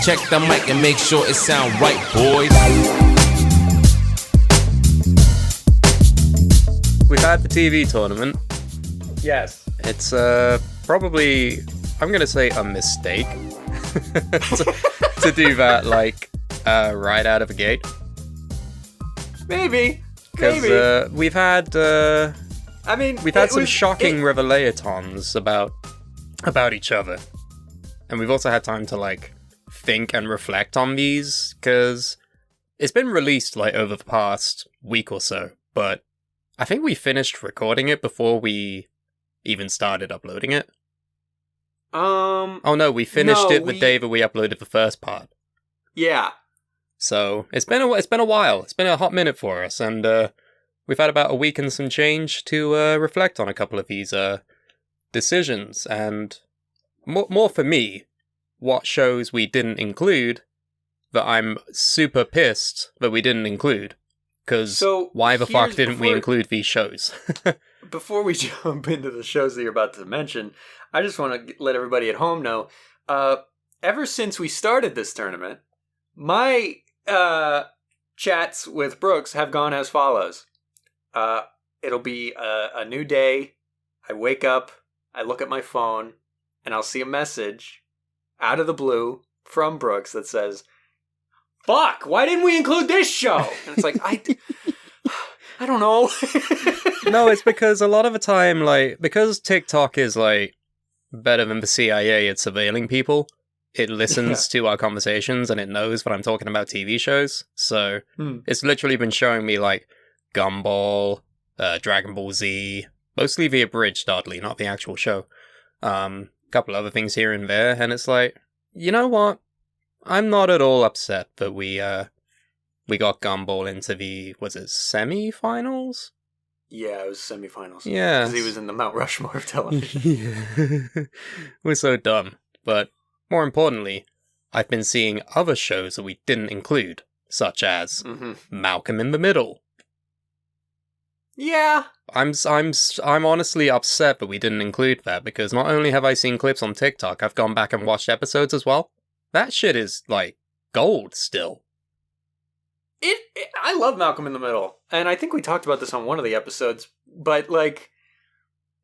Check the mic and make sure it sound right, boys. We've had the TV tournament. Yes. It's probably, I'm going to say, a mistake to do that, like, right out of the gate. Maybe. Because we've had, we've had some shocking revelatons about each other. And we've also had time to, like, think and reflect on these, because it's been released, like, over the past week or so, but I think we finished recording it before we even started uploading it. Oh no, we finished the day that we uploaded the first part. Yeah. So it's been a while. It's been a hot minute for us, and we've had about a week and some change to reflect on a couple of these decisions, and more for me, what shows we didn't include that I'm super pissed that we didn't include. Because why the fuck didn't we include these shows? Before we jump into the shows that you're about to mention, I just want to let everybody at home know, ever since we started this tournament, my chats with Brooks have gone as follows. It'll be a new day. I wake up, I look at my phone, and I'll see a message out of the blue from Brooks that says, "Fuck, why didn't we include this show?" And it's like, I don't know. No, it's because a lot of the time, like, because TikTok is, like, better than the CIA at surveilling people, it listens to our conversations and it knows that I'm talking about TV shows. So it's literally been showing me, like, Gumball, Dragon Ball Z, mostly the abridged, oddly, not the actual show. Couple other things here and there, and it's like, you know what? I'm not at all upset that we got Gumball into the, was it semi-finals? Yeah, it was semi-finals. Yeah. Because he was in the Mount Rushmore of television. Yeah. We're so dumb. But more importantly, I've been seeing other shows that we didn't include, such as Malcolm in the Middle. Yeah. I'm honestly upset that we didn't include that, because not only have I seen clips on TikTok, I've gone back and watched episodes as well. That shit is, like, gold still. I love Malcolm in the Middle, and I think we talked about this on one of the episodes, but, like,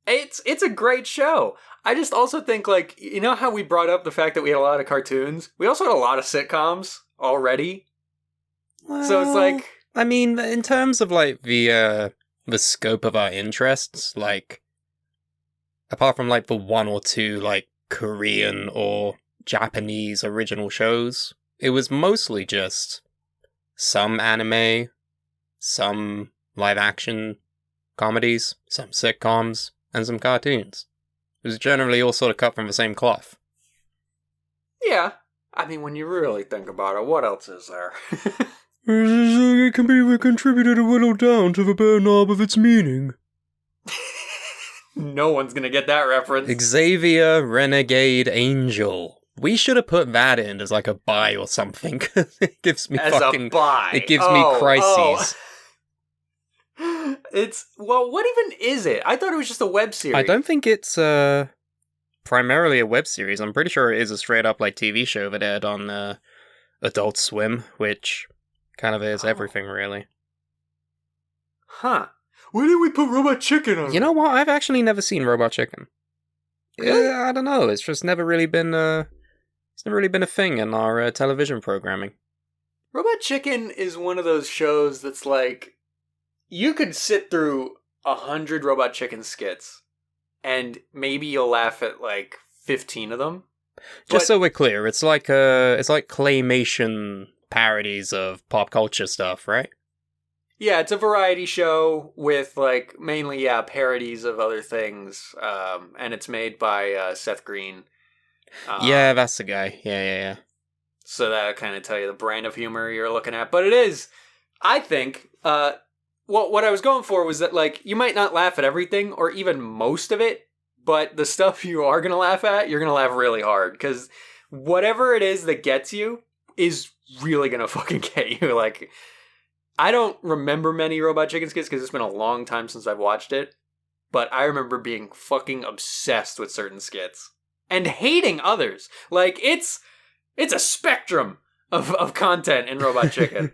it's a great show. I just also think, like, you know how we brought up the fact that we had a lot of cartoons? We also had a lot of sitcoms already. Well, so it's like, I mean, in terms of, like, the scope of our interests, like, apart from, like, the one or two, like, Korean or Japanese original shows, it was mostly just some anime, some live-action comedies, some sitcoms, and some cartoons. It was generally all sort of cut from the same cloth. Yeah. I mean, when you really think about it, what else is there? It can be contributed a whittle down to the bare knob of its meaning. No one's gonna get that reference. Xavier Renegade Angel. We should have put that in as like a buy or something. It gives me as a buy. It gives me crises. What even is it? I thought it was just a web series. I don't think it's primarily a web series. I'm pretty sure it is a straight up like TV show that aired on Adult Swim, which kind of is everything really. Huh. Why did we put Robot Chicken on? You know what? I've actually never seen Robot Chicken. Really? I don't know. It's just never really been a thing in our television programming. Robot Chicken is one of those shows that's like, you could sit through 100 Robot Chicken skits, and maybe you'll laugh at like 15 of them. Just so we're clear, it's like claymation parodies of pop culture stuff, right? Yeah, it's a variety show with, like, mainly, parodies of other things, and it's made by Seth Green. Yeah, that's the guy. Yeah. So that'll kind of tell you the brand of humor you're looking at. But it is, I think, what I was going for was that, like, you might not laugh at everything, or even most of it, but the stuff you are going to laugh at, you're going to laugh really hard, because whatever it is that gets you is really going to fucking get you, like... I don't remember many Robot Chicken skits because it's been a long time since I've watched it, but I remember being fucking obsessed with certain skits and hating others. Like, it's It's a spectrum of content in Robot Chicken.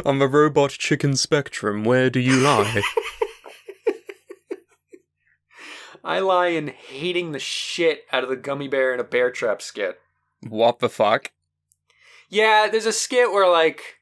On the robot chicken spectrum, where do you lie? I lie in hating the shit out of the Gummy Bear and a Bear Trap skit. What the fuck? Yeah, there's a skit where, like,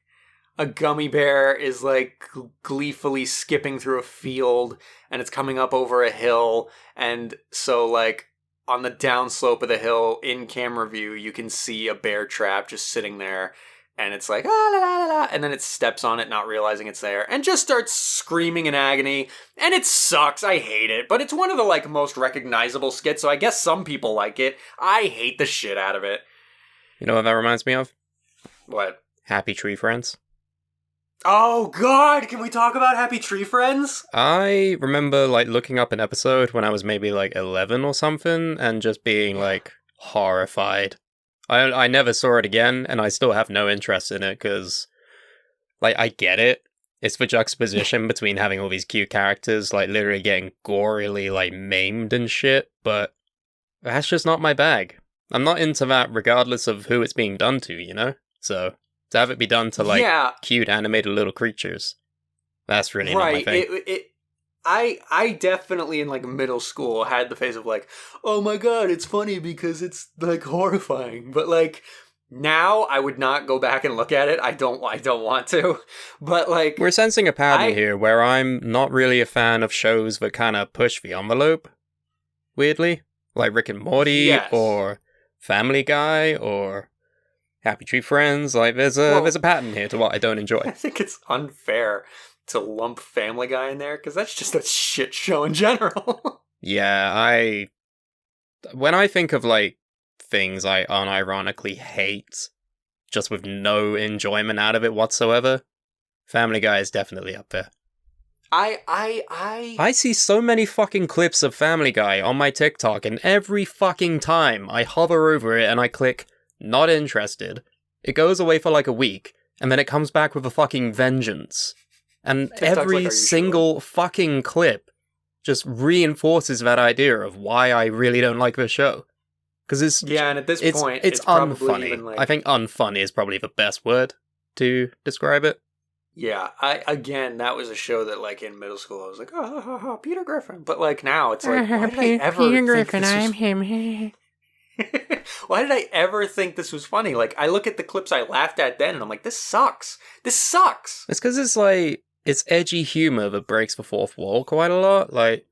a gummy bear is, like, gleefully skipping through a field, and it's coming up over a hill, and so, like, on the downslope of the hill, in camera view, you can see a bear trap just sitting there, and it's like, ah, la, la, la, la, and then it steps on it, not realizing it's there, and just starts screaming in agony, and it sucks, I hate it, but it's one of the, like, most recognizable skits, so I guess some people like it. I hate the shit out of it. You know what that reminds me of? What? Happy Tree Friends. Oh god, can we talk about Happy Tree Friends? I remember, like, looking up an episode when I was maybe, like, 11 or something, and just being, like, horrified. I never saw it again, and I still have no interest in it, because, like, I get it. It's the juxtaposition between having all these cute characters, like, literally getting gorily, like, maimed and shit, but that's just not my bag. I'm not into that regardless of who it's being done to, you know? So, to have it be done to, like, cute animated little creatures, that's really not my thing. I definitely in, like, middle school had the phase of, like, oh my god, it's funny because it's, like, horrifying. But, like, now I would not go back and look at it. I don't want to. But, like... We're sensing a pattern here where I'm not really a fan of shows that kind of push the envelope, weirdly. Like Rick and Morty, or Family Guy, or... Happy Tree Friends, like, there's a pattern here to what I don't enjoy. I think it's unfair to lump Family Guy in there, because that's just a shit show in general. Yeah, when I think of, like, things I unironically hate, just with no enjoyment out of it whatsoever, Family Guy is definitely up there. I see so many fucking clips of Family Guy on my TikTok, and every fucking time I hover over it and I click not interested, it goes away for like a week, and then it comes back with a fucking vengeance. And TikTok's every single fucking clip just reinforces that idea of why I really don't like this show. Because it's... Yeah, and at this point, it's unfunny. Like... I think unfunny is probably the best word to describe it. Yeah, again, that was a show that, like, in middle school, I was like, oh, ha, ha, Peter Griffin. But, like, now, it's like, why did I ever Peter Griffin, I'm him. Why did I ever think this was funny? Like, I look at the clips I laughed at then, and I'm like, this sucks. This sucks. It's because it's, like, it's edgy humor that breaks the fourth wall quite a lot. Like,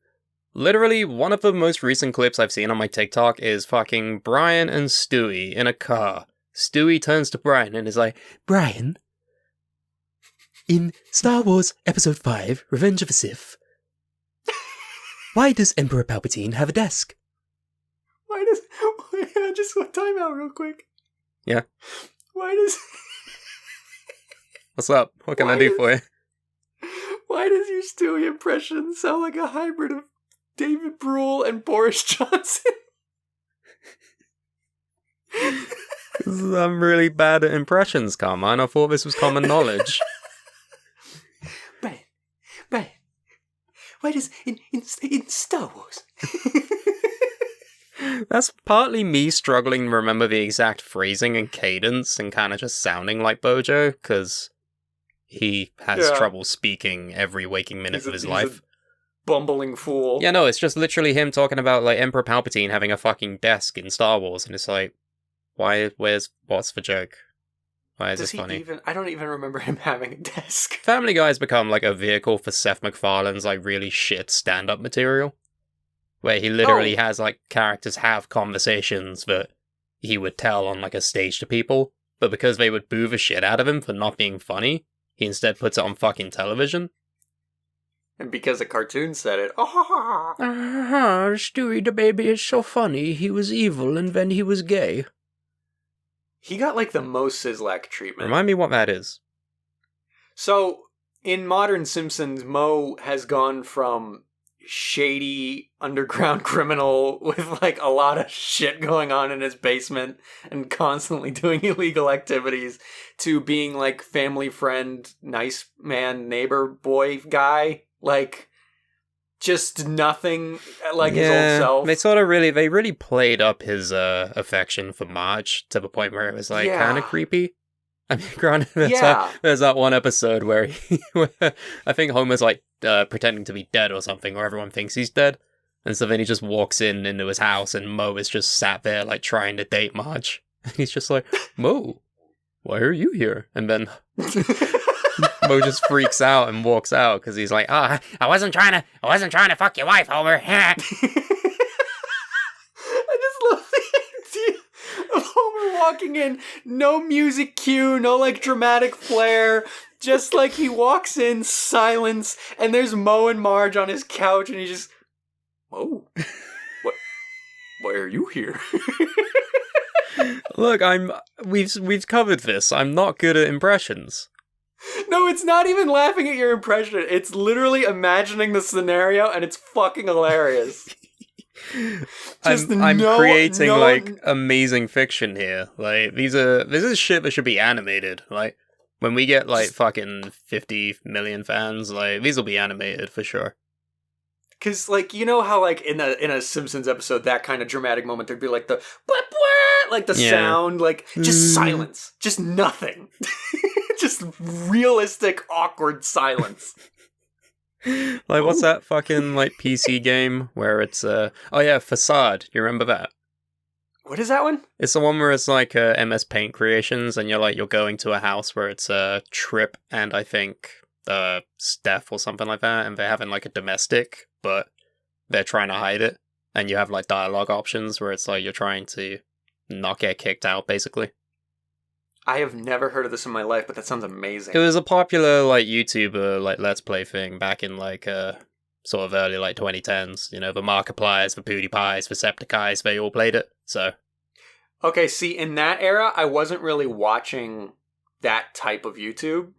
literally, one of the most recent clips I've seen on my TikTok is fucking Brian and Stewie in a car. Stewie turns to Brian and is like, Brian, in Star Wars Episode 5, Revenge of the Sith, why does Emperor Palpatine have a desk? Why does... Just one time out real quick. Yeah? Why does... What's up? What can I do for you? Why does your Stewie impression sound like a hybrid of David Brühl and Boris Johnson? I'm really bad at impressions, Carmine. I thought this was common knowledge. Brian, why does... In Star Wars... That's partly me struggling to remember the exact phrasing and cadence and kind of just sounding like Bojo, because he has trouble speaking every waking minute of his life. Bumbling fool. Yeah, no, it's just literally him talking about, like, Emperor Palpatine having a fucking desk in Star Wars, and it's like, what's the joke? Why is this funny? I don't even remember him having a desk. Family Guy's become, like, a vehicle for Seth MacFarlane's, like, really shit stand-up material. Where he literally has, like, characters have conversations that he would tell on, like, a stage to people, but because they would boo the shit out of him for not being funny, he instead puts it on fucking television. And because a cartoon said it, Stewie the baby is so funny, he was evil and then he was gay. He got, like, the most Sizzlack treatment. Remind me what that is. So, in modern Simpsons, Moe has gone from shady underground criminal with, like, a lot of shit going on in his basement and constantly doing illegal activities to being, like, family friend, nice man, neighbor boy guy. Like, just nothing like his old self. They really played up his affection for Marge to the point where it was like kind of creepy. I mean, granted, there's that one episode where I think Homer's like pretending to be dead or something, or everyone thinks he's dead, and so then he just walks into his house, and Moe is just sat there like trying to date Marge, and he's just like, Moe, why are you here? And then Moe just freaks out and walks out because he's like, I wasn't trying to fuck your wife, Homer. I just love the idea of Homer walking in, no music cue, no like dramatic flair, just like he walks in, silence, and there's Moe and Marge on his couch, and he just, Moe, why are you here? Look, we've covered this. I'm not good at impressions. No, it's not even laughing at your impression. It's literally imagining the scenario, and it's fucking hilarious. I'm creating like amazing fiction here. Like this is shit that should be animated. Like when we get like fucking 50 million fans, like these will be animated for sure. Cause like you know how like in a Simpsons episode that kind of dramatic moment there'd be like the like the sound, like just silence, just nothing. Just realistic, awkward silence. Like, what's that fucking, like, PC game where it's, Facade. You remember that? What is that one? It's the one where it's, like, MS Paint creations, and you're going to a house where it's Trip and, I think, Steph or something like that, and they're having, like, a domestic, but they're trying to hide it, and you have, like, dialogue options where it's, like, you're trying to not get kicked out, basically. I have never heard of this in my life, but that sounds amazing. It was a popular, like, YouTuber, like, Let's Play thing back in, like, sort of early, like, 2010s. You know, the Markipliers, the PewDiePies, the Septiceyes, they all played it, so. Okay, see, in that era, I wasn't really watching that type of YouTube,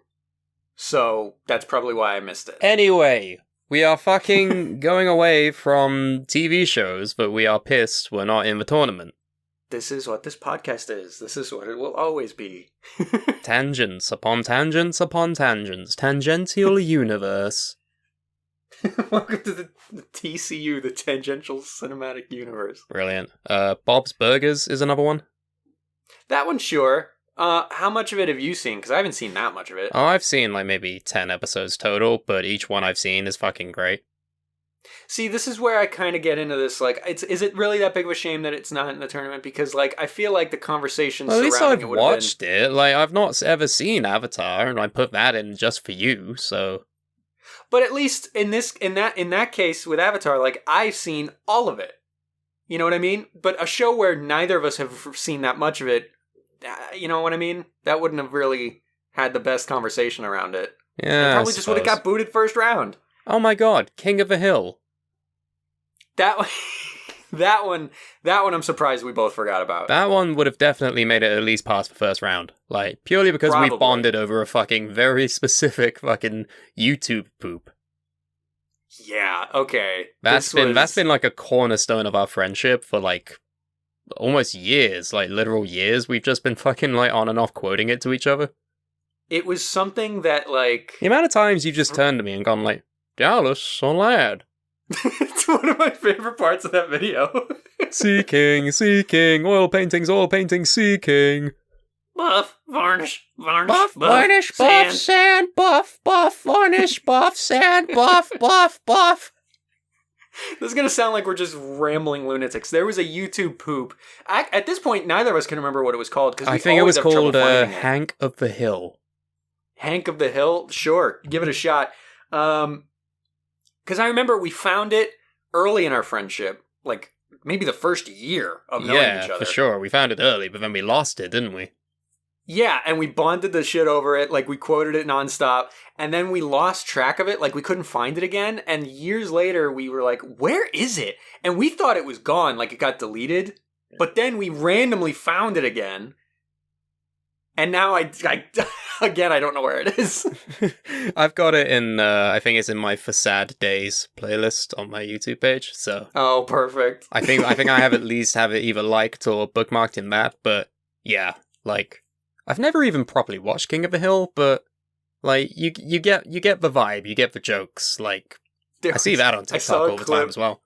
so that's probably why I missed it. Anyway, we are fucking going away from TV shows, but we are pissed we're not in the tournament. This is what this podcast is. This is what it will always be. Tangents upon tangents upon tangents. Tangential universe. Welcome to the TCU, the Tangential Cinematic Universe. Brilliant. Bob's Burgers is another one. That one, sure. How much of it have you seen? Because I haven't seen that much of it. Oh, I've seen like maybe 10 episodes total, but each one I've seen is fucking great. See, this is where I kind of get into this, like, is it really that big of a shame that it's not in the tournament? Because, like, I feel like the conversation surrounding at least it I've would have watched it. Like, I've not ever seen Avatar, and I put that in just for you, so... But at least in that case with Avatar, like, I've seen all of it. You know what I mean? But a show where neither of us have seen that much of it, you know what I mean? That wouldn't have really had the best conversation around it. Yeah, it probably just would have got booted first round. Oh my god, King of the Hill. That one I'm surprised we both forgot about. That one would have definitely made it at least past the first round. Like, purely because we bonded over a fucking very specific fucking YouTube poop. Yeah, okay. That's been like a cornerstone of our friendship for like almost years, like literal years. We've just been fucking like on and off quoting it to each other. It was something that like... The amount of times you've just turned to me and gone like, Dallas, oh lad. It's one of my favorite parts of that video. Seeking, oil paintings, seeking. Buff, varnish, buff, varnish, buff, sand, buff, varnish, buff, sand, buff. This is going to sound like we're just rambling lunatics. There was a YouTube poop. At this point, neither of us can remember what it was called. I think it was called Hank of the Hill. Hank of the Hill? Sure, give it a shot. Because I remember we found it early in our friendship, like maybe the first year of knowing each other. Yeah, for sure. We found it early, but then we lost it, didn't we? Yeah, and we bonded the shit over it, like we quoted it nonstop, and then we lost track of it, like we couldn't find it again, and years later we were like, where is it? And we thought it was gone, like it got deleted, but then we randomly found it again, and now I again, I don't know where it is. I've got it in, I think it's in my Facade Days playlist on my YouTube page, so... Oh, perfect. I think I have at least have it either liked or bookmarked in that, but yeah, like... I've never even properly watched King of the Hill, but, like, you get the vibe, you get the jokes, like... Dude, I see that on I saw TikTok a all the clip. time as well.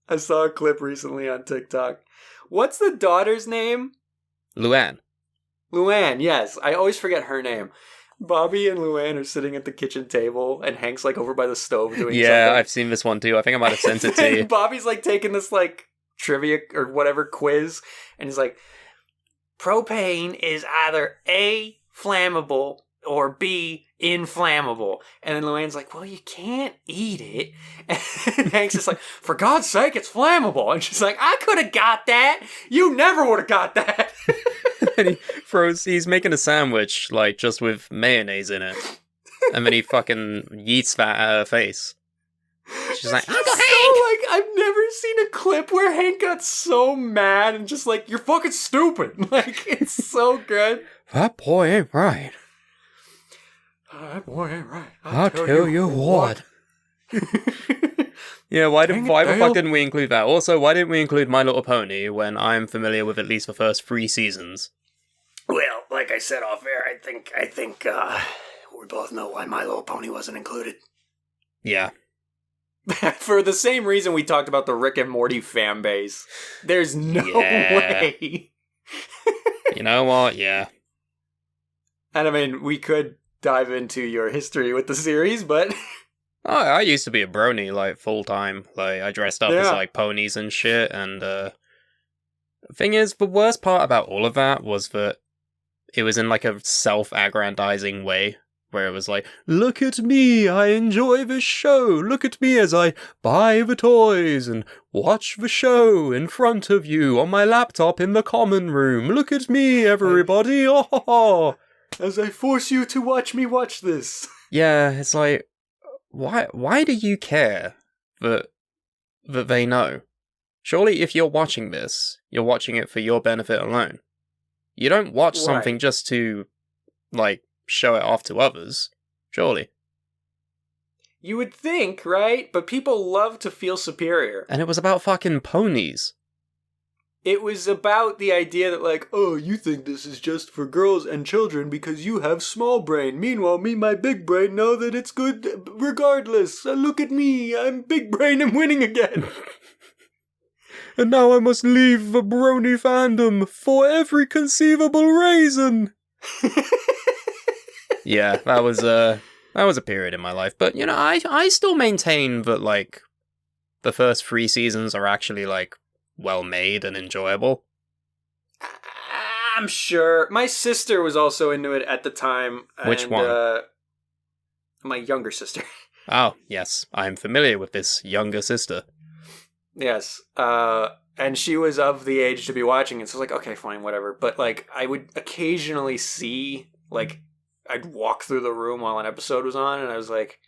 I saw a clip recently on TikTok. What's the daughter's name? Luann. Luann, yes. I always forget her name. Bobby and Luann are sitting at the kitchen table, and Hank's like over by the stove doing Yeah, something. I've seen this one too. I think I might have sent it to And you. Bobby's like taking this like trivia or whatever quiz, and he's like, propane is either A, flammable, or B, inflammable. And then Luann's like, well, you can't eat it. And Hank's just like, for God's sake, it's flammable. And she's like, I could have got that. You never would have got that. And he's making a sandwich, like, just with mayonnaise in it. And then he fucking yeets that at her face. She's like, Uncle Hank! So, I've never seen a clip where Hank got so mad and just like, you're fucking stupid. Like, it's so good. That boy ain't right. That boy ain't right. I'll tell you what. Yeah, why the fuck didn't we include that? Also, why didn't we include My Little Pony when I'm familiar with at least the first 3 seasons? Well, like I said off air, I think we both know why My Little Pony wasn't included. Yeah. For the same reason we talked about the Rick and Morty fan base. There's no way. You know what? Yeah. And I mean, we could dive into your history with the series, but... Oh, I used to be a brony, like, full-time. Like, I dressed up as, like, ponies and shit, and, the thing is, the worst part about all of that was that it was in, like, a self-aggrandizing way, where it was like, look at me, I enjoy this show, look at me as I buy the toys, and watch the show in front of you on my laptop in the common room, look at me, everybody, oh ho ho! As I force you to watch me watch this. Yeah, it's like, why do you care that they know? Surely if you're watching this, you're watching it for your benefit alone. You don't watch something just to, like, show it off to others. Surely. You would think, right? But people love to feel superior. And it was about fucking ponies. It was about the idea that, like, oh, you think this is just for girls and children because you have small brain. Meanwhile, me, my big brain, know that it's good regardless. Look at me, I'm big brain and winning again. And now I must leave the brony fandom for every conceivable reason. Yeah, that was a period in my life. But, you know, I still maintain that, like, the first 3 seasons are actually, like, well made and enjoyable. I'm sure. My sister was also into it at the time. Which one? My younger sister. Oh, yes. I'm familiar with this younger sister. Yes. And she was of the age to be watching it, so I was like, okay, fine, whatever. But, like, I would occasionally see, like, I'd walk through the room while an episode was on, and I was like,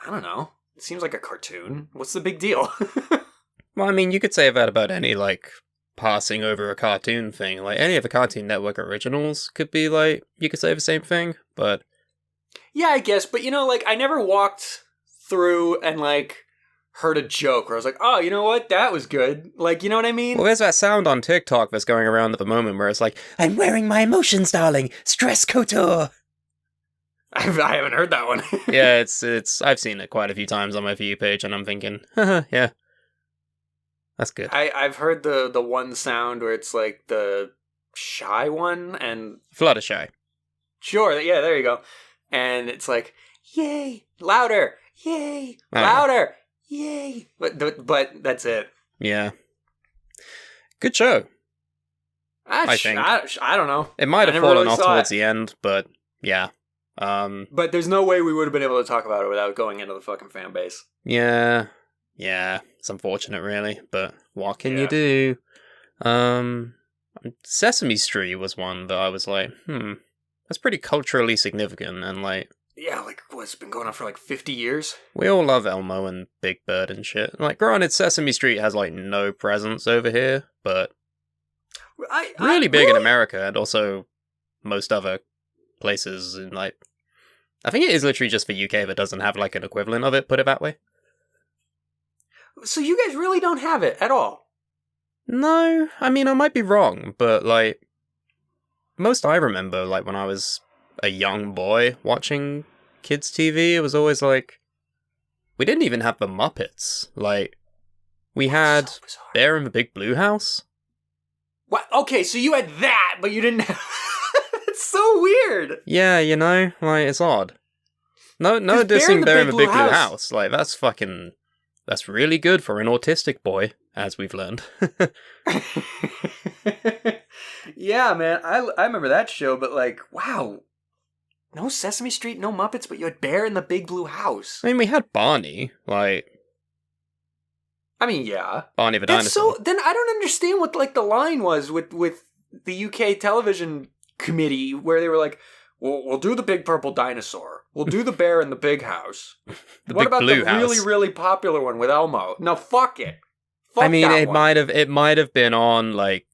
I don't know. It seems like a cartoon. What's the big deal? Well, I mean, you could say that about any, like, passing over a cartoon thing. Like, any of the Cartoon Network originals could be, like, you could say the same thing, but... Yeah, I guess, but, you know, like, I never walked through and, like, heard a joke where I was like, oh, you know what? That was good. Like, you know what I mean? Well, there's that sound on TikTok that's going around at the moment where it's like, I'm wearing my emotions, darling! Stress couture! I haven't heard that one. Yeah, it's I've seen it quite a few times on my For You page, and I'm thinking, haha, yeah. That's good. I've heard the one sound where it's like the shy one and Fluttershy. Sure, yeah, there you go. And it's like, yay, louder, yay, Oh. louder, yay. But that's it. Yeah. Good show. I think. I don't know. It might I have never fallen really off saw towards it. the end, but yeah. But there's no way we would have been able to talk about it without going into the fucking fan base. Yeah. Yeah. It's unfortunate, really, but what can you Yeah. do? Sesame Street was one that I was like, that's pretty culturally significant, and like... Yeah, like, what's been going on for like 50 years? We all love Elmo and Big Bird and shit. Like, granted, Sesame Street has, like, no presence over here, but really big in America, and also most other places in, like... I think it is literally just the UK that doesn't have, like, an equivalent of it, put it that way. So you guys really don't have it at all? No, I mean, I might be wrong, but, like... Most I remember, like, when I was a young boy watching kids' TV, it was always like, we didn't even have the Muppets. Like, we had So bizarre. Bear in the Big Blue House. What? Okay, so you had that, but you didn't have... It's so weird. Yeah, you know, like, it's odd. No 'Cause dissing Bear in the Big Blue House. House. Like, that's really good for an autistic boy, as we've learned. Yeah, man, I remember that show, but like, wow. No Sesame Street, no Muppets, but you had Bear in the Big Blue House. I mean, we had Barney, like, I mean, yeah. Barney the That's dinosaur. so. Then I don't understand what like the line was with the UK television committee where they were like, we'll do the big purple dinosaur. We'll do the bear in the big house. The What Big about Blue the House. really, really popular one with Elmo? No, fuck it. Fuck I mean, that it one. might have been on, like,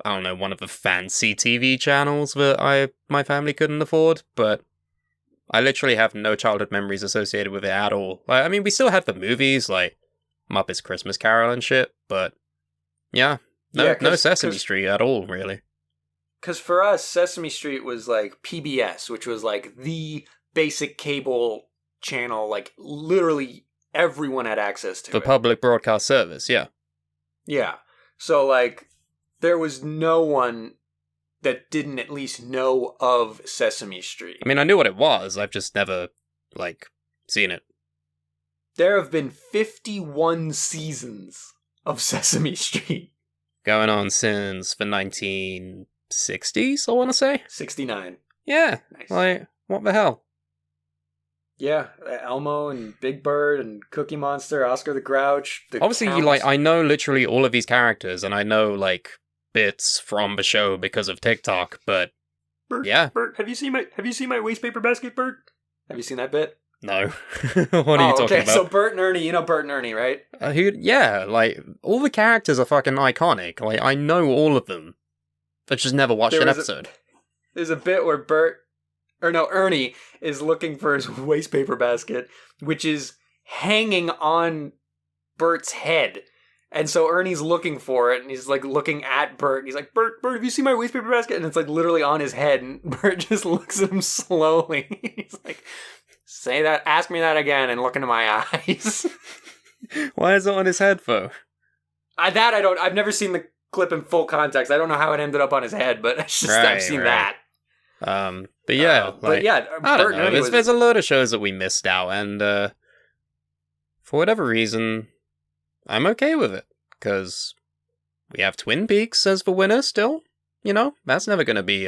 I don't know, one of the fancy TV channels that my family couldn't afford, but I literally have no childhood memories associated with it at all. Like, I mean, we still had the movies, like Muppets Christmas Carol and shit, but yeah, no Sesame Street at all, really. Because for us, Sesame Street was like PBS, which was like the basic cable channel, like literally everyone had access to The it. public broadcast service, yeah. Yeah. So like there was no one that didn't at least know of Sesame Street. I mean, I knew what it was, I've just never, like, seen it. There have been 51 seasons of Sesame Street. Going on since the 1960s, I want to say? 69. Yeah, Nice. like, what the hell? Yeah, Elmo and Big Bird and Cookie Monster, Oscar the Grouch. The Obviously, Count. like, I know literally all of these characters, and I know, like, bits from the show because of TikTok, but Bert, yeah. Bert, have you seen my waste paper basket, Bert? Have you seen that bit? No. What are you talking okay. about? So Bert and Ernie, you know Bert and Ernie, right? Yeah, like, all the characters are fucking iconic. Like, I know all of them. I've just never watched an episode. There's a bit where Ernie is looking for his waste paper basket, which is hanging on Bert's head. And so Ernie's looking for it, and he's like looking at Bert, and he's like, Bert, have you seen my waste paper basket? And it's like literally on his head, and Bert just looks at him slowly. He's like, say that, ask me that again, and look into my eyes. Why is it on his head, though? I've never seen the clip in full context. I don't know how it ended up on his head, but it's just, I've seen that. But yeah, but yeah, I don't Bert and know. Ernie There's a load of shows that we missed out, and for whatever reason, I'm okay with it, because we have Twin Peaks as the winner still. You know, that's never gonna be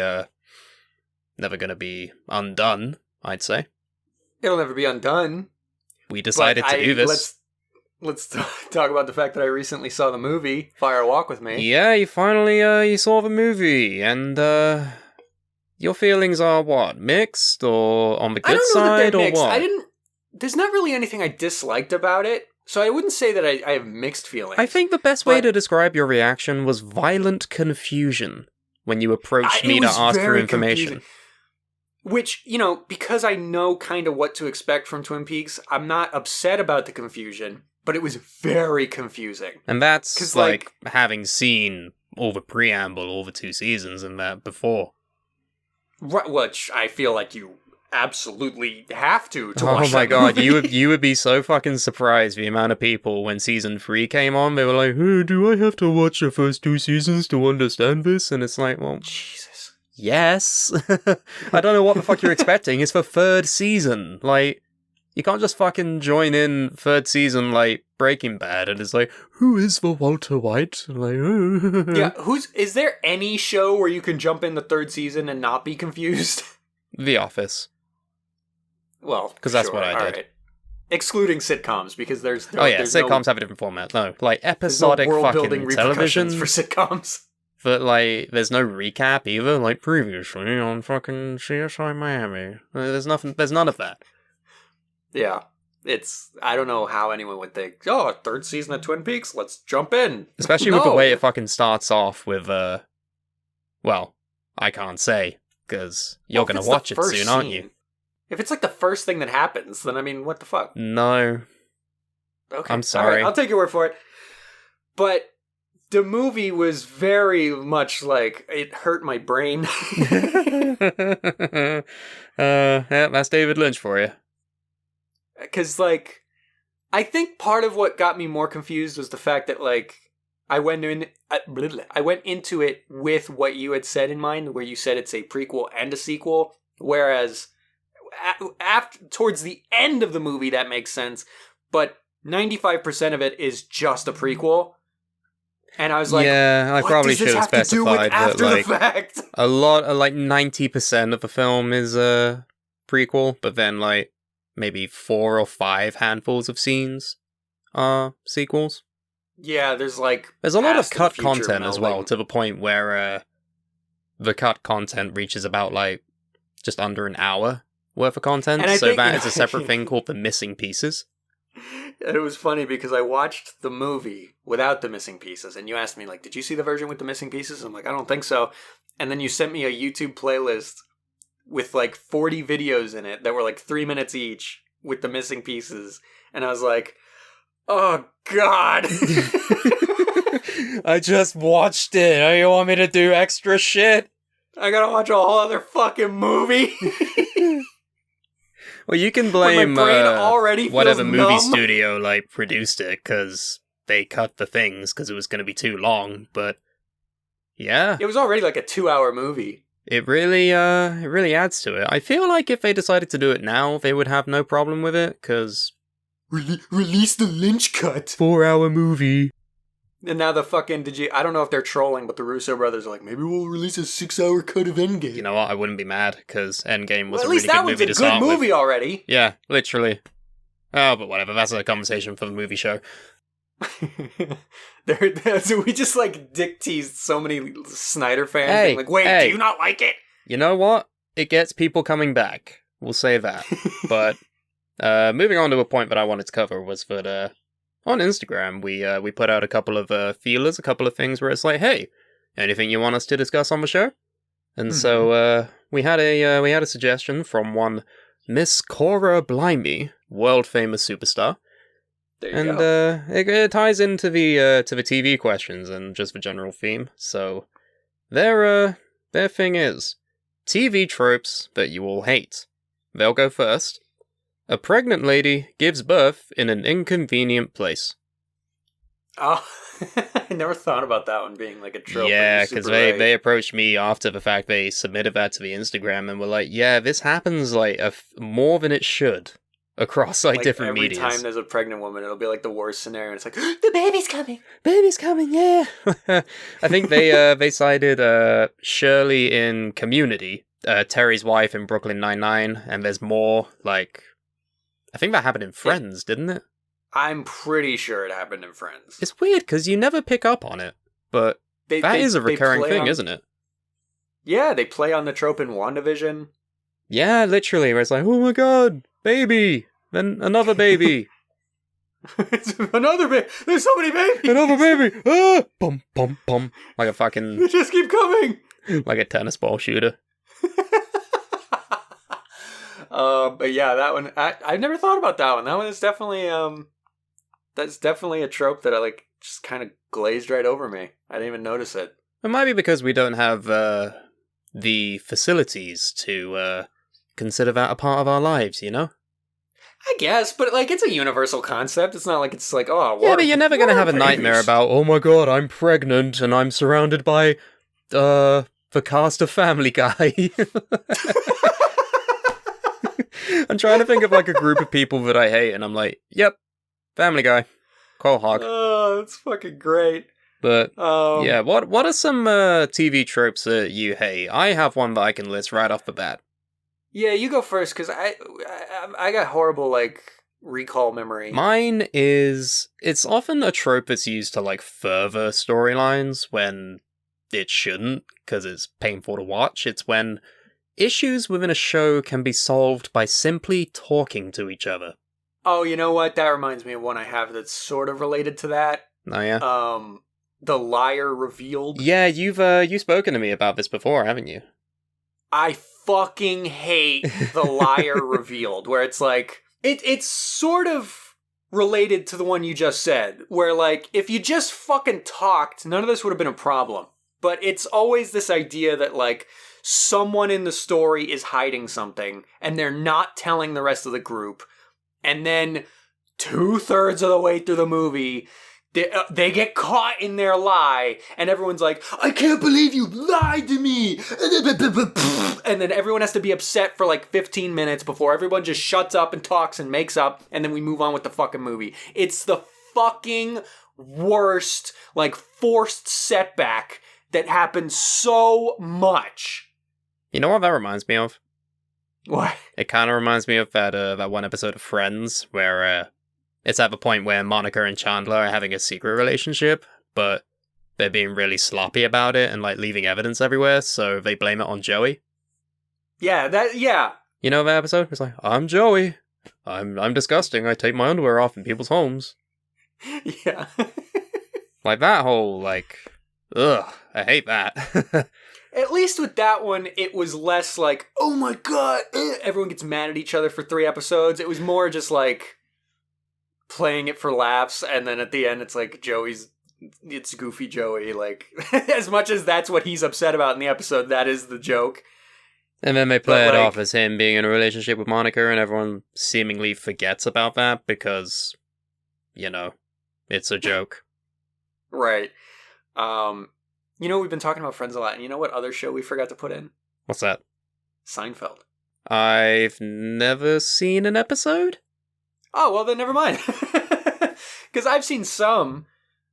undone, I'd say. It'll never be undone. We decided to do this. Let's talk about the fact that I recently saw the movie Fire Walk with Me. Yeah, you finally you saw the movie, and your feelings are what? Mixed, or on the good side, or what? There's not really anything I disliked about it, so I wouldn't say that I have mixed feelings. I think the best way to describe your reaction was violent confusion when you approached me to ask for information. Confusing. Which, you know, because I know kind of what to expect from Twin Peaks, I'm not upset about the confusion, but it was very confusing. And that's like having seen all the preamble, all the 2 seasons and that before. Right, which I feel like you absolutely have to watch. Oh my god, movie. you would be so fucking surprised the amount of people when season 3 came on, they were like, hey, do I have to watch the first 2 seasons to understand this? And it's like, well, Jesus. Yes. I don't know what the fuck you're expecting. It's the 3rd season. Like, you can't just fucking join in 3rd season like Breaking Bad and it's like, who is the Walter White? Like, yeah, is there any show where you can jump in the 3rd season and not be confused? The Office. Well, because that's what I did. Right. Excluding sitcoms, because there's sitcoms have a different format. No, like episodic fucking television for sitcoms. But, like, there's no recap either, like, previously on fucking CSI Miami. There's none of that. Yeah. I don't know how anyone would think, oh, a 3rd season of Twin Peaks, let's jump in. Especially with the way it fucking starts off with, well, I can't say, because you're gonna watch it soon, aren't you? If it's, like, the first thing that happens, then, I mean, what the fuck? No. Okay. I'm sorry. Right, I'll take your word for it. But the movie was very much like, it hurt my brain. Yeah, that's David Lynch for you. Because, like, I think part of what got me more confused was the fact that, like, I went into it with what you had said in mind, where you said it's a prequel and a sequel, whereas after towards the end of the movie that makes sense, but 95% of it is just a prequel. And I was like, yeah, I what probably does this should have have to do with specified that, after like, the fact? a lot, like 90% of the film is a prequel, but then like maybe 4 or 5 handfuls of scenes are sequels. Yeah, there's like There's a lot of past and cut future content as well, melding. to the point where the cut content reaches about like just under an hour worth of content. And I So think, that you is know, a separate thing called the missing pieces. It was funny because I watched the movie without the missing pieces, and you asked me, like, did you see the version with the missing pieces? I'm like, I don't think so. And then you sent me a YouTube playlist with like 40 videos in it that were like 3 minutes each with the missing pieces. And I was like, oh, God. I just watched it. Oh, you want me to do extra shit? I gotta watch a whole other fucking movie. Well, you can When blame my brain already feels whatever movie numb. studio like produced it, because they cut the things because it was going to be too long. But yeah, It was already like a 2-hour movie. it really adds to it. I feel like if they decided to do it now, they would have no problem with it, because Release the Lynch cut. 4-hour movie. And now the fucking, I don't know if they're trolling, but the Russo brothers are like, maybe we'll release a 6-hour cut of Endgame. You know what? I wouldn't be mad, because Endgame was Well, at a least really that good one's movie a to good start movie with. already. Yeah, literally. Oh, but whatever. That's a conversation for the movie show. So we just like dick teased so many Snyder fans. Hey, being like, wait, hey. do you not like it? You know what? It gets people coming back. We'll say that. But moving on to a point that I wanted to cover was that on Instagram we put out a couple of feelers, a couple of things where it's like, hey, anything you want us to discuss on the show? And so we had a suggestion from one Miss Cora Blimey, world famous superstar. There you And go. it ties into the TV questions and just the general theme. So their thing is TV tropes that you all hate. They'll go first. A pregnant lady gives birth in an inconvenient place. Oh, I never thought about that one being like a trope. Yeah, You're because super right. they approached me after the fact they submitted that to the Instagram and were like, yeah, this happens like more than it should across like different every medias. time there's a pregnant woman, it'll be like the worst scenario. And it's like, the baby's coming. Baby's coming, yeah. I think they cited Shirley in Community, Terry's wife in Brooklyn Nine-Nine, and there's more, like, I think that happened in Friends, didn't it? I'm pretty sure it happened in Friends. It's weird, because you never pick up on it, but that is a recurring thing, isn't it? Yeah, they play on the trope in WandaVision. Yeah, literally, where it's like, oh my god, baby, then another baby. It's another baby. There's so many babies. Another baby. Ah! Bum, bum, bum. Like a fucking, They just keep coming. like a tennis ball shooter. But yeah, that one, I've never thought about that one. That one is definitely, that's definitely a trope that I like just kind of glazed right over me. I didn't even notice it. It might be because we don't have the facilities to consider that a part of our lives, you know? I guess, but like it's a universal concept. It's not like it's like, oh, Yeah, but you're never going to have a nightmare about, oh my god, I'm pregnant and I'm surrounded by the cast of Family Guy. I'm trying to think of like a group of people that I hate, and I'm like, yep, Family Guy, Cole Hogg. Oh, that's fucking great. But yeah, what are some TV tropes that you hate? I have one that I can list right off the bat. Yeah, you go first because I got horrible like recall memory. Mine is, it's often a trope that's used to like further storylines when it shouldn't, because it's painful to watch. It's when issues within a show can be solved by simply talking to each other. Oh, you know what? That reminds me of one I have that's sort of related to that. Oh yeah? The liar revealed. Yeah, you've spoken to me about this before, haven't you? I fucking hate the liar revealed, where it's like, it's sort of related to the one you just said, where like, if you just fucking talked, none of this would have been a problem. But it's always this idea that like, someone in the story is hiding something, and they're not telling the rest of the group, and then 2/3 of the way through the movie, they get caught in their lie, and everyone's like, I can't believe you lied to me! And then everyone has to be upset for like 15 minutes before everyone just shuts up and talks and makes up, and then we move on with the fucking movie. It's the fucking worst, like, forced setback that happens so much. You know what that reminds me of? What? It kind of reminds me of that one episode of Friends where it's at the point where Monica and Chandler are having a secret relationship, but they're being really sloppy about it and like leaving evidence everywhere, so they blame it on Joey. Yeah. You know that episode? It's like, I'm Joey. I'm disgusting. I take my underwear off in people's homes. Yeah. Like that whole, like, ugh, I hate that. At least with that one, it was less like, oh my god, everyone gets mad at each other for 3 episodes. It was more just like playing it for laughs, and then at the end, it's like it's Goofy Joey. Like, as much as that's what he's upset about in the episode, that is the joke. And then they play it off as him being in a relationship with Monica, and everyone seemingly forgets about that because, you know, it's a joke. Right. We've been talking about Friends a lot, and you know what other show we forgot to put in? What's that? Seinfeld. I've never seen an episode? Oh, well then never mind. Because I've seen some,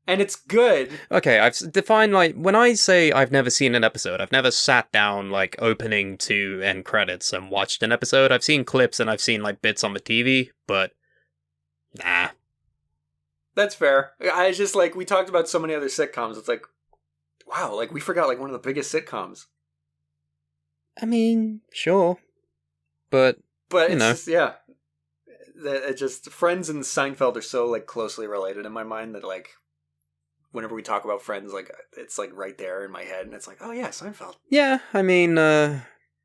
and it's good. Okay, I've defined, like, when I say I've never seen an episode, I've never sat down, like, opening to end credits and watched an episode. I've seen clips and I've seen, like, bits on the TV, but nah. That's fair. I just, like, we talked about so many other sitcoms, it's like, wow, like, we forgot, like, one of the biggest sitcoms. I mean, sure. But it's just, yeah. It just, Friends and Seinfeld are so, like, closely related in my mind that, like, whenever we talk about Friends, like, it's, like, right there in my head, and it's like, oh, yeah, Seinfeld. Yeah, I mean,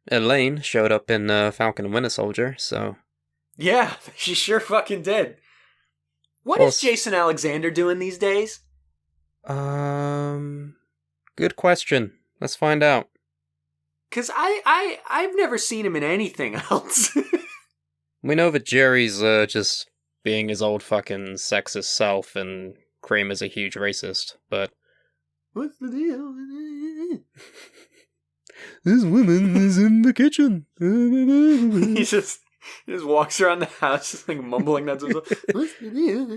Elaine showed up in Falcon and Winter Soldier, so... Yeah, she sure fucking did. What is Jason Alexander doing these days? Good question. Let's find out. Because I've never seen him in anything else. We know that Jerry's just being his old fucking sexist self, and Kramer's a huge racist, but... What's the deal? This woman is in the kitchen. He just walks around the house just like mumbling that to himself. What's the deal?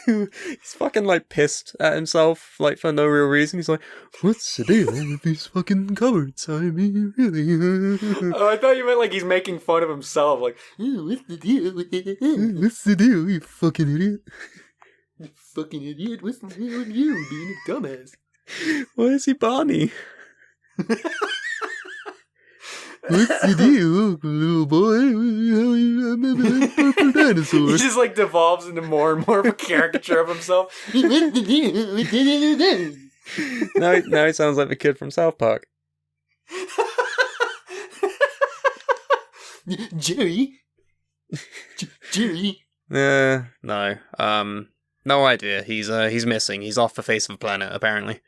He's fucking like pissed at himself, like for no real reason. He's like, what's the deal with these fucking cupboards? I mean, really? Oh, I thought you meant like he's making fun of himself. Like, what's the deal? What's the deal, you fucking idiot? You fucking idiot. What's the deal with you being a dumbass? Why is he Barney? What's the deal, little boy? Purple dinosaur. He just like devolves into more and more of a caricature of himself. Now he sounds like the kid from South Park. Jerry. No. No idea. He's missing. He's off the face of the planet, apparently.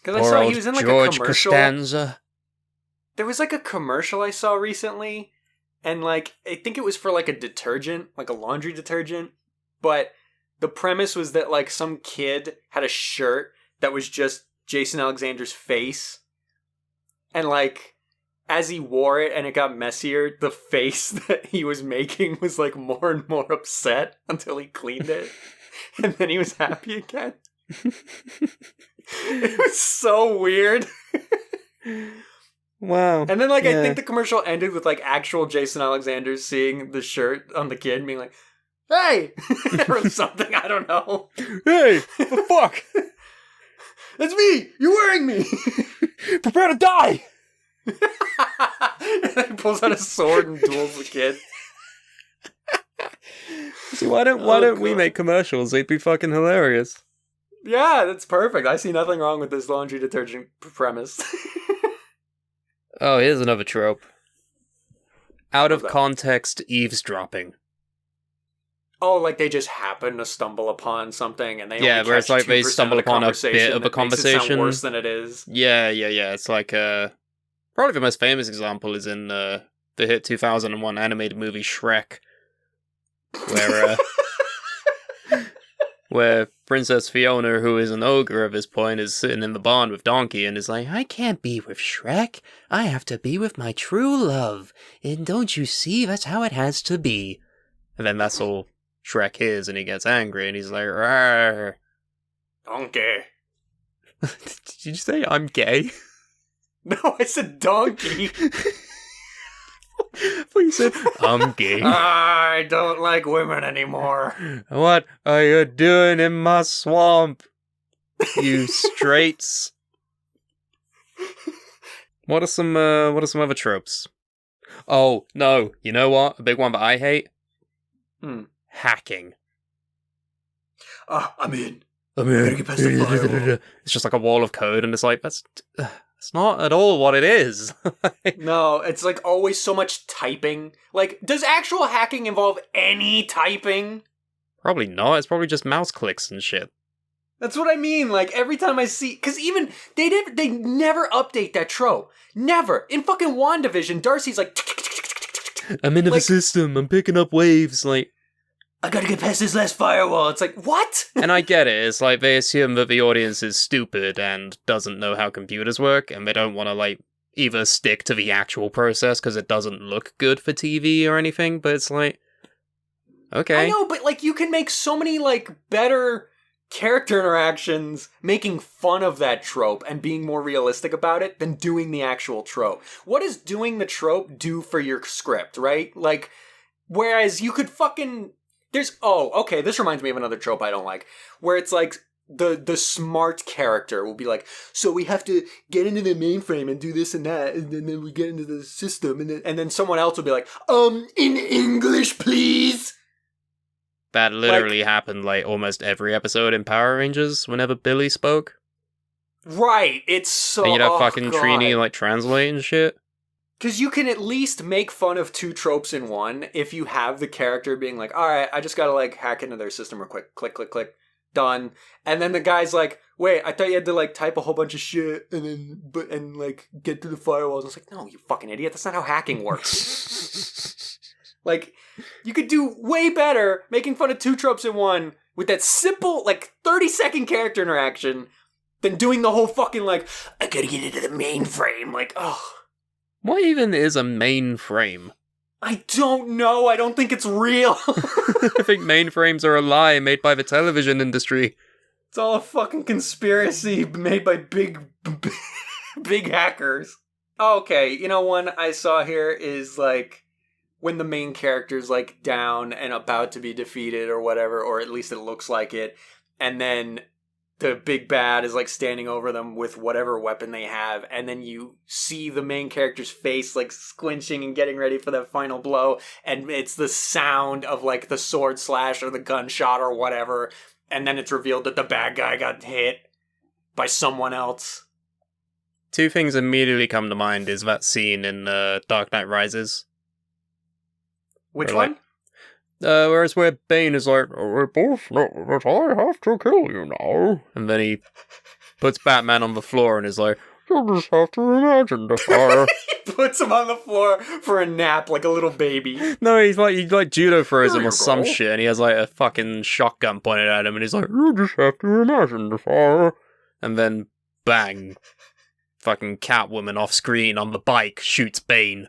Because I saw he was in like George a commercial. Costanza. There was like a commercial I saw recently, and like I think it was for like a detergent, like a laundry detergent, but the premise was that like some kid had a shirt that was just Jason Alexander's face, and like as he wore it and it got messier, the face that he was making was like more and more upset until he cleaned it, and then he was happy again. It was so weird. Wow. And then, like, yeah. I think the commercial ended with, like, actual Jason Alexander seeing the shirt on the kid and being like, hey! Or something, I don't know. Hey! What the fuck? That's me! You're wearing me! Prepare to die! And he pulls out a sword and duels the kid. See, why don't we make commercials? They'd be fucking hilarious. Yeah, that's perfect. I see nothing wrong with this laundry detergent premise. Oh, here's another trope. Out of context eavesdropping. Oh, like they just happen to stumble upon something and they only where it's like they stumble upon a bit of a conversation. Makes it sound worse than it is. Yeah. It's like probably the most famous example is in the hit 2001 animated movie Shrek, where where Princess Fiona, who is an ogre at this point, is sitting in the barn with Donkey and is like, I can't be with Shrek. I have to be with my true love. And don't you see, that's how it has to be. And then that's all Shrek is, and he gets angry, and he's like, Rawr. Donkey. Did you say I'm gay? No, I said donkey. I thought you said, I'm gay. I don't like women anymore. What are you doing in my swamp, you straights? What are some other tropes? Oh, no, you know what? A big one that I hate? Hacking. I'm in. Gotta get past the firewall. It's just like a wall of code, and it's like, that's not at all what it is. No, it's like always so much typing. Like, does actual hacking involve any typing? Probably not. It's probably just mouse clicks and shit. That's what I mean. Like, every time I see... Because even... They never update that trope. Never. In fucking WandaVision, Darcy's like... I'm into the system. I'm picking up waves. Like, I gotta get past this last firewall. It's like, what? And I get it. It's like they assume that the audience is stupid and doesn't know how computers work, and they don't want to, like, either stick to the actual process because it doesn't look good for TV or anything, but it's like, okay. I know, but, like, you can make so many, like, better character interactions making fun of that trope and being more realistic about it than doing the actual trope. What does doing the trope do for your script, right? Like, whereas you could fucking... okay, this reminds me of another trope I don't like, where it's like, the smart character will be like, so we have to get into the mainframe and do this and that, and then we get into the system, and then someone else will be like, in English, please! That literally happened, like, almost every episode in Power Rangers, whenever Billy spoke. Right, it's so... And you'd have fucking God. Trini, like, translate and shit. Because you can at least make fun of two tropes in one if you have the character being like, alright, I just gotta, like, hack into their system real quick. Click, click, click. Done. And then the guy's like, wait, I thought you had to, like, type a whole bunch of shit and like, get through the firewalls. I was like, no, you fucking idiot. That's not how hacking works. Like, you could do way better making fun of two tropes in one with that simple, like, 30-second character interaction than doing the whole fucking, like, I gotta get into the mainframe. Like, oh. What even is a mainframe? I don't know. I don't think it's real. I think mainframes are a lie made by the television industry. It's all a fucking conspiracy made by big hackers. Okay, you know, one I saw here is, like, when the main character's, like, down and about to be defeated or whatever, or at least it looks like it, and then the big bad is, like, standing over them with whatever weapon they have, and then you see the main character's face, like, squinching and getting ready for that final blow, and it's the sound of, like, the sword slash or the gunshot or whatever, and then it's revealed that the bad guy got hit by someone else. Two things immediately come to mind is that scene in Dark Knight Rises. Which Where, one? Whereas where Bane is like, we both know that I have to kill you now. And then he puts Batman on the floor and is like, you just have to imagine the fire. He puts him on the floor for a nap like a little baby. No, he judo throws There him you or some go. shit, and he has like a fucking shotgun pointed at him, and he's like, you just have to imagine the fire. And then, bang, fucking Catwoman off screen on the bike shoots Bane.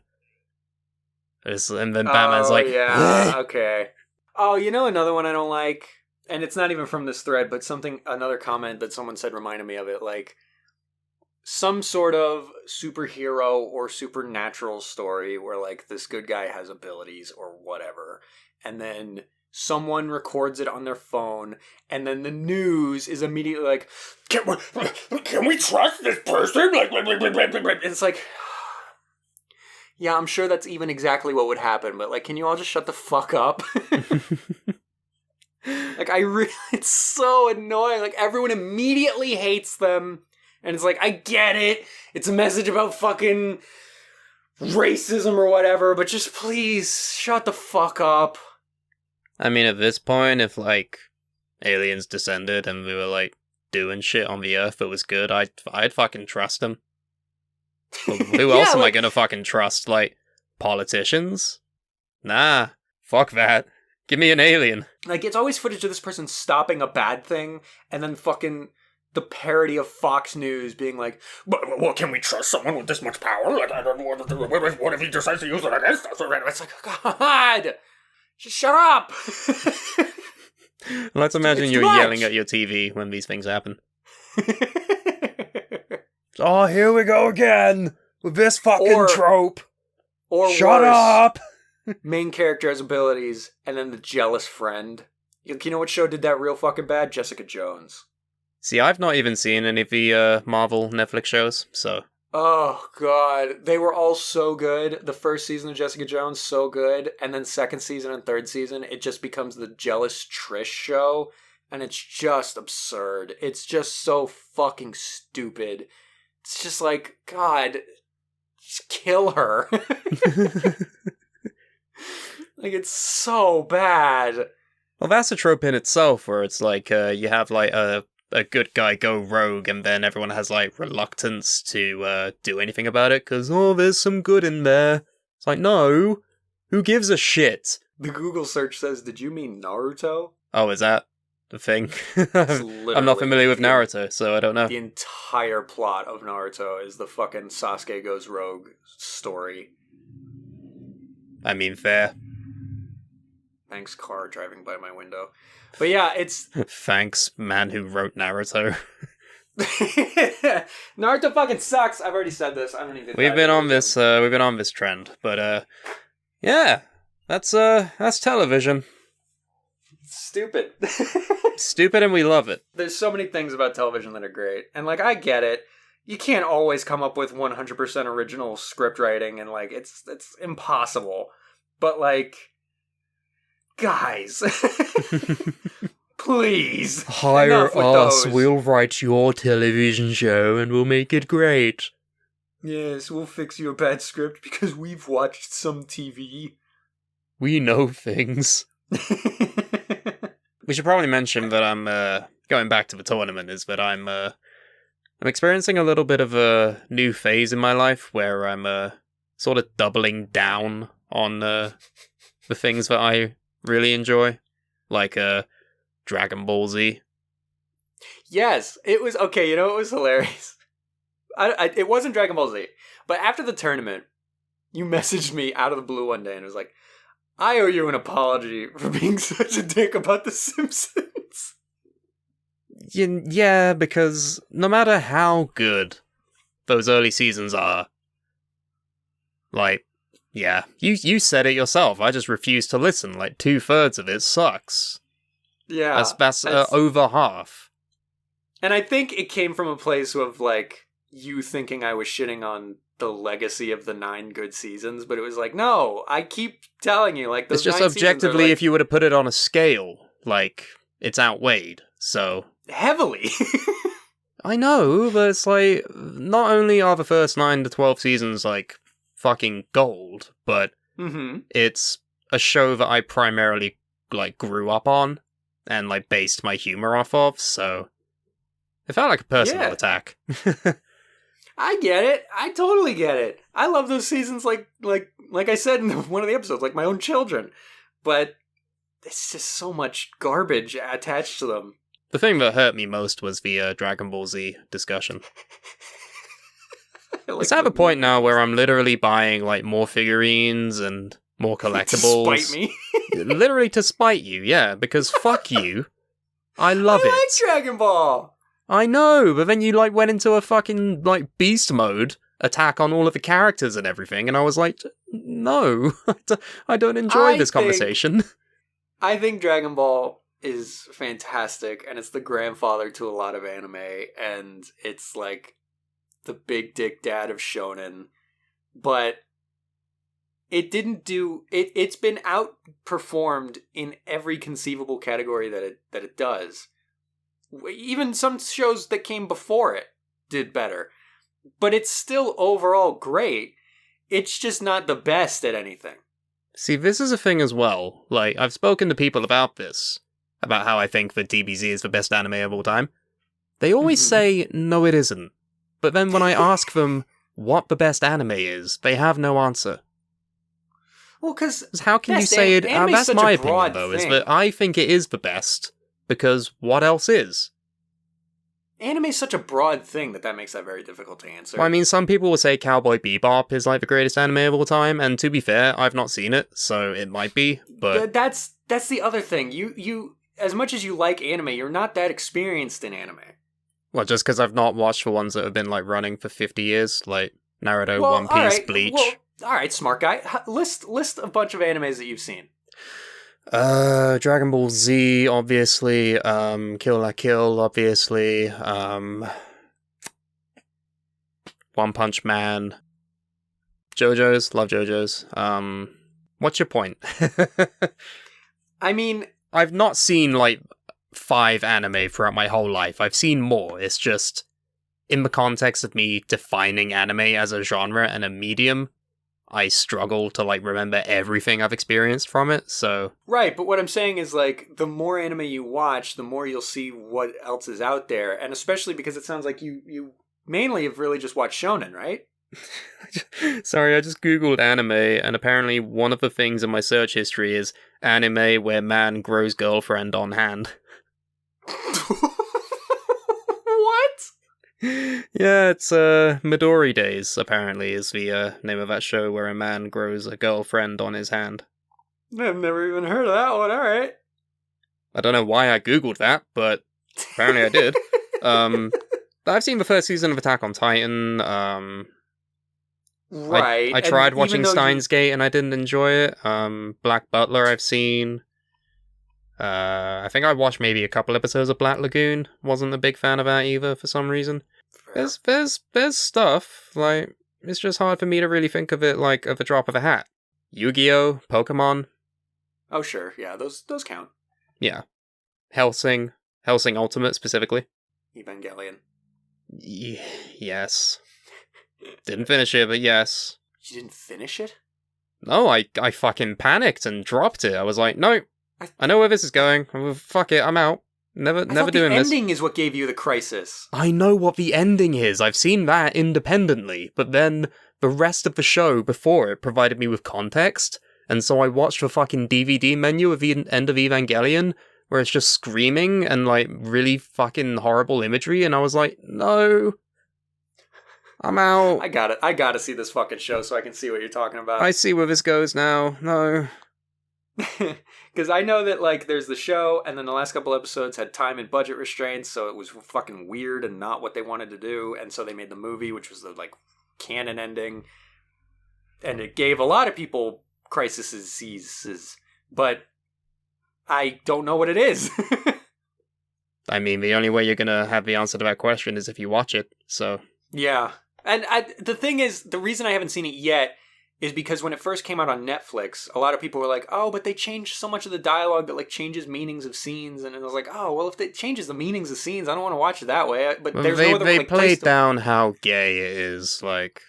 And then Batman's like, yeah, okay. Oh, you know another one I don't like? And it's not even from this thread, but another comment that someone said reminded me of it, like, some sort of superhero or supernatural story where, like, this good guy has abilities or whatever, and then someone records it on their phone, and then the news is immediately like, can we trust this person? And it's like, yeah, I'm sure that's even exactly what would happen, but, like, can you all just shut the fuck up? Like, it's so annoying. Like, everyone immediately hates them, and it's like, I get it. It's a message about fucking racism or whatever, but just please shut the fuck up. I mean, at this point, if, like, aliens descended and we were, like, doing shit on the Earth that was good, I'd fucking trust them. Who else am I gonna fucking trust? Like, Politicians? Nah, fuck that. Give me an alien. Like, it's always footage of this person stopping a bad thing, and then fucking the parody of Fox News being like, well, can we trust someone with this much power? Like, I don't know what if he decides to use it against us? It's like, God, just shut up. Let's imagine It's you're too much. yelling at your TV when these things happen. Oh, here we go again with this fucking trope. Or Shut worse, up! main character has abilities, and then the jealous friend. You know what show did that real fucking bad? Jessica Jones. See, I've not even seen any of the Marvel Netflix shows, so... Oh, God. They were all so good. The first season of Jessica Jones, so good. And then second season and third season, it just becomes the jealous Trish show. And it's just absurd. It's just so fucking stupid. It's just like, God, just kill her. Like, it's so bad. Well, that's a trope in itself, where it's like, you have, like, a good guy go rogue, and then everyone has, like, reluctance to do anything about it, because, oh, there's some good in there. It's like, no, who gives a shit? The Google search says, did you mean Naruto? Oh, is that the thing? It's I'm not familiar with Naruto, so I don't know. The entire plot of Naruto is the fucking Sasuke goes rogue story. I mean, fair. Thanks, car driving by my window. But yeah, it's... Thanks, man who wrote Naruto. Naruto fucking sucks. I've already said this. I don't even... We've been on this trend, but yeah, that's television. Stupid. Stupid, and we love it. There's so many things about television that are great. And, like, I get it. You can't always come up with 100% original script writing, and, like, it's impossible. But, like, guys, please. Hire us, those. we'll write your television show, and we'll make it great. Yes, we'll fix your bad script because we've watched some TV. We know things. We should probably mention that I'm, going back to the tournament, is that I'm experiencing a little bit of a new phase in my life where I'm, sort of doubling down on, the things that I really enjoy. Like, Dragon Ball Z. Yes, it was, okay, you know what was hilarious? It wasn't Dragon Ball Z, but after the tournament, you messaged me out of the blue one day and it was like, I owe you an apology for being such a dick about The Simpsons. Yeah, because no matter how good those early seasons are, like, yeah, you said it yourself. I just refuse to listen. Like, 2/3 of it sucks. Yeah. That's over half. And I think it came from a place of, like, you thinking I was shitting on the legacy of the 9 good seasons, but it was like, no, I keep telling you, like, those It's just 9 seasons objectively, are, like, if you were to put it on a scale, like, it's outweighed, so... heavily. I know, but it's like, not only are the first 9 to 12 seasons, like, fucking gold, but it's a show that I primarily, like, grew up on, and, like, based my humor off of, so... It felt like a personal attack. I get it. I totally get it. I love those seasons like I said in one of the episodes, like my own children. But it's just so much garbage attached to them. The thing that hurt me most was the Dragon Ball Z discussion. It's at the point now where I'm literally buying, like, more figurines and more collectibles. To spite me? Literally to spite you, yeah, because fuck you. I love it. I like Dragon Ball! I know, but then you, like, went into a fucking, like, beast mode attack on all of the characters and everything, and I was like, no, I don't enjoy this conversation. I think Dragon Ball is fantastic, and it's the grandfather to a lot of anime, and it's, like, the big dick dad of shonen, but it didn't do... It's been outperformed in every conceivable category that it does. Even some shows that came before it did better. But it's still overall great. It's just not the best at anything. See, this is a thing as well. Like, I've spoken to people about this, about how I think that DBZ is the best anime of all time. They always say, no, it isn't. But then when I ask them what the best anime is, they have no answer. Well, because How can you say it? Anime's That's such my a opinion, broad though, thing. is that I think it is the best, because what else is? Anime's such a broad thing that makes that very difficult to answer. Well, I mean, some people will say Cowboy Bebop is like the greatest anime of all time, and to be fair, I've not seen it, so it might be, but... That's the other thing. You as much as you like anime, you're not that experienced in anime. Well, just because I've not watched the ones that have been, like, running for 50 years, like Naruto, Well, One Piece, alright, Bleach... well, alright, smart guy. List a bunch of animes that you've seen. Dragon Ball Z, obviously, Kill La Kill, obviously, One Punch Man, JoJo's, love JoJo's, what's your point? I mean... I've not seen, like, 5 anime throughout my whole life. I've seen more, it's just, in the context of me defining anime as a genre and a medium, I struggle to, like, remember everything I've experienced from it, so... Right, but what I'm saying is, like, the more anime you watch, the more you'll see what else is out there, and especially because it sounds like you mainly have really just watched shonen, right? Sorry, I just googled anime, and apparently one of the things in my search history is anime where man grows girlfriend on hand. What? Yeah, it's Midori Days, apparently, is the name of that show where a man grows a girlfriend on his hand. I've never even heard of that one, alright. I don't know why I googled that, but apparently I did. I've seen the first season of Attack on Titan, Right. I tried and watching even though Steins Gate and I didn't enjoy it. Black Butler I've seen. I think I watched maybe a couple episodes of Black Lagoon. Wasn't a big fan of that either for some reason. There's stuff, like, it's just hard for me to really think of it like of a drop of a hat. Yu-Gi-Oh! Pokemon. Oh, sure, yeah, those count. Yeah. Hellsing Ultimate specifically. Evangelion. Yes. Didn't finish it, but yes. You didn't finish it? No, I fucking panicked and dropped it. I was like, no, I know where this is going. Fuck it, I'm out. Never doing this. The ending is what gave you the crisis. I know what the ending is. I've seen that independently, but then the rest of the show before it provided me with context, and so I watched the fucking DVD menu of the end of Evangelion, where it's just screaming and, like, really fucking horrible imagery, and I was like, no, I'm out. I gotta see this fucking show so I can see what you're talking about. I see where this goes now. No. Because I know that, like, there's the show, and then the last couple episodes had time and budget restraints, so it was fucking weird and not what they wanted to do, and so they made the movie, which was the, like, canon ending, and it gave a lot of people crises, but I don't know what it is. I mean, the only way you're gonna have the answer to that question is if you watch it, so... Yeah. And the thing is, the reason I haven't seen it yet is because when it first came out on Netflix, a lot of people were like, oh, but they changed so much of the dialogue that, like, changes meanings of scenes, and I was like, oh, well, if it changes the meanings of scenes, I don't want to watch it that way, but well, there's no other, they like, played down how gay it is, like...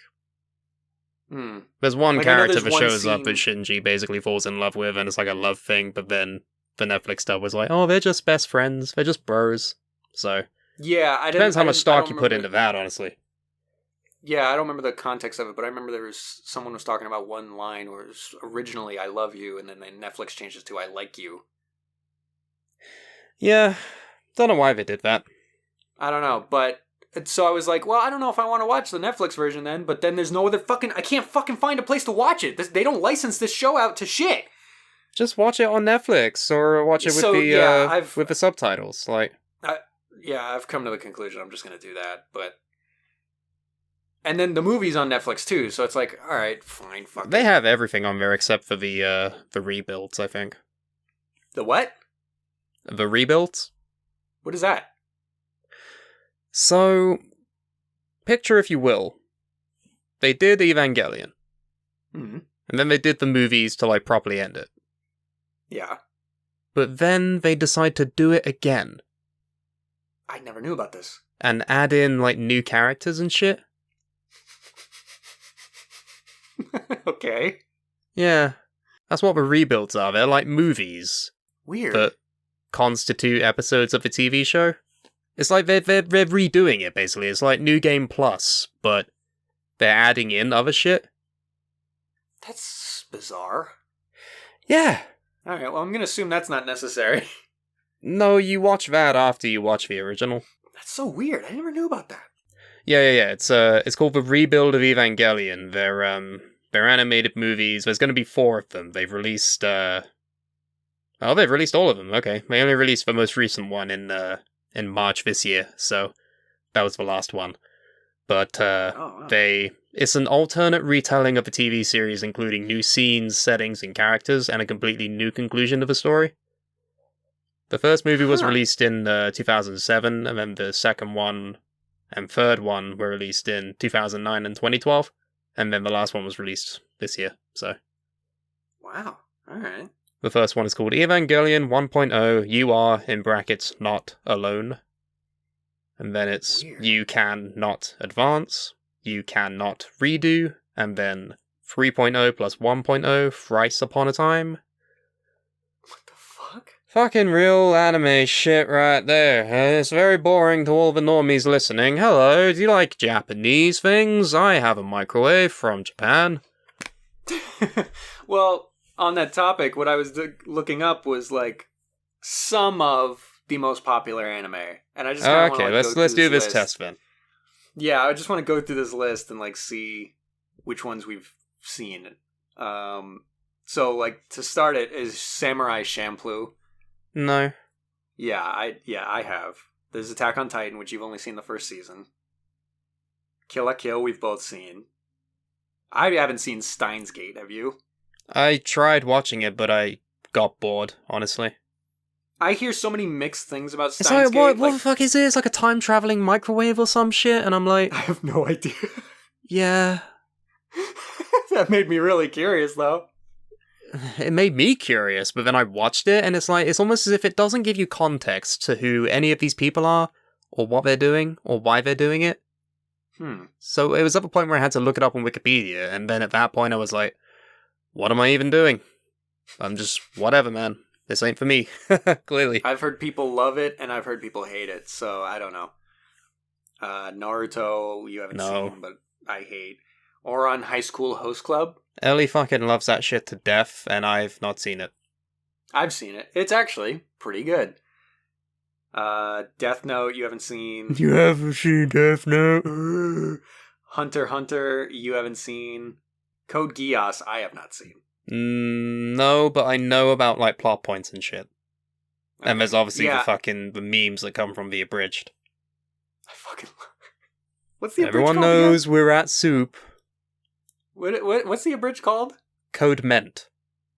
There's one Like, I know character there's that one shows up scene- that Shinji basically falls in love with, and it's like a love thing, but then the Netflix stuff was like, oh, they're just best friends, they're just bros, so... Yeah, Depends how much stock you put into that, honestly. Yeah, I don't remember the context of it, but I remember someone was talking about one line where it was originally "I love you," and then Netflix changes to "I like you." Yeah, don't know why they did that. I don't know, but so I was like, well, I don't know if I want to watch the Netflix version then, but then there's no other I can't fucking find a place to watch it. They don't license this show out to shit. Just watch it on Netflix, or watch it with with the subtitles, like... I've come to the conclusion I'm just going to do that, but... And then the movie's on Netflix too, so it's like, alright, fine, fuck They it. have everything on there except for the rebuilds, I think. The what? The rebuilds? What is that? So, picture if you will, they did Evangelion. Mm-hmm. And then they did the movies to, like, properly end it. Yeah. But then they decide to do it again. I never knew about this. And add in, like, new characters and shit. Okay. Yeah. That's what the rebuilds are. They're like movies. Weird. That constitute episodes of a TV show. It's like they're redoing it, basically. It's like New Game Plus, but they're adding in other shit. That's bizarre. Yeah. All right, well, I'm going to assume that's not necessary. No, you watch that after you watch the original. That's so weird. I never knew about that. Yeah. It's called The Rebuild of Evangelion. They're animated movies. There's going to be 4 of them. They've released they've released all of them. Okay. They only released the most recent one in March this year, so that was the last one. But Wow. it's an alternate retelling of the TV series, including new scenes, settings, and characters, and a completely new conclusion to the story. The first movie was released in 2007, and then the second one and third one were released in 2009 and 2012, and then the last one was released this year, so... Wow. All right. The first one is called Evangelion 1.0, You Are, in brackets, Not Alone. And then it's Weird. You Can Not Advance, You Can Not Redo, and then 3.0 plus 1.0, Thrice Upon a Time. What the fuck? Fucking real anime shit right there. It's very boring to all the normies listening. Hello, do you like Japanese things? I have a microwave from Japan. Well, on that topic, what I was looking up was like some of the most popular anime, and I just kinda Okay, wanna, let's do this test then. Yeah, I just want to go through this list and like see which ones we've seen. So like to start it is Samurai Champloo. No. Yeah, I have. There's Attack on Titan, which you've only seen the first season. Kill la Kill, we've both seen. I haven't seen Steins Gate, have you? I tried watching it, but I got bored, honestly. I hear so many mixed things about It's Steins like, Gate. what the fuck is it? It's like a time-traveling microwave or some shit, and I'm like, I have no idea. yeah. That made me really curious, though. It made me curious, but then I watched it, and it's like, it's almost as if it doesn't give you context to who any of these people are, or what they're doing, or why they're doing it. So it was at the point where I had to look it up on Wikipedia, and then at that point I was like, what am I even doing? I'm just, whatever, man. This ain't for me. Clearly. I've heard people love it, and I've heard people hate it, so I don't know. Naruto, you haven't seen, but I hate. Or on High School Host Club. Ellie fucking loves that shit to death, and I've not seen it. I've seen it. It's actually pretty good. Death Note, you haven't seen. You haven't seen Death Note? Hunter x Hunter, you haven't seen. Code Geass, I have not seen. No, but I know about, like, plot points and shit. Okay. And there's obviously the memes that come from the abridged. I fucking love it. What's the abridged Everyone called knows again? we're at soup. What's the abridged called? Code Ment.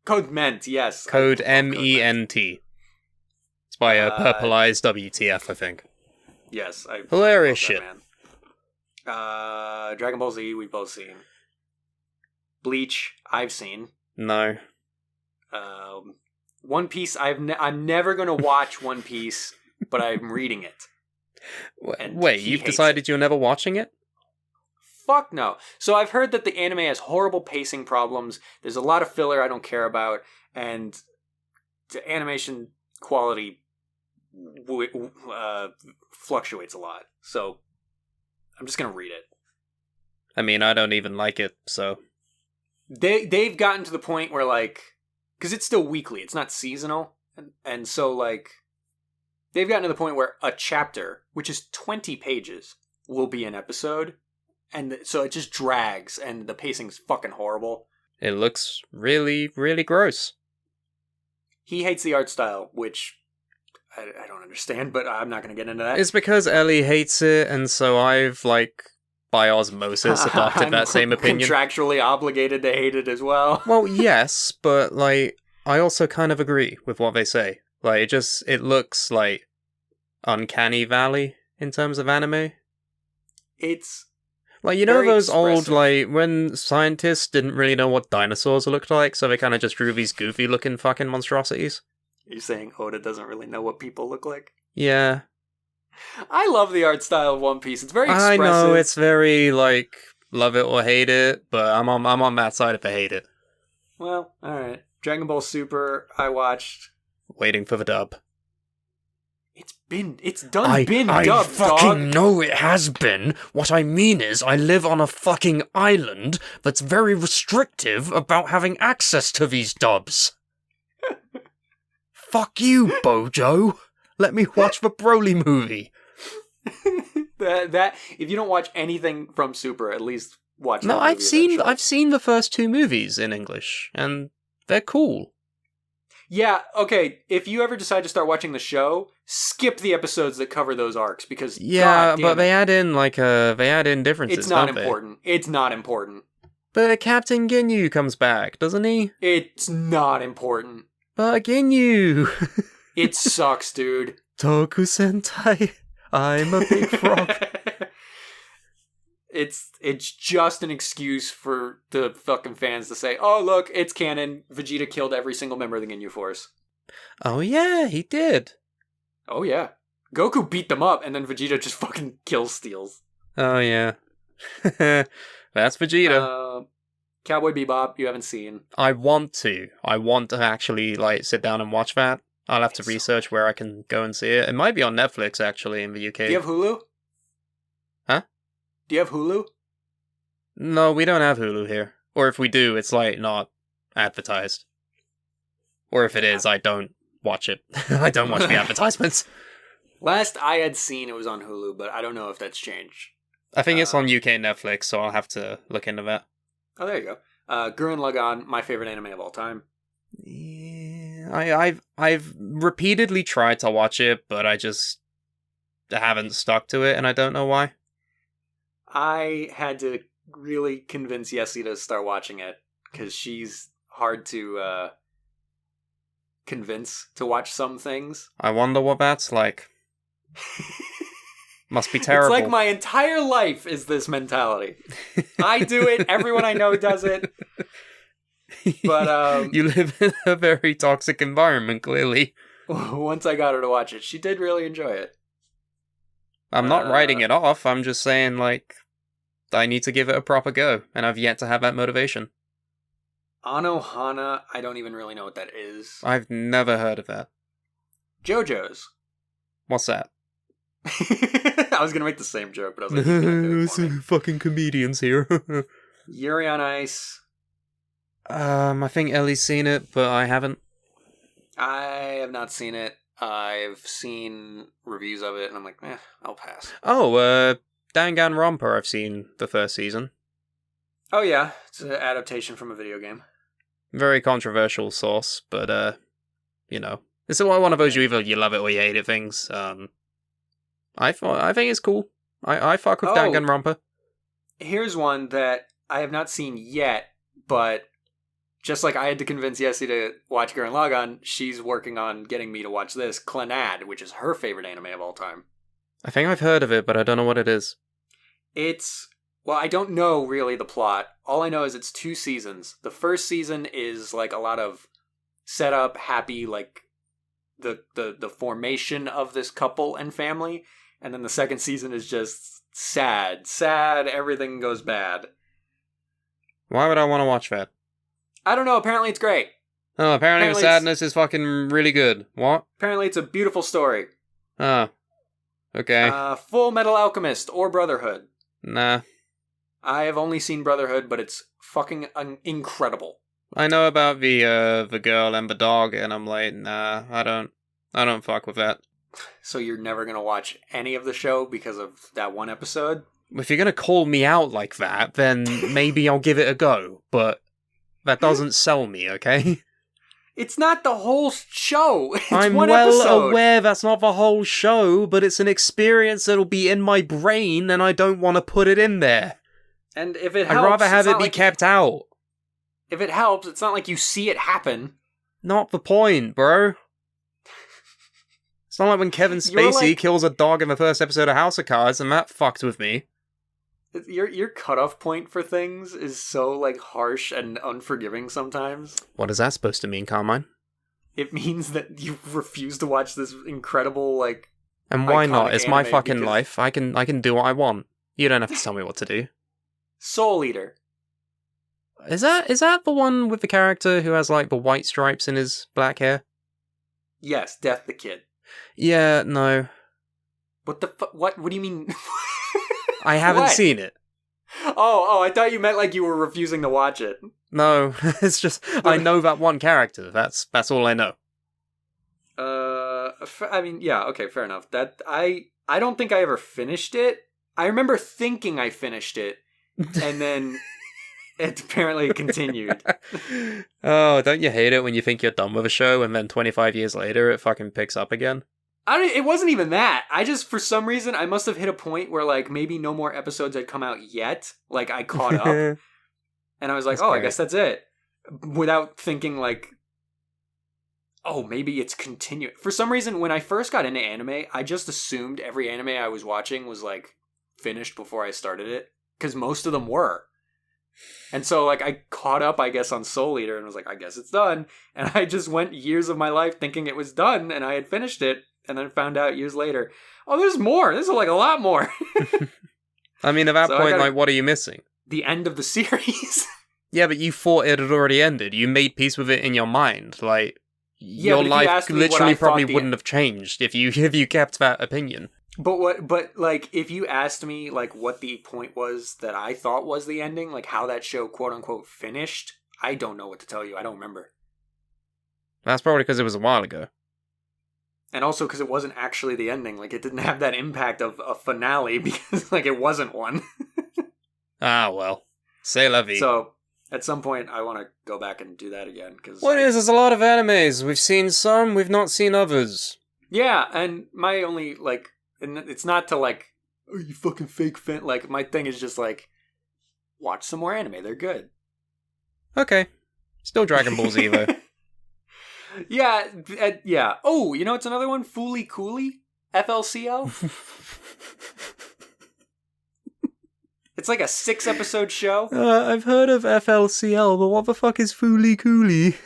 Code Ment, yes. Code MENT. It's by a purpleized WTF, I think. Yes. Hilarious shit. Man. Dragon Ball Z, we've both seen. Bleach, I've seen. No. One Piece, I'm never going to watch One Piece, but I'm reading it. Wait, you've decided you're never watching it? Fuck no. So I've heard that the anime has horrible pacing problems. There's a lot of filler I don't care about, and the animation quality fluctuates a lot. So I'm just gonna read it. I mean, I don't even like it, so they've gotten to the point where, like, because it's still weekly, it's not seasonal, and so like they've gotten to the point where a chapter, which is 20 pages, will be an episode. And so it just drags, and the pacing's fucking horrible. It looks really, really gross. He hates the art style, which I don't understand, but I'm not going to get into that. It's because Ellie hates it, and so I've, like, by osmosis, adopted that same opinion. Contractually obligated to hate it as well. Well, yes, but, like, I also kind of agree with what they say. Like, it looks like Uncanny Valley in terms of anime. It's... Like, you know those old, like, when scientists didn't really know what dinosaurs looked like, so they kind of just drew these goofy-looking fucking monstrosities? You're saying Oda doesn't really know what people look like? Yeah. I love the art style of One Piece. It's very expressive. I know, it's very, like, love it or hate it, but I'm on that side if I hate it. Well, alright. Dragon Ball Super, I watched. Waiting for the dub. It's done been dubbed, I fucking dog. know it has been. What I mean is, I live on a fucking island that's very restrictive about having access to these dubs. Fuck you, Bojo. Let me watch the Broly movie. that if you don't watch anything from Super, at least watch. No, that I've movie seen the first 2 movies in English, and they're cool. Yeah, okay. If you ever decide to start watching the show, skip the episodes that cover those arcs because But they add in differences. It's not don't they? important. It's not important. But Captain Ginyu comes back, doesn't he? It's not important. But Ginyu. It sucks, dude. Toku Sentai, I'm a big frog. It's just an excuse for the fucking fans to say, "Oh, look, it's canon. Vegeta killed every single member of the Ginyu Force." Oh yeah, he did. Oh yeah, Goku beat them up, and then Vegeta just fucking steals. Oh yeah, that's Vegeta. Cowboy Bebop, you haven't seen. I want to actually sit down and watch that. I'll have to research where I can go and see it. It might be on Netflix actually in the UK. Do you have Hulu? Huh? Do you have Hulu? No, we don't have Hulu here. Or if we do, it's not advertised. Or if it is, I don't watch it. I don't watch the advertisements. Last I had seen, it was on Hulu, but I don't know if that's changed. I think it's on UK Netflix, so I'll have to look into that. Oh, there you go. Gurren Lagann, my favorite anime of all time. Yeah, I've repeatedly tried to watch it, but I just haven't stuck to it, and I don't know why. I had to really convince Yessie to start watching it, because she's hard to convince to watch some things. I wonder what that's like. Must be terrible. It's like my entire life is this mentality. I do it, everyone I know does it. But you live in a very toxic environment, clearly. Once I got her to watch it, she did really enjoy it. I'm not writing it off, I'm just saying, I need to give it a proper go, and I've yet to have that motivation. Anohana, I don't even really know what that is. I've never heard of that. JoJo's. What's that? I was gonna make the same joke, but I was like, "You can't do it for me." Fucking comedians here. Yuri on Ice. I think Ellie's seen it, but I haven't. I have not seen it. I've seen reviews of it, and I'm like, I'll pass. Oh, Danganronpa, I've seen the first season. Oh yeah, it's an adaptation from a video game. Very controversial source, but it's one of those you love it or you hate it things. I think it's cool. I fuck with Danganronpa. Here's one that I have not seen yet, but just like I had to convince Yessie to watch Gurren Lagann, she's working on getting me to watch this, Clannad, which is her favorite anime of all time. I think I've heard of it, but I don't know what it is. Well, I don't know really the plot. All I know is it's 2 seasons. The first season is a lot of setup, happy, the formation of this couple and family. And then the second season is just sad, everything goes bad. Why would I want to watch that? I don't know, apparently it's great. Oh, apparently the sadness is fucking really good. What? Apparently it's a beautiful story. Oh. Okay. Full Metal Alchemist or Brotherhood. Nah. I have only seen Brotherhood, but it's fucking incredible. I know about the girl and the dog, and I'm like, nah, I don't fuck with that. So you're never gonna watch any of the show because of that one episode? If you're gonna call me out like that, then maybe I'll give it a go, but that doesn't sell me, okay? It's not the whole show. It's I'm one well episode. aware that's not the whole show, but it's an experience that'll be in my brain, and I don't want to put it in there. And if it helps, I'd rather have it be kept out. If it helps, it's not like you see it happen. Not the point, bro. It's not like when Kevin Spacey kills a dog in the first episode of House of Cards, and that fucked with me. Your cutoff point for things is so harsh and unforgiving sometimes. What is that supposed to mean, Carmine? It means that you refuse to watch this incredible And why not? It's my fucking life. I can do what I want. You don't have to tell me what to do. Soul Eater. Is that the one with the character who has the white stripes in his black hair? Yes, Death the Kid. Yeah, no. What the fuck? What do you mean? I haven't seen it. Oh, I thought you meant you were refusing to watch it. No, it's just I know that one character. That's all I know. I mean, yeah, okay, fair enough. That I don't think I ever finished it. I remember thinking I finished it, and then it apparently continued. Oh, don't you hate it when you think you're done with a show and then 25 years later it fucking picks up again? It wasn't even that. I just, for some reason, I must have hit a point where, like, maybe no more episodes had come out yet. Like, I caught up, and I was like, That's great. I guess that's it. Without thinking, like, oh, maybe it's continuing. For some reason, when I first got into anime, I just assumed every anime I was watching was, like, finished before I started it. Because most of them were. And so, like, I caught up, I guess, on Soul Eater, and was like, I guess it's done. And I just went years of my life thinking it was done, and I had finished it. And then found out years later, oh, there's more. There's like a lot more. I mean, at that point, like, what are you missing? The end of the series. Yeah, but you thought it had already ended. You made peace with it in your mind. Like, Yeah, your but if you life asked me what literally I probably thought wouldn't have changed if you kept that opinion. But like, if you asked me, like, what the point was that I thought was the ending, like, how that show, quote unquote, finished, I don't know what to tell you. I don't remember. That's probably because it was a while ago. And also because it wasn't actually the ending. Like, it didn't have that impact of a finale because, like, it wasn't one. Ah, well. C'est la vie. So, at some point, I want to go back and do that again. Cause What is? There's a lot of animes. We've seen some, we've not seen others. Yeah, and my only, like, and it's not to, like, oh, you fucking fake fan. Like, my thing is just, like, watch some more anime. They're good. Okay. Still Dragon Ball Z, though. Yeah, yeah. Oh, you know what's another one? Fooly Cooly? FLCL? It's like a 6-episode show. I've heard of FLCL, but what the fuck is Fooly Cooly?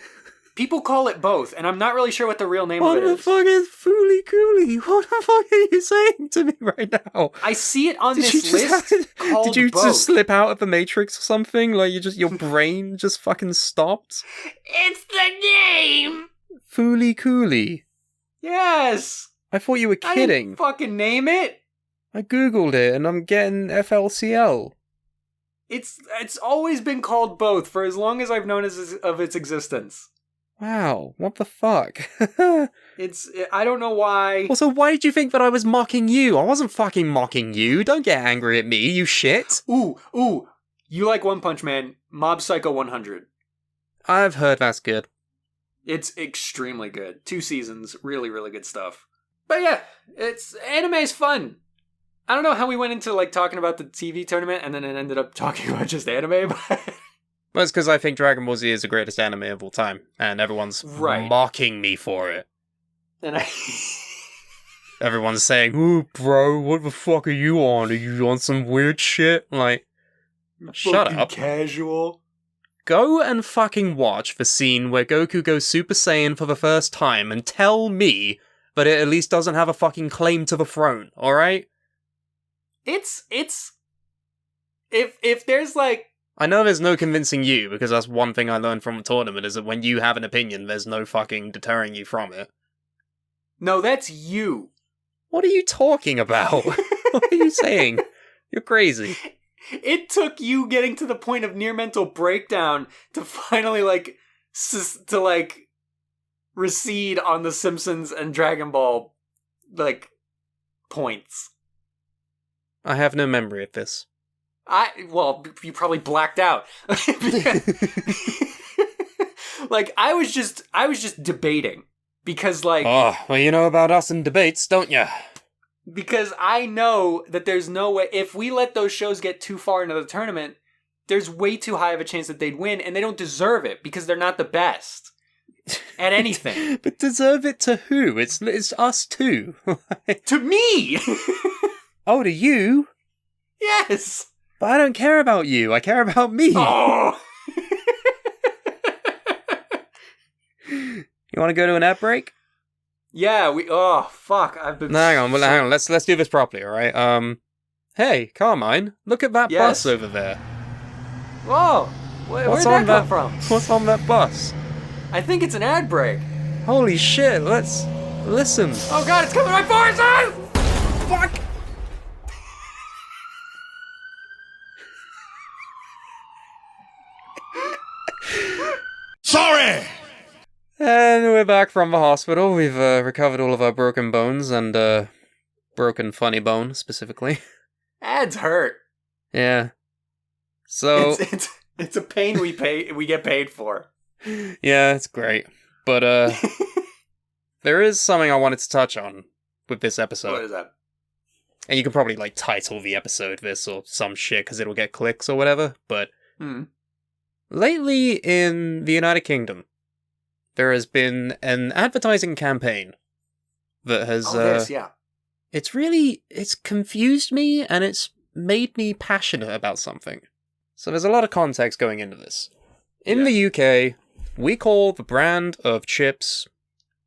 People call it both, and I'm not really sure what the real name What of it the is. fuck is Fooly Cooly? What the fuck are you saying to me right now? I see it on Did you this list called Did you both. just slip out of the Matrix or something? Like your brain just fucking stopped? It's the name! Fooly Cooly. Yes! I thought you were I kidding. didn't fucking name it! I googled it and I'm getting FLCL. It's always been called both for as long as I've known of its existence. Wow, what the fuck? I don't know why. Also, why did you think that I was mocking you? I wasn't fucking mocking you. Don't get angry at me, you shit. Ooh, you like One Punch Man, Mob Psycho 100. I've heard that's good. It's extremely good. 2 seasons, really, really good stuff. But yeah, anime's fun. I don't know how we went into, like, talking about the TV tournament and then it ended up talking about just anime, but... Well, it's because I think Dragon Ball Z is the greatest anime of all time, and everyone's mocking me for it. And Everyone's saying, "Ooh, bro, what the fuck are you on? Are you on some weird shit?" Like, shut up. Casual. Go and fucking watch the scene where Goku goes Super Saiyan for the first time and tell me that it at least doesn't have a fucking claim to the throne, alright? It's... If there's, like... I know there's no convincing you, because that's one thing I learned from the tournament, is that when you have an opinion, there's no fucking deterring you from it. No, that's you. What are you talking about? What are you saying? You're crazy. It took you getting to the point of near mental breakdown to finally, like, recede on the Simpsons and Dragon Ball, like, points. I have no memory of this. Well, you probably blacked out. Like, I was just debating. Because, like... Oh, well, you know about us and debates, don't you? Because I know that there's no way... If we let those shows get too far into the tournament, there's way too high of a chance that they'd win, and they don't deserve it, because they're not the best at anything. But deserve it to who? It's us too. To me! Oh, to you? Yes! But I don't care about you, I care about me. Oh! You want to go to an ad break? Yeah, oh, fuck, I've been... No, hang on, let's do this properly, alright? Hey, Carmine, look at that bus over there. Whoa! Where'd that come from? What's on that bus? I think it's an ad break. Holy shit, let's listen. Oh god, it's coming right for us! Fuck! Sorry! And we're we're back from the hospital. We've recovered all of our broken bones and broken funny bone specifically. Ads hurt. Yeah. So it's a pain we get paid for. Yeah, it's great. But there is something I wanted to touch on with this episode. What is that? And you can probably like title the episode this or some shit because it'll get clicks or whatever. But lately in the United Kingdom, there has been an advertising campaign that has it's confused me and it's made me passionate about something. So there's a lot of context going into this. In the UK, we call the brand of chips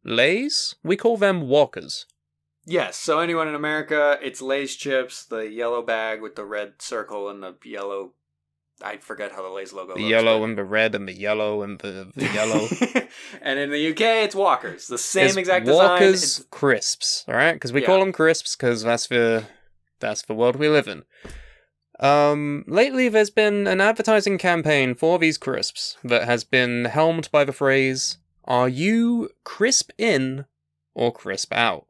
Lay's. We call them Walkers. Yes, so anyone in America, it's Lay's chips, the yellow bag with the red circle and the yellow... I forget how the Lay's logo looks. The yellow and the red and the yellow and the yellow. And in the UK, it's Walkers. The same exact Walkers design. Crisps, alright? Because we call them crisps because that's the world we live in. Lately there's been an advertising campaign for these crisps that has been helmed by the phrase, "Are you crisp in or crisp out?"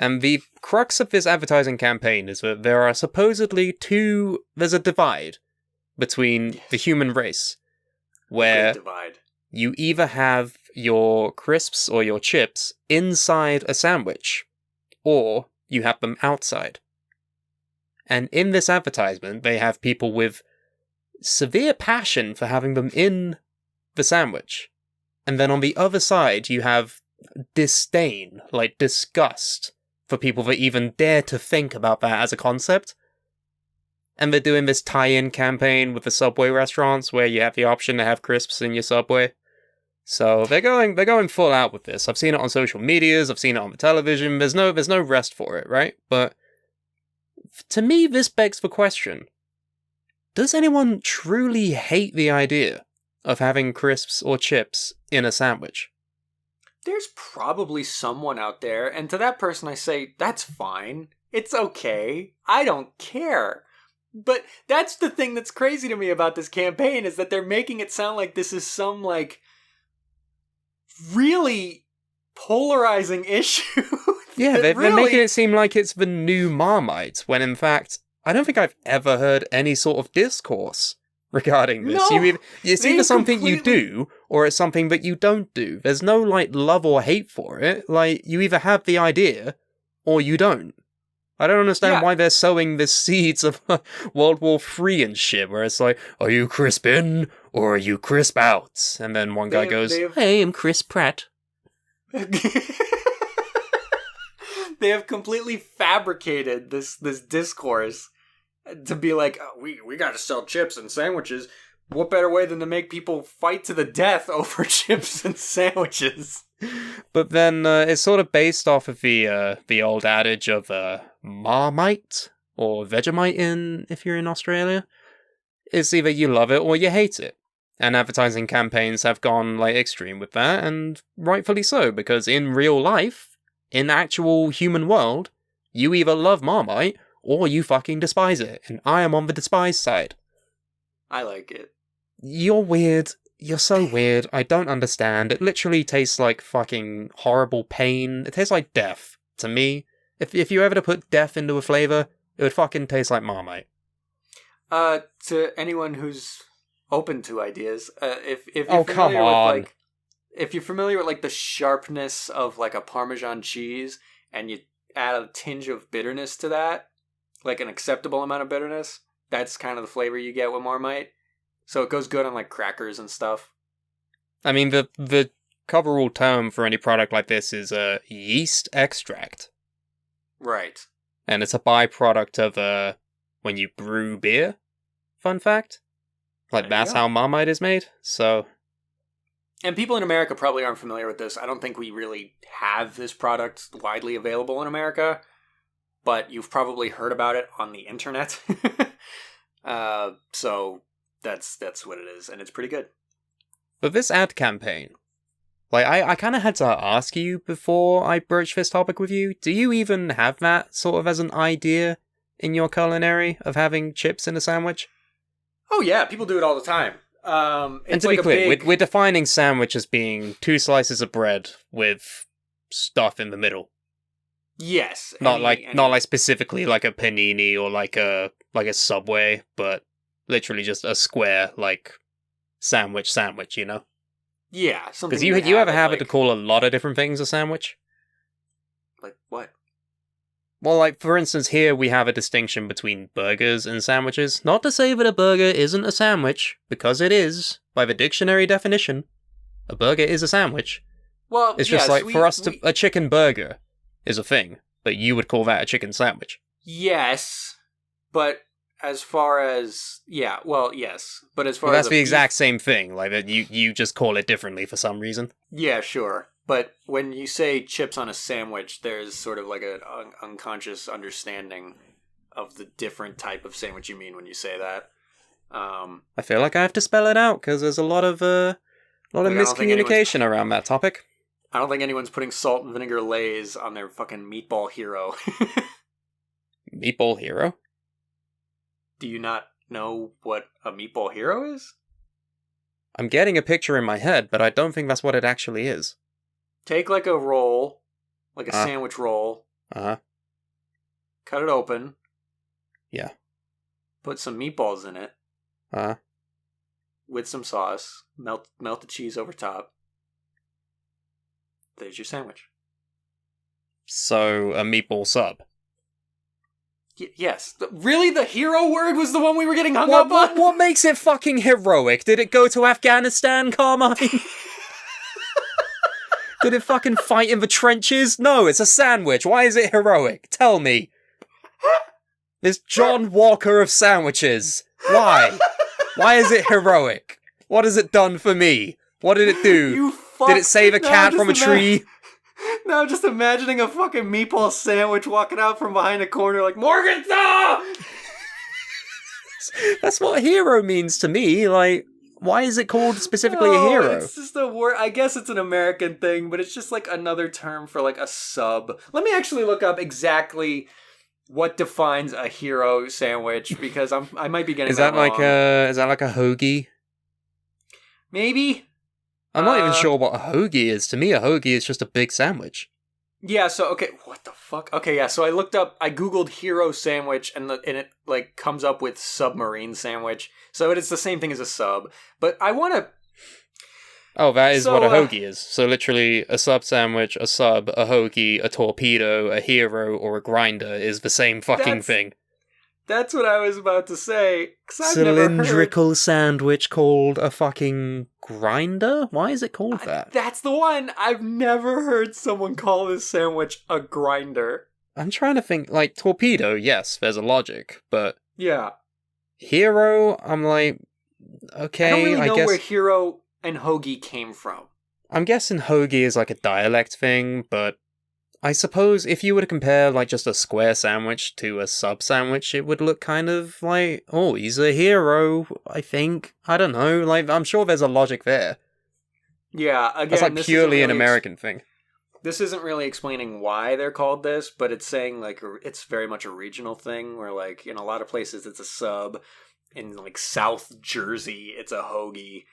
And the crux of this advertising campaign is that there are supposedly there's a divide between the human race, where you either have your crisps or your chips inside a sandwich, or you have them outside. And in this advertisement, they have people with severe passion for having them in the sandwich. And then on the other side, you have disdain, like disgust, for people that even dare to think about that as a concept. And they're doing this tie-in campaign with the Subway restaurants where you have the option to have crisps in your Subway. So they're going full out with this. I've seen it on social medias, I've seen it on the television. There's no rest for it, right? But to me, this begs the question: does anyone truly hate the idea of having crisps or chips in a sandwich? There's probably someone out there, and to that person I say, that's fine. It's okay. I don't care. But that's the thing that's crazy to me about this campaign, is that they're making it sound like this is some, like, really polarizing issue. Yeah, they're making it seem like it's the new Marmite, when in fact, I don't think I've ever heard any sort of discourse regarding this. No, it's either something you do, or it's something that you don't do. There's no, like, love or hate for it. Like, you either have the idea, or you don't. I don't understand why they're sowing the seeds of World War III and shit, where it's like, are you crisp in, or are you crisp out? And then one guy goes, hey, I'm Chris Pratt. They have completely fabricated this discourse to be like, oh, we gotta sell chips and sandwiches. What better way than to make people fight to the death over chips and sandwiches? But then it's sort of based off of the old adage of Marmite or Vegemite if you're in Australia. It's either you love it or you hate it. And advertising campaigns have gone like extreme with that, and rightfully so, because in real life, in actual human world, you either love Marmite or you fucking despise it, and I am on the despise side. I like it. You're weird. You're so weird. I don't understand. It literally tastes like fucking horrible pain. It tastes like death, to me. If you ever to put death into a flavor, it would fucking taste like Marmite. To anyone who's open to ideas, if you're come familiar on. with, like, if you're familiar with, like, the sharpness of, like, a Parmesan cheese, and you add a tinge of bitterness to that, like an acceptable amount of bitterness, that's kind of the flavor you get with Marmite. So it goes good on, like, crackers and stuff. I mean, the coverall term for any product like this is yeast extract. Right. And it's a byproduct of when you brew beer. Fun fact. Like, that's how Marmite is made, so... And people in America probably aren't familiar with this. I don't think we really have this product widely available in America, but you've probably heard about it on the internet. So that's what it is, and it's pretty good. But this ad campaign, like, I kind of had to ask you before I broached this topic with you, do you even have that sort of as an idea in your culinary of having chips in a sandwich? Oh yeah, people do it all the time. And It's to be like a clear, big... we're defining sandwich as being 2 slices of bread with stuff in the middle. Yes. Not like specifically like a panini or like a Subway, but literally just a square like sandwich, you know? Yeah, something Because you have a habit like, to call a lot of different things a sandwich. Like what? Well, like, for instance, here we have a distinction between burgers and sandwiches. Not to say that a burger isn't a sandwich, because it is, by the dictionary definition. A burger is a sandwich. Well, It's just yes, like, for us, a chicken burger is a thing, but you would call that a chicken sandwich. Yes, but as far as... Yeah, well, yes. But as far Well, as... that's the exact same thing, like, that you just call it differently for some reason. Yeah, sure. But when you say chips on a sandwich, there's sort of like an unconscious understanding of the different type of sandwich you mean when you say that. I feel like I have to spell it out, because there's a lot of miscommunication around that topic. I don't think anyone's putting salt and vinegar Lays on their fucking meatball hero. Meatball hero? Do you not know what a meatball hero is? I'm getting a picture in my head, but I don't think that's what it actually is. Take like a roll, like a sandwich roll. Uh-huh. Cut it open. Yeah. Put some meatballs in it. Uh-huh. With some sauce. Melt the cheese over top. There's your sandwich. So, a meatball sub. Yes. Really? The hero word was the one we were getting hung up on? What makes it fucking heroic? Did it go to Afghanistan, Carmine? Did it fucking fight in the trenches? No, it's a sandwich. Why is it heroic? Tell me. It's John Walker of sandwiches. Why? Why is it heroic? What has it done for me? What did it do? Did it save a cat from a tree? Now I'm just imagining a fucking meatball sandwich walking out from behind a corner like, Morgenthau! That's what hero means to me. Like, why is it called specifically a hero? It's just a word. I guess it's an American thing, but it's just like another term for like a sub. Let me actually look up exactly what defines a hero sandwich, because I might be getting that wrong. Is that like a hoagie? Maybe. I'm not even sure what a hoagie is. To me, a hoagie is just a big sandwich. Yeah, so, okay, what the fuck? Okay, yeah, so I Googled hero sandwich, and it, like, comes up with submarine sandwich. So it's the same thing as a sub. But I want to... Oh, that is what a hoagie is. So literally, a sub sandwich, a sub, a hoagie, a torpedo, a hero, or a grinder is the same fucking thing. That's what I was about to say. Cylindrical sandwich called a fucking grinder? Why is it called that? That's the one! I've never heard someone call this sandwich a grinder. I'm trying to think, like, torpedo, yes, there's a logic, but... Yeah. Hero, I'm like, okay, I don't really know where hero and hoagie came from. I'm guessing hoagie is like a dialect thing, but I suppose if you were to compare like just a square sandwich to a sub sandwich, it would look kind of like, oh, he's a hero, I think. I don't know, like, I'm sure there's a logic there. Yeah, again, that's like purely an American thing. This isn't really explaining why they're called this, but it's saying like it's very much a regional thing where like in a lot of places it's a sub. In like South Jersey, it's a hoagie.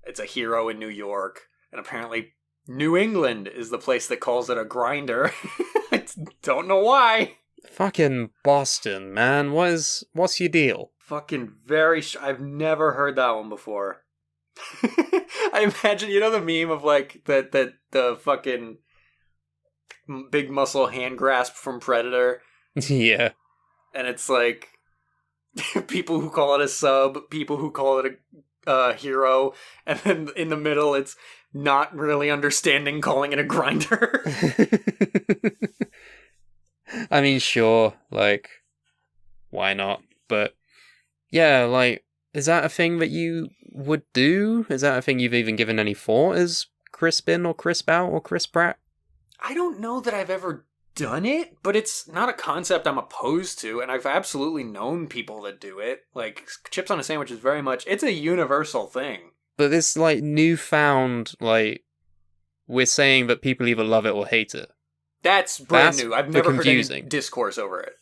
It's a hero in New York. And apparently New England is the place that calls it a grinder. I don't know why. Fucking Boston, man. What's your deal? Fucking I've never heard that one before. I imagine, you know the meme of like the fucking big muscle hand grasp from Predator? Yeah. And it's like people who call it a sub, people who call it a hero, and then in the middle it's not really understanding calling it a grinder. I mean, sure, like, why not? But, yeah, like, is that a thing that you would do? Is that a thing you've even given any thought as crisp in or crisp out or crisp Pratt? I don't know that I've ever done it, but it's not a concept I'm opposed to, and I've absolutely known people that do it. Like, chips on a sandwich is very much, it's a universal thing. But this, like, newfound, like, we're saying that people either love it or hate it. That's brand new. I've never heard any discourse over it.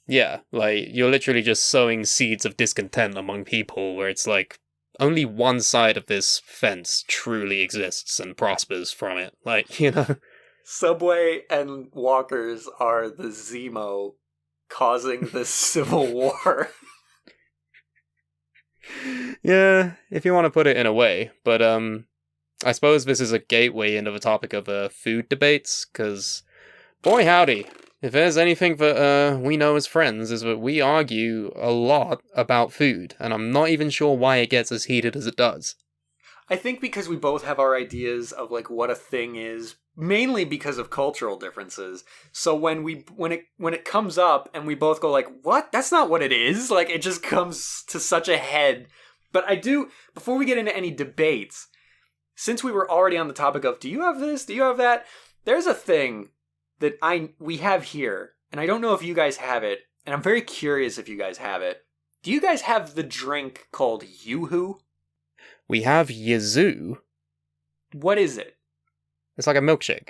Yeah, like, you're literally just sowing seeds of discontent among people where it's like, only one side of this fence truly exists and prospers from it. Like, you know? Subway and walkers are the Zemo causing the Civil War. Yeah, if you want to put it in a way. But, I suppose this is a gateway into the topic of food debates, because, boy howdy, if there's anything that we know as friends, is that we argue a lot about food, and I'm not even sure why it gets as heated as it does. I think because we both have our ideas of like what a thing is, mainly because of cultural differences. So when it comes up and we both go like, "What? That's not what it is." Like it just comes to such a head. But I do, before we get into any debates, since we were already on the topic of do you have this? Do you have that? There's a thing that we have here, and I don't know if you guys have it, and I'm very curious if you guys have it. Do you guys have the drink called Yoo-hoo? We have Yazoo. What is it? It's like a milkshake.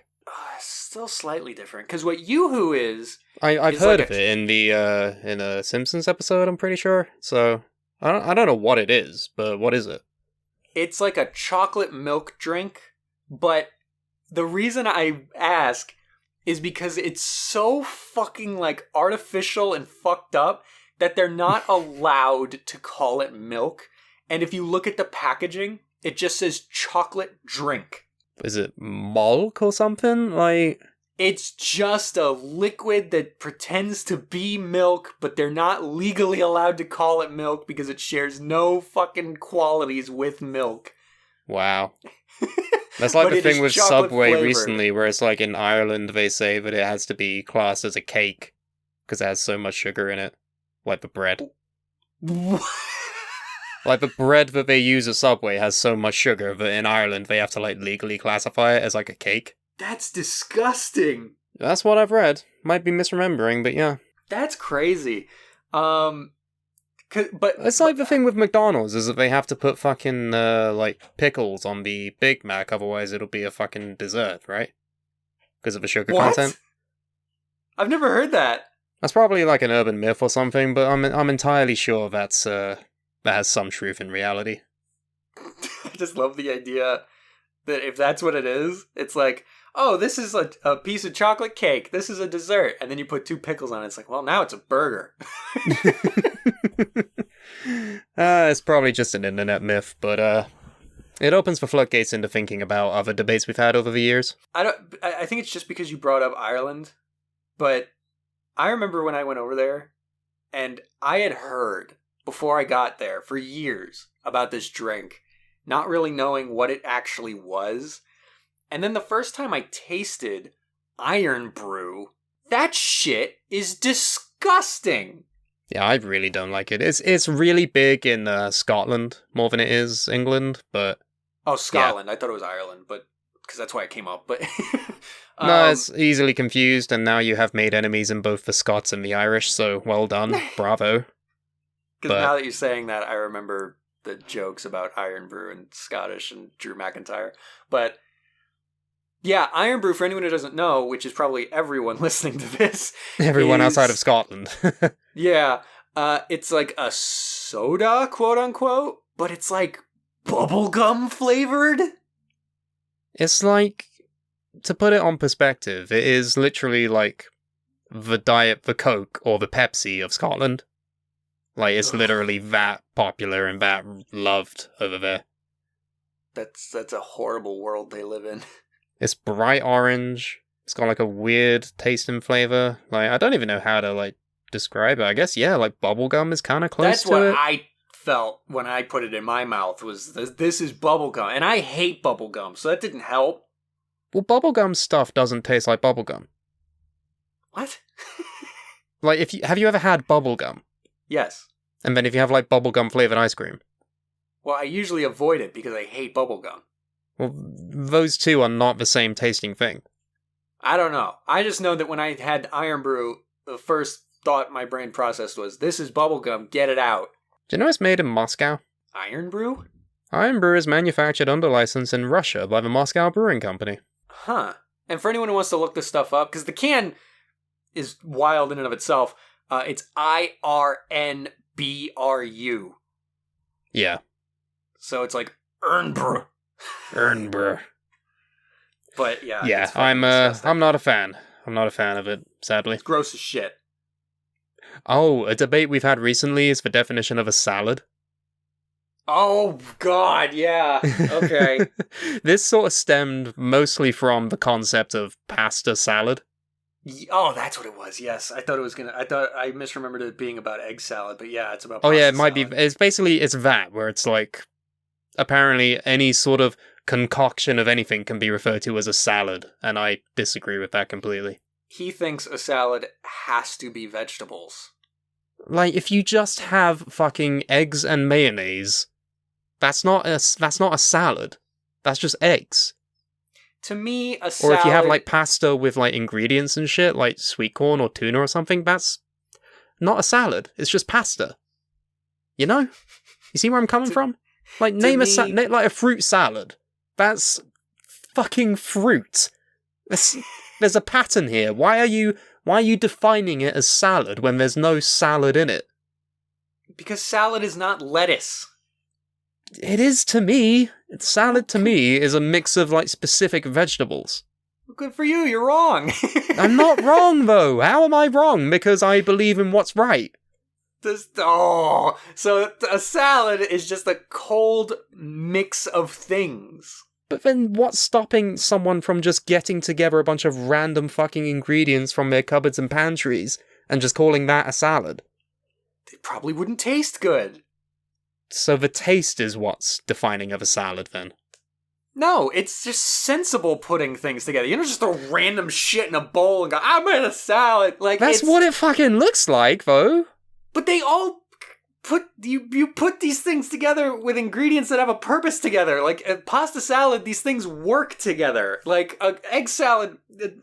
It's still slightly different, because what Yoo-hoo is... I've heard of it in a Simpsons episode, I'm pretty sure. So, I don't know what it is, but what is it? It's like a chocolate milk drink, but the reason I ask is because it's so fucking like artificial and fucked up that they're not allowed to call it milk. And if you look at the packaging, it just says chocolate drink. Is it milk or something? Like, it's just a liquid that pretends to be milk, but they're not legally allowed to call it milk because it shares no fucking qualities with milk. Wow. That's like the thing with Subway flavored recently, where it's like in Ireland they say that it has to be classed as a cake because it has so much sugar in it. Like the bread. Like the bread that they use at Subway has so much sugar that in Ireland they have to like legally classify it as like a cake. That's disgusting. That's what I've read. Might be misremembering, but yeah. That's crazy. But it's like the thing with McDonald's is that they have to put fucking like pickles on the Big Mac, otherwise it'll be a fucking dessert, right? Because of the sugar content. I've never heard that. That's probably like an urban myth or something, but I'm entirely sure that's that has some truth in reality. I just love the idea that if that's what it is, it's like, oh, this is a piece of chocolate cake. This is a dessert. And then you put 2 pickles on it. It's like, well, now it's a burger. It's probably just an internet myth, but it opens the floodgates into thinking about other debates we've had over the years. I think it's just because you brought up Ireland, but I remember when I went over there, and I had heard before I got there for years about this drink, not really knowing what it actually was. And then the first time I tasted Iron Brew, that shit is disgusting. Yeah, I really don't like it. It's really big in Scotland more than it is England, but... Oh, Scotland. Yeah. I thought it was Ireland, but because that's why it came up. But no, it's easily confused, and now you have made enemies in both the Scots and the Irish, so well done. Bravo. Because now that you're saying that, I remember the jokes about Iron Brew and Scottish and Drew McIntyre. But yeah, Iron Brew, for anyone who doesn't know, which is probably everyone listening to this. Everyone outside of Scotland. Yeah. It's like a soda, quote unquote, but it's like bubblegum flavored. It's like, to put it on perspective, it is literally like the Coke or the Pepsi of Scotland. Like, it's literally that popular and that loved over there. That's a horrible world they live in. It's bright orange. It's got like a weird taste and flavor. Like, I don't even know how to like describe it. I guess, yeah, like bubblegum is kind of close to it. That's what I felt when I put it in my mouth, was this is bubblegum. And I hate bubblegum, so that didn't help. Well, bubblegum stuff doesn't taste like bubblegum. What? Like, have you ever had bubblegum? Yes. And then if you have like bubblegum flavored ice cream? Well, I usually avoid it because I hate bubblegum. Well, those two are not the same tasting thing. I don't know. I just know that when I had Iron Brew, the first thought my brain processed was, this is bubblegum, get it out. Do you know it's made in Moscow? Iron Brew? Iron Brew is manufactured under license in Russia by the Moscow Brewing Company. Huh. And for anyone who wants to look this stuff up, because the can is wild in and of itself, it's IRNBRU. Yeah. So it's like Ernbr. Ernbr. But yeah. Yeah, it's fucking disgusting. I'm not a fan. I'm not a fan of it, sadly. It's gross as shit. Oh, a debate we've had recently is the definition of a salad. Oh, God, yeah. Okay. This sort of stemmed mostly from the concept of pasta salad. Oh, that's what it was. Yes, I thought I misremembered it being about egg salad, but yeah, it's about. Oh pasta yeah, it might salad. be. It's that where it's like, apparently any sort of concoction of anything can be referred to as a salad, and I disagree with that completely. He thinks a salad has to be vegetables. Like, if you just have fucking eggs and mayonnaise, that's not a salad. That's just eggs. To me, a salad... Or if you have, like, pasta with, like, ingredients and shit, like sweet corn or tuna or something, that's not a salad. It's just pasta. You know? You see where I'm coming from? Like, name like a fruit salad. That's fucking fruit. There's a pattern here. Why are you defining it as salad when there's no salad in it? Because salad is not lettuce. It is to me. Salad to me is a mix of, like, specific vegetables. Good for you, you're wrong. I'm not wrong, though. How am I wrong? Because I believe in what's right. So a salad is just a cold mix of things. But then what's stopping someone from just getting together a bunch of random fucking ingredients from their cupboards and pantries and just calling that a salad? It probably wouldn't taste good. So the taste is what's defining of a salad, then? No, it's just sensible putting things together. You don't just throw random shit in a bowl and go, I made a salad. Like, that's what it fucking looks like, though. But they all you put these things together with ingredients that have a purpose together. Like a pasta salad, these things work together. Like an egg salad,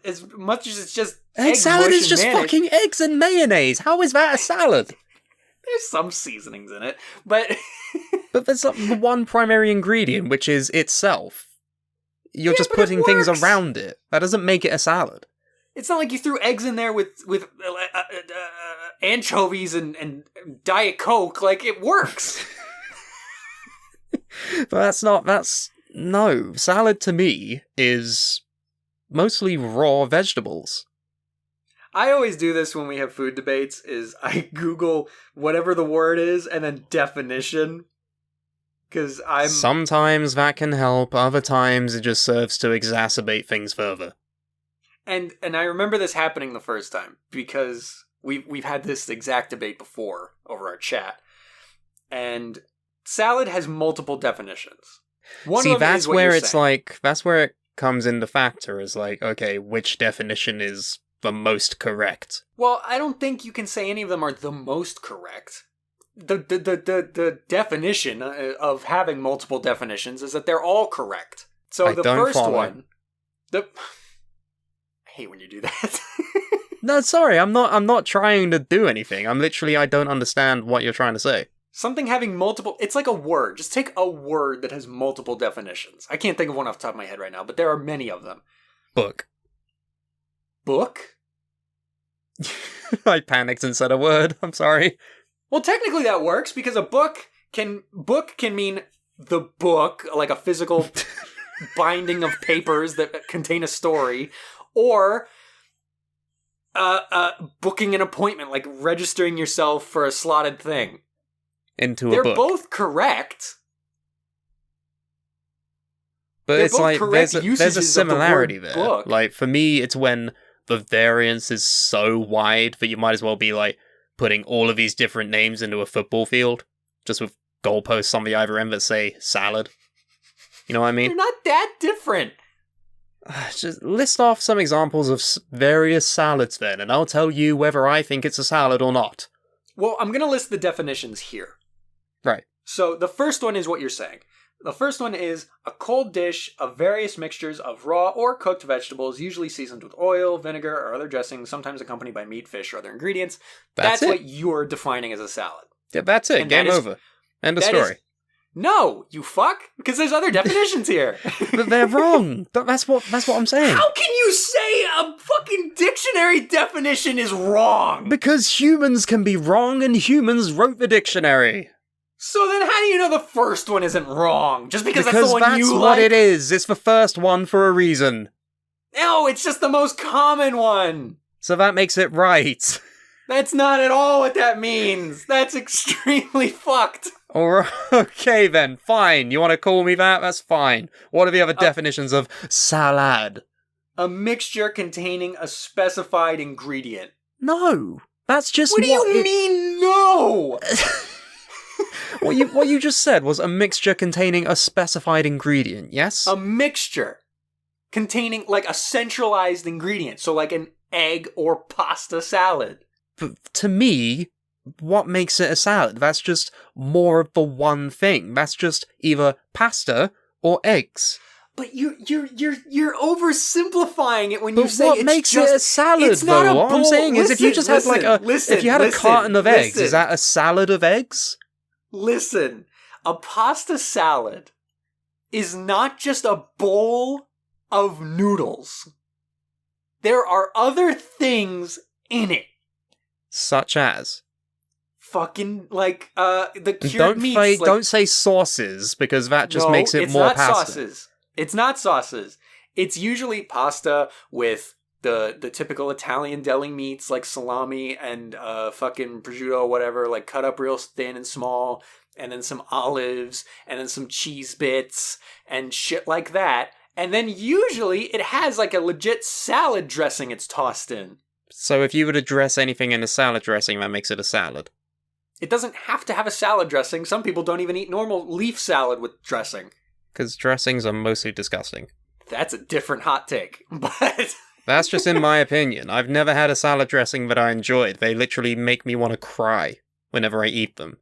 as much as it's just egg salad is just mayonnaise. Fucking eggs and mayonnaise. How is that a salad? There's some seasonings in it, but but there's the one primary ingredient, which is itself. You're just putting things around it. That doesn't make it a salad. It's not like you threw eggs in there with anchovies and Diet Coke. Like, it works. But no. Salad to me is mostly raw vegetables. I always do this when we have food debates, is I Google whatever the word is and then definition. Because Sometimes that can help, other times it just serves to exacerbate things further. And I remember this happening the first time, because we've had this exact debate before over our chat. And salad has multiple definitions. That's where it comes into factor, is like, okay, which definition is the most correct? Well, I don't think you can say any of them are the most correct. The definition of having multiple definitions is that they're all correct. So the first one, I hate when you do that. No, sorry, I'm not trying to do anything. I don't understand what you're trying to say. Something having multiple, it's like a word. Just take a word that has multiple definitions. I can't think of one off the top of my head right now, but there are many of them. Book. Book? I panicked and said a word. I'm sorry. Well, technically that works, because a book can mean the book, like a physical binding of papers that contain a story, or booking an appointment, like registering yourself for a slotted thing. Into a They're book. both correct. But it's like, there's a similarity there. Book. Like, for me, it's when the variance is so wide that you might as well be, like, putting all of these different names into a football field, just with goalposts on the either end that say salad. You know what I mean? They're not that different. Just list off some examples of various salads then, and I'll tell you whether I think it's a salad or not. Well, I'm going to list the definitions here. Right. So the first one is what you're saying. The first one is a cold dish of various mixtures of raw or cooked vegetables, usually seasoned with oil, vinegar, or other dressings, sometimes accompanied by meat, fish, or other ingredients. That's what you're defining as a salad. Yeah, that's it. Game over. End of story. No, you fuck, because there's other definitions here. But they're wrong. That's what I'm saying. How can you say a fucking dictionary definition is wrong? Because humans can be wrong, and humans wrote the dictionary. So then how do you know the first one isn't wrong? Just because that's the one you like? Because that's what it is. It's the first one for a reason. No, it's just the most common one. So that makes it right. That's not at all what that means. That's extremely fucked. Alright, okay then, fine. You want to call me that? That's fine. What are the other definitions of salad? A mixture containing a specified ingredient. No, that's just what do you mean, no? What you just said was a mixture containing a specified ingredient, yes? A mixture containing, like, a centralized ingredient. So, like, an egg or pasta salad. But to me, what makes it a salad? That's just more of the one thing. That's just either pasta or eggs. But you're oversimplifying it when you say what it's makes just, it a salad, it's not though? A what I'm saying is, if you just had like if you had a carton of eggs, is that a salad of eggs? Listen, a pasta salad is not just a bowl of noodles. There are other things in it. Such as? Fucking, like, the cured meats. Don't say sauces, because that just makes it more pasta. It's not sauces. It's usually pasta with the typical Italian deli meats like salami and fucking prosciutto or whatever, like cut up real thin and small, and then some olives, and then some cheese bits, and shit like that. And then usually it has like a legit salad dressing it's tossed in. So if you were to dress anything in a salad dressing, that makes it a salad. It doesn't have to have a salad dressing. Some people don't even eat normal leaf salad with dressing. Because dressings are mostly disgusting. That's a different hot take, but... That's just in my opinion. I've never had a salad dressing that I enjoyed. They literally make me want to cry whenever I eat them.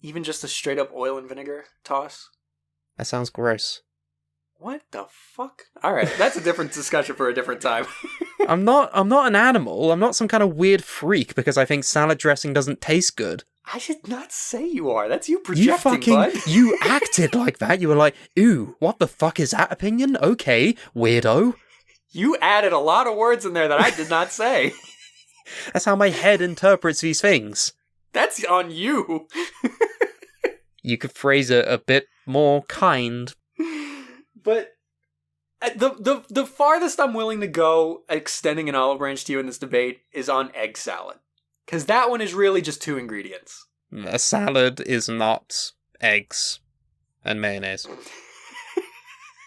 Even just a straight up oil and vinegar toss? That sounds gross. What the fuck? Alright, that's a different discussion for a different time. I'm not an animal. I'm not some kind of weird freak because I think salad dressing doesn't taste good. I did not say you are. That's you projecting, bud. You acted like that. You were like, ooh, what the fuck is that opinion? Okay, weirdo. You added a lot of words in there that I did not say. That's how my head interprets these things. That's on you. You could phrase it a bit more kind. But the farthest I'm willing to go extending an olive branch to you in this debate is on egg salad. Because that one is really just two ingredients. A salad is not eggs and mayonnaise.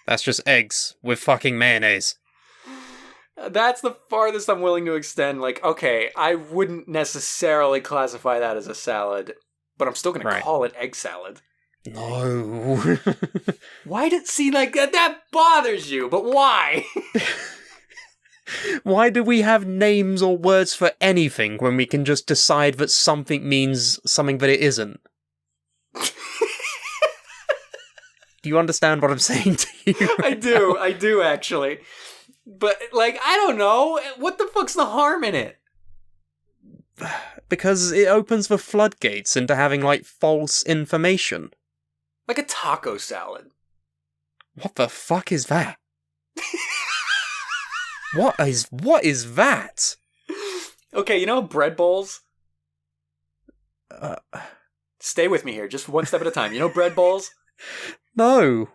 That's just eggs with fucking mayonnaise. That's the farthest I'm willing to extend. Like, okay, I wouldn't necessarily classify that as a salad, but I'm still going to call it egg salad. No. Why did... See, like, that bothers you, but why? Why do we have names or words for anything when we can just decide that something means something that it isn't? Do you understand what I'm saying to you? I do, actually. But, like, I don't know. What the fuck's the harm in it? Because it opens the floodgates into having, like, false information. Like a taco salad. What the fuck is that? What is that? Okay, you know bread bowls? Stay with me here, just one step at a time. You know bread bowls? No.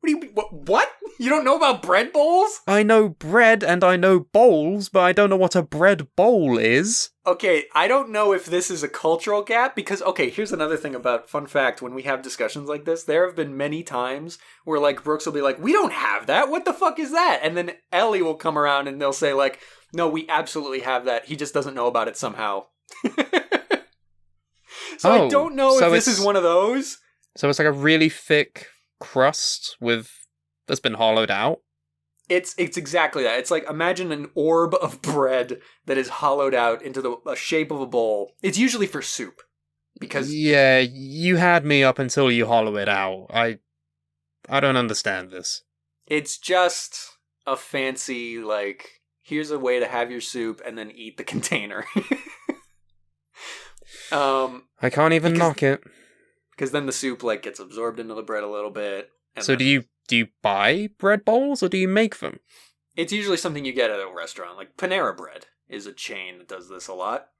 What do you... What? You don't know about bread bowls? I know bread and I know bowls, but I don't know what a bread bowl is. Okay, I don't know if this is a cultural gap, because, okay, here's another thing about, fun fact, when we have discussions like this, there have been many times where, like, Brooks will be like, we don't have that, what the fuck is that? And then Ellie will come around and they'll say, like, no, we absolutely have that, he just doesn't know about it somehow. I don't know if this is one of those. So it's like a really thick crust that's been hollowed out? It's exactly that. It's like, imagine an orb of bread that is hollowed out into the shape of a bowl. It's usually for soup. Because... Yeah, you had me up until you hollow it out. I don't understand this. It's just a fancy, like, here's a way to have your soup and then eat the container. I can't even knock it. Because then the soup, like, gets absorbed into the bread a little bit. So do you buy bread bowls or do you make them? It's usually something you get at a restaurant. Like Panera Bread is a chain that does this a lot.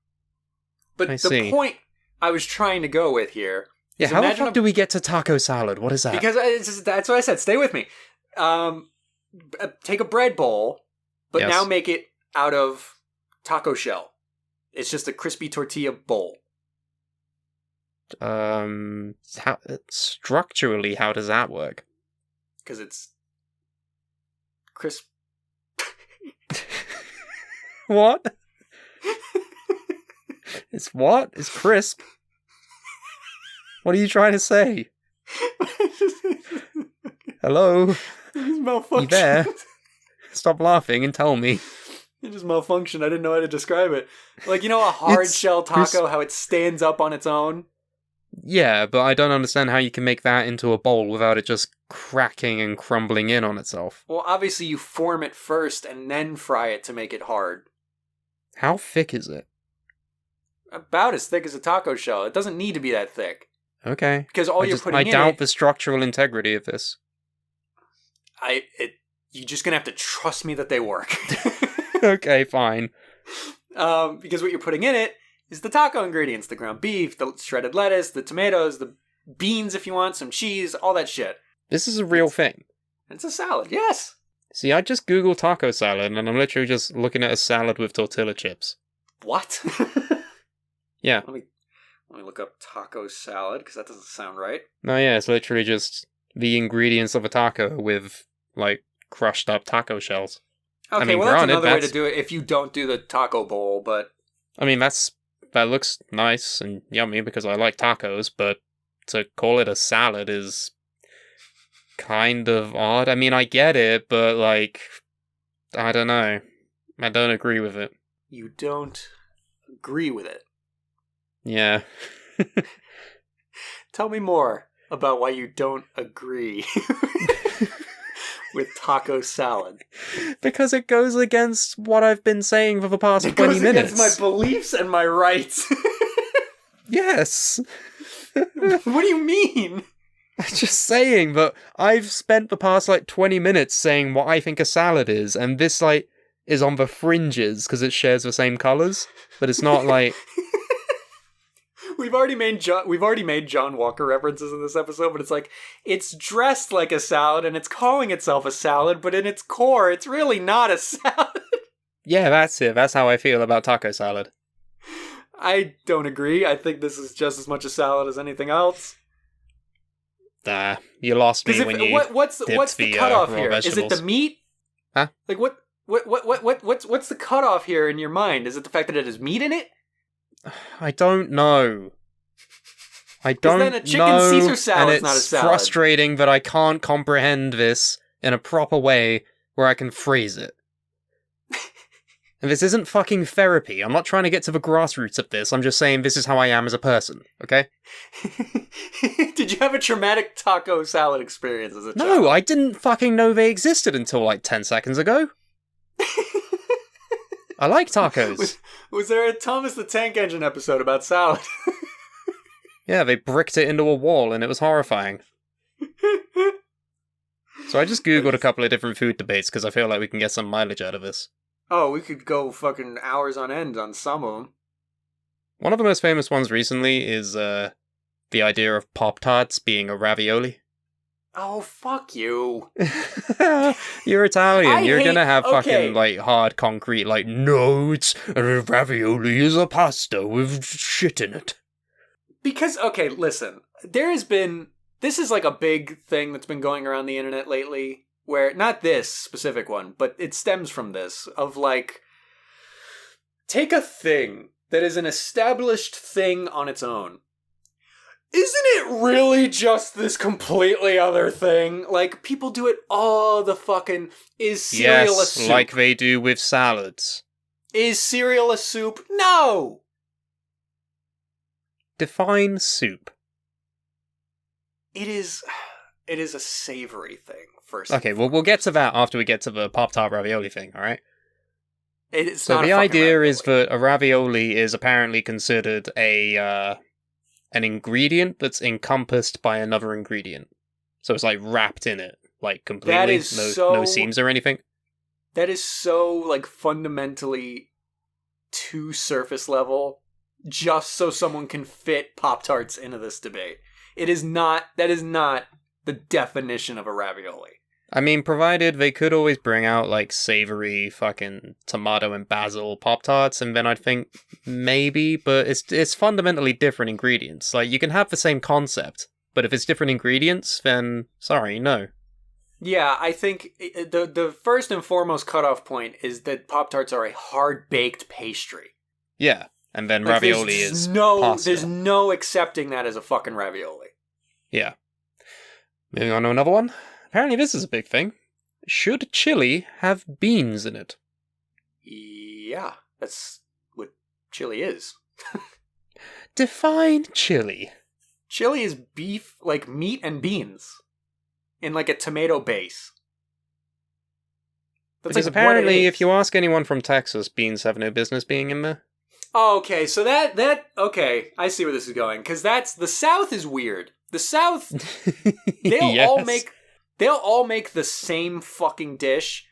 But the point I was trying to go with here Yeah, So how the imagine fuck do we get to taco salad? What is that? Because that's what I said. Stay with me. Take a bread bowl, but Yes. now make it out of taco shell. It's just a crispy tortilla bowl. Structurally, how does that work? Because it's crisp. What? It's what? It's crisp. What are you trying to say? Hello? It just malfunctioned. You there? Stop laughing and tell me. It just malfunctioned. I didn't know how to describe it. Like, you know a hard It's shell taco, how it stands up on its own? Yeah, but I don't understand how you can make that into a bowl without it just cracking and crumbling in on itself. Well, obviously you form it first and then fry it to make it hard. How thick is it? About as thick as a taco shell. It doesn't need to be that thick. Okay. Because all you're putting I in doubt it... the structural integrity of this. You're just gonna have to trust me that they work. Okay, fine. Because what you're putting in it is the taco ingredients: the ground beef, the shredded lettuce, the tomatoes, the beans if you want, some cheese, all that shit. This is a real thing. It's a salad, yes. See, I just Googled taco salad, and I'm literally just looking at a salad with tortilla chips. What? Yeah. Let me look up taco salad, because that doesn't sound right. No, yeah, it's literally just the ingredients of a taco with, like, crushed up taco shells. Okay, I mean, well, that's granted, another way to do it if you don't do the taco bowl, but... I mean, that looks nice and yummy because I like tacos, but to call it a salad is kind of odd. I mean, I get it, but, like, I don't know. I don't agree with it. You don't agree with it. Yeah. Tell me more about why you don't agree with taco salad. Because it goes against what I've been saying for the past It 20 goes minutes. against my beliefs and my rights. Yes. What do you mean? I'm just saying that I've spent the past, 20 minutes saying what I think a salad is, and this, is on the fringes because it shares the same colours, but it's not, We've already made John Walker references in this episode, but it's dressed like a salad and it's calling itself a salad, but in its core, it's really not a salad. Yeah, that's it. That's how I feel about taco salad. I don't agree. I think this is just as much a salad as anything else. You lost me when you what's the cutoff raw here? vegetables. Is it the meat? Huh? Like what's the cutoff here in your mind? Is it the fact that it has meat in it? I don't know. I don't then a chicken know, Caesar salad's and it's not a salad. frustrating that I can't comprehend this in a proper way where I can phrase it. And this isn't fucking therapy. I'm not trying to get to the grassroots of this. I'm just saying this is how I am as a person, okay? Did you have a traumatic taco salad experience as a child? No, I didn't fucking know they existed until 10 seconds ago. I like tacos. Was there a Thomas the Tank Engine episode about salad? Yeah, they bricked it into a wall and it was horrifying. So I just googled a couple of different food debates because I feel like we can get some mileage out of this. Oh, we could go fucking hours on end on some of them. One of the most famous ones recently is the idea of Pop-Tarts being a ravioli. Oh, fuck you. You're Italian. You're gonna have okay. fucking, hard concrete, no, it's a ravioli is a pasta with shit in it. Because, okay, listen. This is a big thing that's been going around the internet lately, where, not this specific one, but it stems from this, of take a thing that is an established thing on its own. Isn't it really just this completely other thing? People do it all the fucking... Is cereal a soup? Like they do with salads. Is cereal a soup? No! Define soup. It is a savory thing, first. Okay, well, we'll get to that after we get to the Pop-Tart ravioli thing, alright? It's so not the a fucking idea ravioli. is that a ravioli is apparently considered an ingredient that's encompassed by another ingredient. So it's wrapped in it, completely. That is no seams or anything. That is so fundamentally too surface level, just so someone can fit Pop-Tarts into this debate. It is not. That is not the definition of a ravioli. I mean, provided they could always bring out, like, savory fucking tomato and basil Pop-Tarts, and then I'd think maybe, but it's fundamentally different ingredients. Like, you can have the same concept, but if it's different ingredients, then, sorry, no. Yeah, I think the first and foremost cutoff point is that Pop-Tarts are a hard-baked pastry. Yeah, and then Like, ravioli is pasta. There's no accepting that as a fucking ravioli. Yeah. Moving on to another one. Apparently this is a big thing. Should chili have beans in it? Yeah, that's what chili is. Define chili. Chili is beef, like meat and beans, in like a tomato base. That's Because like what it apparently, is. if you ask anyone from Texas, beans have no business being in there. Oh, okay, so okay, I see where this is going. Because the South is weird. The South, Yes. they'll all make the same fucking dish,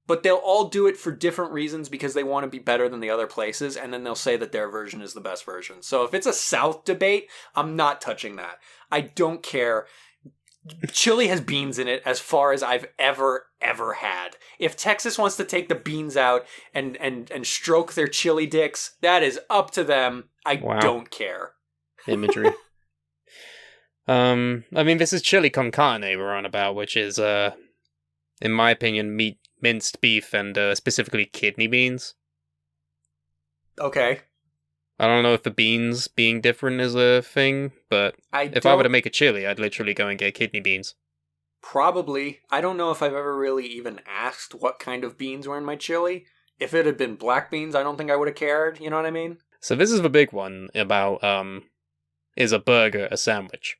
but they'll all do it for different reasons because they want to be better than the other places, and then they'll say that their version is the best version. So if it's a South debate, I'm not touching that. I don't care. Chili has beans in it as far as I've ever had. If Texas wants to take the beans out and stroke their chili dicks, that is up to them. I don't care. Imagery. I mean, this is chili con carne we're on about, which is, in my opinion, minced beef and specifically kidney beans. Okay. I don't know if the beans being different is a thing, but if I were to make a chili, I'd literally go and get kidney beans. Probably. I don't know if I've ever really even asked what kind of beans were in my chili. If it had been black beans, I don't think I would have cared. You know what I mean? So this is the big one about, is a burger a sandwich?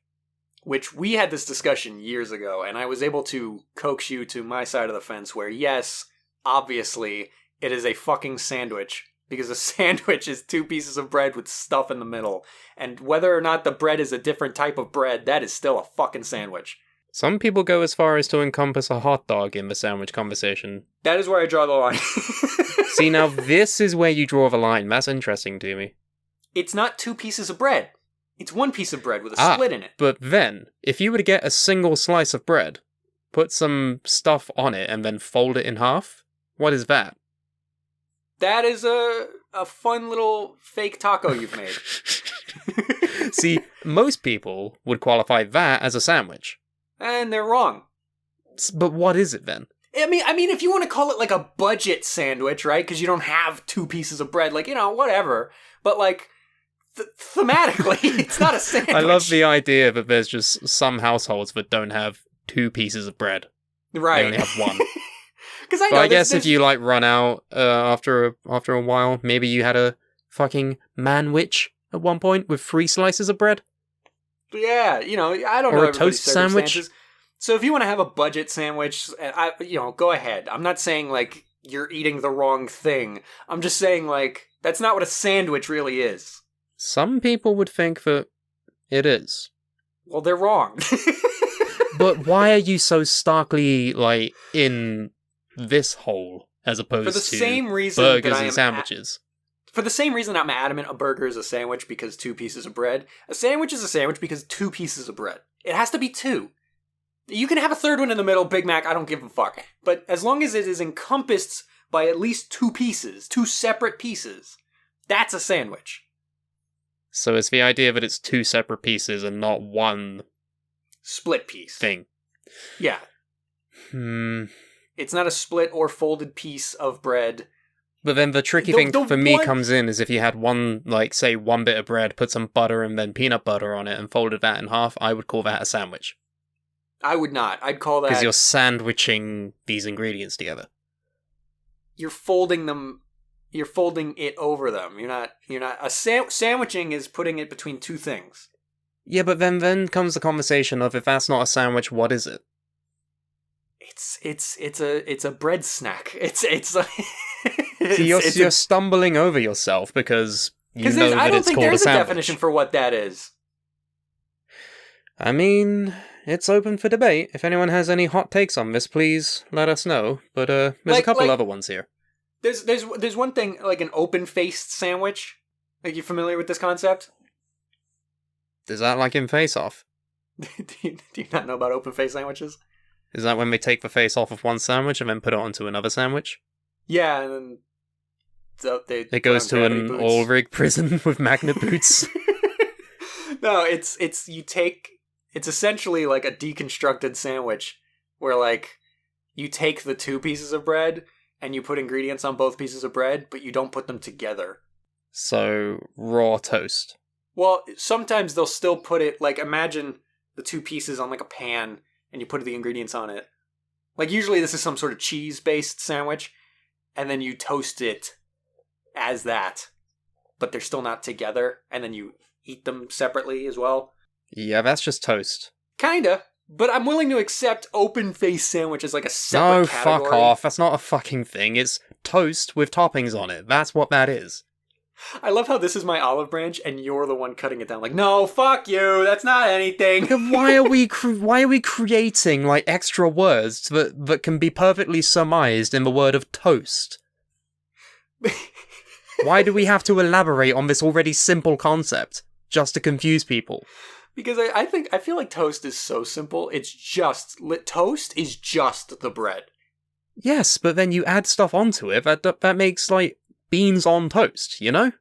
Which we had this discussion years ago, and I was able to coax you to my side of the fence where, yes, obviously, it is a fucking sandwich. Because a sandwich is 2 pieces of bread with stuff in the middle. And whether or not the bread is a different type of bread, that is still a fucking sandwich. Some people go as far as to encompass a hot dog in the sandwich conversation. That is where I draw the line. See, now this is where you draw the line. That's interesting to me. It's not 2 pieces of bread. It's 1 piece of bread with a split in it. But then, if you were to get a single slice of bread, put some stuff on it, and then fold it in half, what is that? That is a fun little fake taco you've made. See, most people would qualify that as a sandwich. And they're wrong. But what is it then? I mean, if you want to call it like a budget sandwich, right? Because you don't have 2 pieces of bread, like, whatever. But like, thematically, it's not a sandwich. I love the idea that there's just some households that don't have 2 pieces of bread. Right. They only have 1. Because I guess if you like run out after a while, maybe you had a fucking manwich at one point with 3 slices of bread. Yeah, I don't know. Or a toast sandwich. So if you want to have a budget sandwich, go ahead. I'm not saying like you're eating the wrong thing. I'm just saying like that's not what a sandwich really is. Some people would think that it is. Well, they're wrong. But why are you so starkly like in this hole as opposed to same reason burgers and sandwiches? For the same reason I'm adamant a burger is a sandwich because 2 pieces of bread. A sandwich is a sandwich because 2 pieces of bread. It has to be 2. You can have a third one in the middle, Big Mac, I don't give a fuck. But as long as it is encompassed by at least 2 pieces, 2 separate pieces, that's a sandwich. So it's the idea that it's 2 separate pieces and not 1 split piece thing. Yeah. It's not a split or folded piece of bread. But then the tricky thing for me comes in is if you had 1 bit of bread, put some butter and then peanut butter on it and folded that in half, I would call that a sandwich. I would not. I'd call that... Because you're sandwiching these ingredients together. You're folding them... You're folding it over them. You're not... Sandwiching is putting it between 2 things. Yeah, but then comes the conversation of if that's not a sandwich, what is it? It's a bread snack. It's like... you're stumbling over yourself because you know that it's called a sandwich. I don't think there's a definition for what that is. I mean, it's open for debate. If anyone has any hot takes on this, please let us know. But there's a couple other ones here. There's one thing, like an open-faced sandwich. Like, you familiar with this concept? Is that like in Face Off? Do you not know about open face sandwiches? Is that when we take the face off of one sandwich and then put it onto another sandwich? Yeah, and then it goes to an oil rig prison with magnet boots. No, it's essentially like a deconstructed sandwich where like you take the two pieces of bread and you put ingredients on both pieces of bread, but you don't put them together. So raw toast. Well, sometimes they'll still put it, like, imagine the two pieces on like a pan and you put the ingredients on it. Like usually this is some sort of cheese-based sandwich, and then you toast it as that, but they're still not together, and then you eat them separately as well. Yeah, that's just toast. Kinda, but I'm willing to accept open-faced sandwich as like a separate category. No, fuck off. That's not a fucking thing. It's toast with toppings on it. That's what that is. I love how this is my olive branch and you're the one cutting it down. Like, no, fuck you. That's not anything. Why are we creating like extra words that can be perfectly surmised in the word of toast? Why do we have to elaborate on this already simple concept just to confuse people? Because I feel like toast is so simple. It's just toast is just the bread. Yes, but then you add stuff onto it that makes like beans on toast, you know?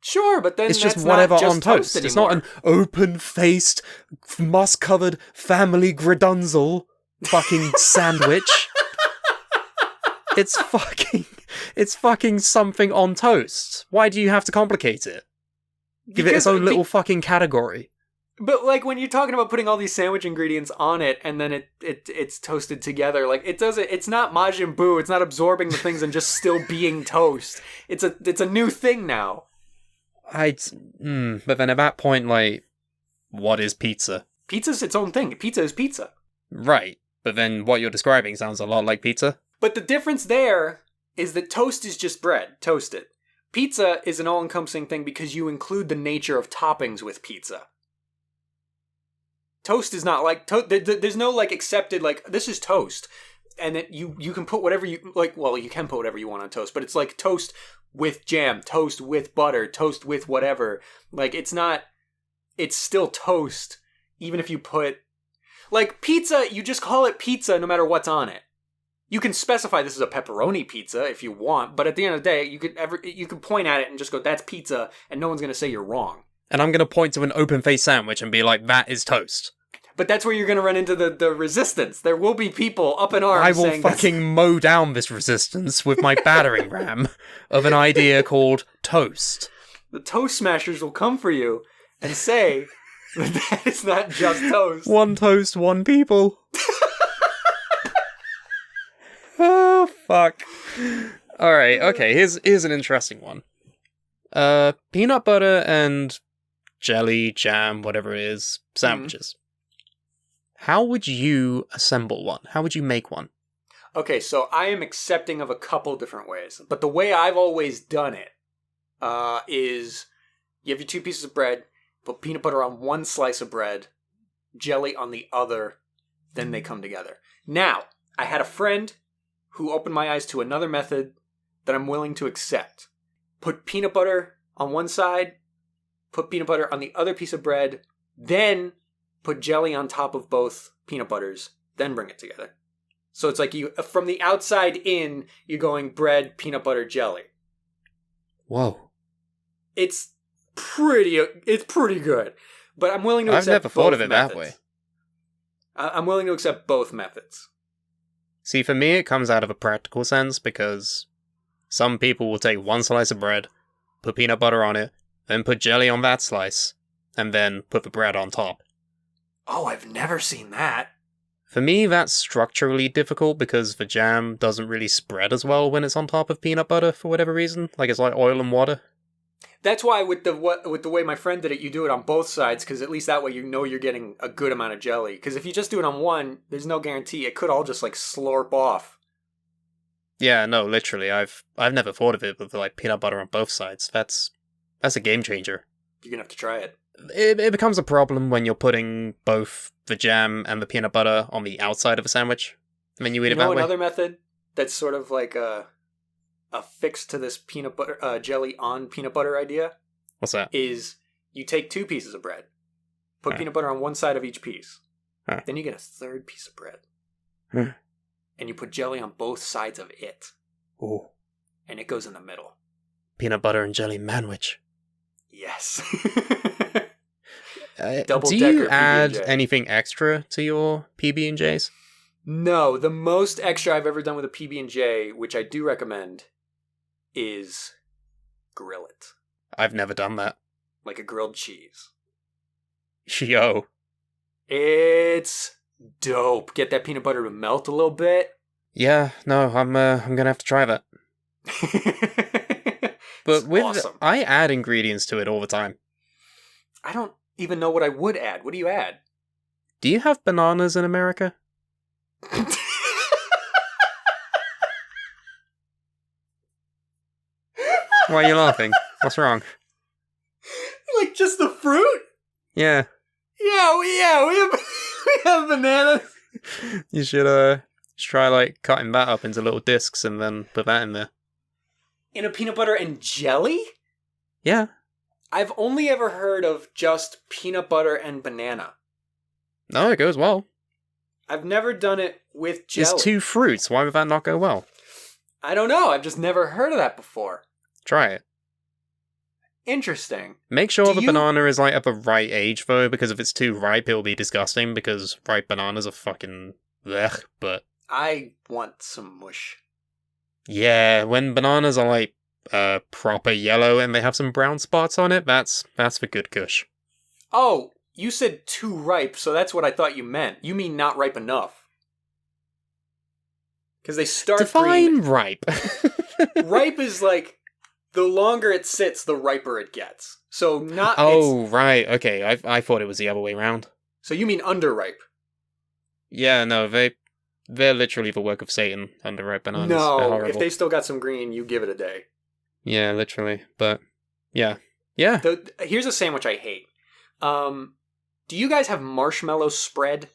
Sure, but then it's just that's whatever not just on toast. It's not an open-faced, moss-covered family gradunzel fucking sandwich. It's fucking something on toast. Why do you have to complicate it? Give it its own little fucking category. But like when you're talking about putting all these sandwich ingredients on it and then it's toasted together, like it's not Majin Buu, it's not absorbing the things and just still being toast. It's a new thing now. But then at that point, like, what is pizza? Pizza's its own thing. Pizza is pizza. Right, but then what you're describing sounds a lot like pizza. But the difference there is that toast is just bread, toasted. Pizza is an all-encompassing thing because you include the nature of toppings with pizza. Toast is not like there's no like accepted like this is toast, and that you can put whatever you like. Well, you can put whatever you want on toast, but it's like toast with jam, toast with butter, toast with whatever. Like it's not. It's still toast, even if you put like pizza. You just call it pizza no matter what's on it. You can specify this is a pepperoni pizza if you want, but at the end of the day, you could point at it and just go, "That's pizza," and no one's gonna say you're wrong. And I'm going to point to an open-faced sandwich and be like, that is toast. But that's where you're going to run into the resistance. There will be people up in arms I will fucking mow down this resistance with my battering ram of an idea called toast. The toast smashers will come for you and say that is not just toast. One toast, one people. Oh, fuck. Alright, okay, here's an interesting one. Peanut butter and jelly, jam, whatever it is, sandwiches. How would you assemble one? How would you make one? Okay, so I am accepting of a couple different ways. But the way I've always done it is you have your two pieces of bread, put peanut butter on one slice of bread, jelly on the other, then they come together. Now, I had a friend who opened my eyes to another method that I'm willing to accept. Put peanut butter on one side, put peanut butter on the other piece of bread, then put jelly on top of both peanut butters, then bring it together. So it's like you, from the outside in, you're going bread, peanut butter, jelly. Whoa. It's pretty good. But I'm willing to accept I've never thought of it methods. that way. I'm willing to accept both methods. See, for me, it comes out of a practical sense because some people will take one slice of bread, put peanut butter on it, then put jelly on that slice, and then put the bread on top. Oh, I've never seen that. For me, that's structurally difficult because the jam doesn't really spread as well when it's on top of peanut butter for whatever reason. Like, it's like oil and water. That's why with the way my friend did it, you do it on both sides, because at least that way you know you're getting a good amount of jelly. Because if you just do it on one, there's no guarantee. It could all just, like, slurp off. Yeah, no, literally. I've never thought of it with, like, peanut butter on both sides. That's a game changer. You're gonna have to try it. It becomes a problem when you're putting both the jam and the peanut butter on the outside of a sandwich, and then you eat it that way. Another method that's sort of like a fix to this peanut butter jelly on peanut butter idea? What's that? Is you take two pieces of bread, Put peanut butter on one side of each piece. Huh. Then you get a third piece of bread. Hmm. And you put jelly on both sides of it. Ooh. And it goes in the middle. Peanut butter and jelly manwich. Yes. Do you add anything extra to your PB&Js? No, the most extra I've ever done with a PB&J, which I do recommend, is grill it. I've never done that. Like a grilled cheese. Yo. It's dope. Get that peanut butter to melt a little bit. Yeah, no, I'm gonna have to try that. But awesome. I add ingredients to it all the time. I don't even know what I would add. What do you add? Do you have bananas in America? Why are you laughing? What's wrong? Like just the fruit? Yeah. Yeah, we have we have bananas. You should try like cutting that up into little discs and then put that in there. In a peanut butter and jelly? Yeah. I've only ever heard of just peanut butter and banana. No, it goes well. I've never done it with jelly. It's 2 fruits. Why would that not go well? I don't know. I've just never heard of that before. Try it. Interesting. Make sure the banana is like at the right age though, because if it's too ripe, it'll be disgusting. Because ripe bananas are fucking blech. But I want some mush. Yeah, when bananas are like proper yellow and they have some brown spots on it, that's the good kush. Oh, you said too ripe, so that's what I thought you meant. You mean not ripe enough. Because they start Define green. ripe. Ripe is like, the longer it sits, the riper it gets. So not... Oh, right, okay, I thought it was the other way around. So you mean underripe? Yeah, no, they're literally the work of Satan, underripe bananas. No, if they still got some green, you give it a day. Yeah, literally, but yeah. Yeah. Here's a sandwich I hate. Do you guys have marshmallow spread?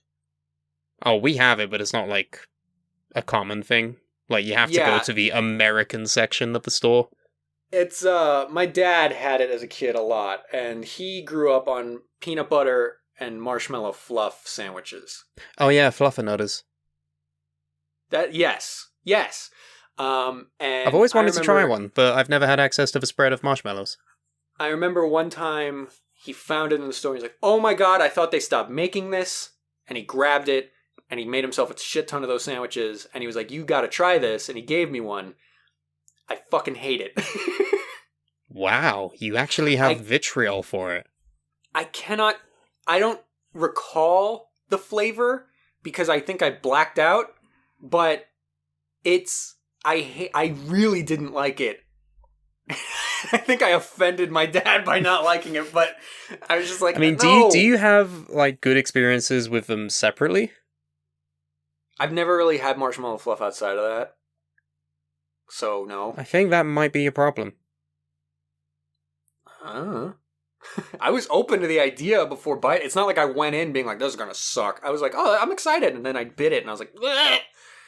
Oh, we have it, but it's not like a common thing. Like, you have to go to the American section of the store. It's, my dad had it as a kid a lot, and he grew up on peanut butter and marshmallow fluff sandwiches. Oh yeah, fluffernutters. Yes. And I've always wanted to try one, but I've never had access to the spread of marshmallows. I remember one time he found it in the store, and he's like, oh my god, I thought they stopped making this, and he grabbed it, and he made himself a shit ton of those sandwiches, and he was like, you gotta try this, and he gave me one. I fucking hate it. Wow, you actually have vitriol for it. I don't recall the flavor, because I think I blacked out, but I really didn't like it. I think I offended my dad by not liking it, but I was just like, I mean, no. do you have like good experiences with them separately? I've never really had marshmallow fluff outside of that. So, no. I think that might be a problem. I was open to the idea before bite. It's not like I went in being like, this is gonna suck. I was like, oh, I'm excited. And then I bit it and I was like, bleh!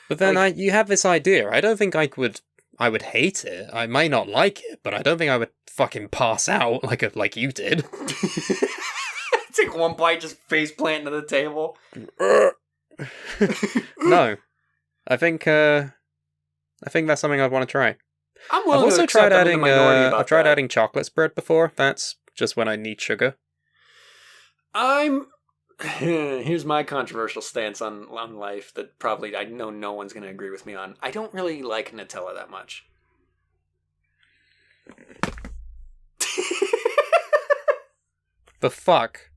But then you have this idea. I don't think I would hate it. I might not like it, but I don't think I would fucking pass out like you did. Take one bite, just face plant into the table. No. I think that's something I'd want to try. I'm willing I've also to accept tried I'm in the minority about I've tried that. adding chocolate spread before. That's just when I need sugar. Here's my controversial stance on life that probably I know no one's going to agree with me on. I don't really like Nutella that much. The fuck?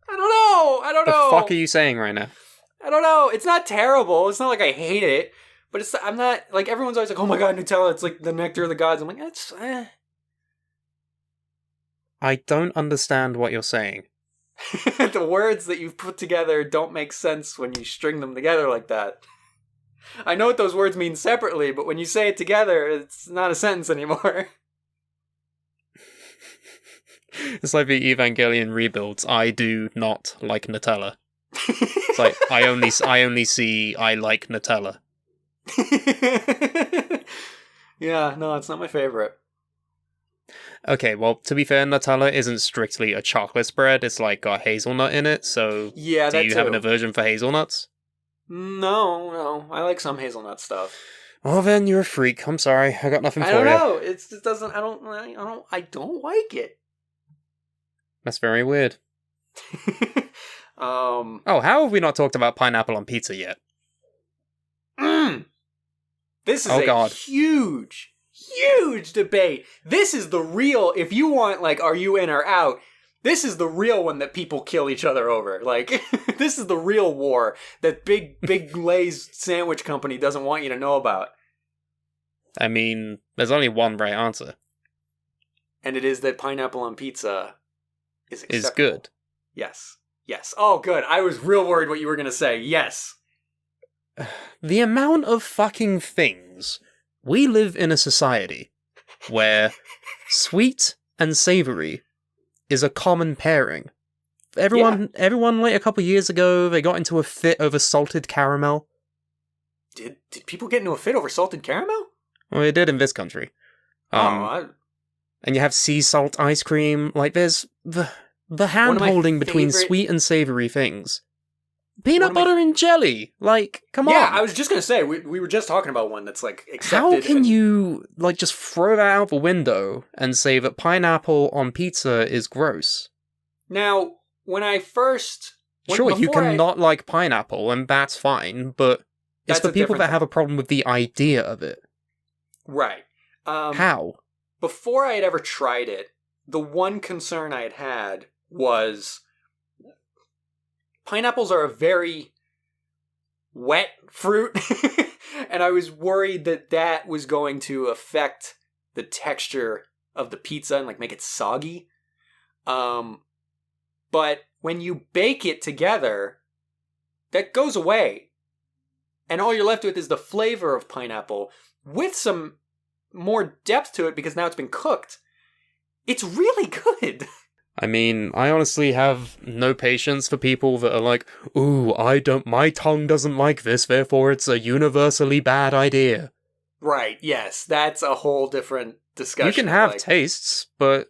I don't know. The fuck are you saying right now? I don't know. It's not terrible. It's not like I hate it. But I'm not, like, everyone's always like, oh my god, Nutella, it's like the nectar of the gods. I'm like, that's, I don't understand what you're saying. The words that you've put together don't make sense when you string them together like that. I know what those words mean separately, but when you say it together, it's not a sentence anymore. It's like the Evangelion rebuilds. I do not like Nutella. It's like, I only see I like Nutella. Yeah, no, it's not my favorite. Okay, well, to be fair, Nutella isn't strictly a chocolate spread. It's like got hazelnut in it, so Yeah, do you have an aversion for hazelnuts? No. I like some hazelnut stuff. Well, then you're a freak. I'm sorry. I got nothing for you. I don't know. It doesn't. I don't like it. That's very weird. Oh, how have we not talked about pineapple on pizza yet? This is huge debate. This is the real, if you want, like, are you in or out? This is the real one that people kill each other over. Like, this is the real war that Big Lay's sandwich company doesn't want you to know about. I mean, there's only one right answer. And it is that pineapple on pizza is acceptable. Is good. Yes. Oh, good. I was real worried what you were going to say. Yes. The amount of fucking things. We live in a society where sweet and savory is a common pairing. Everyone like a couple years ago, they got into a fit over salted caramel. Did people get into a fit over salted caramel? Well, they did in this country. And you have sea salt ice cream. Like, there's the hand-holding between sweet and savory things. Peanut butter and jelly! Like, come on! Yeah, I was just gonna say, we were just talking about one that's, like, accepted. How can you, like, just throw that out the window and say that pineapple on pizza is gross? Now, when I first... Sure, you can not like pineapple, and that's fine, but it's the people that have a problem with the idea of it. Right. How? Before I had ever tried it, the one concern I had was... Pineapples are a very wet fruit, and I was worried that was going to affect the texture of the pizza and, like, make it soggy. But when you bake it together, that goes away. And all you're left with is the flavor of pineapple with some more depth to it because now it's been cooked. It's really good. I mean, I honestly have no patience for people that are like, ooh, my tongue doesn't like this, therefore it's a universally bad idea. Right, yes, that's a whole different discussion. You can have tastes, but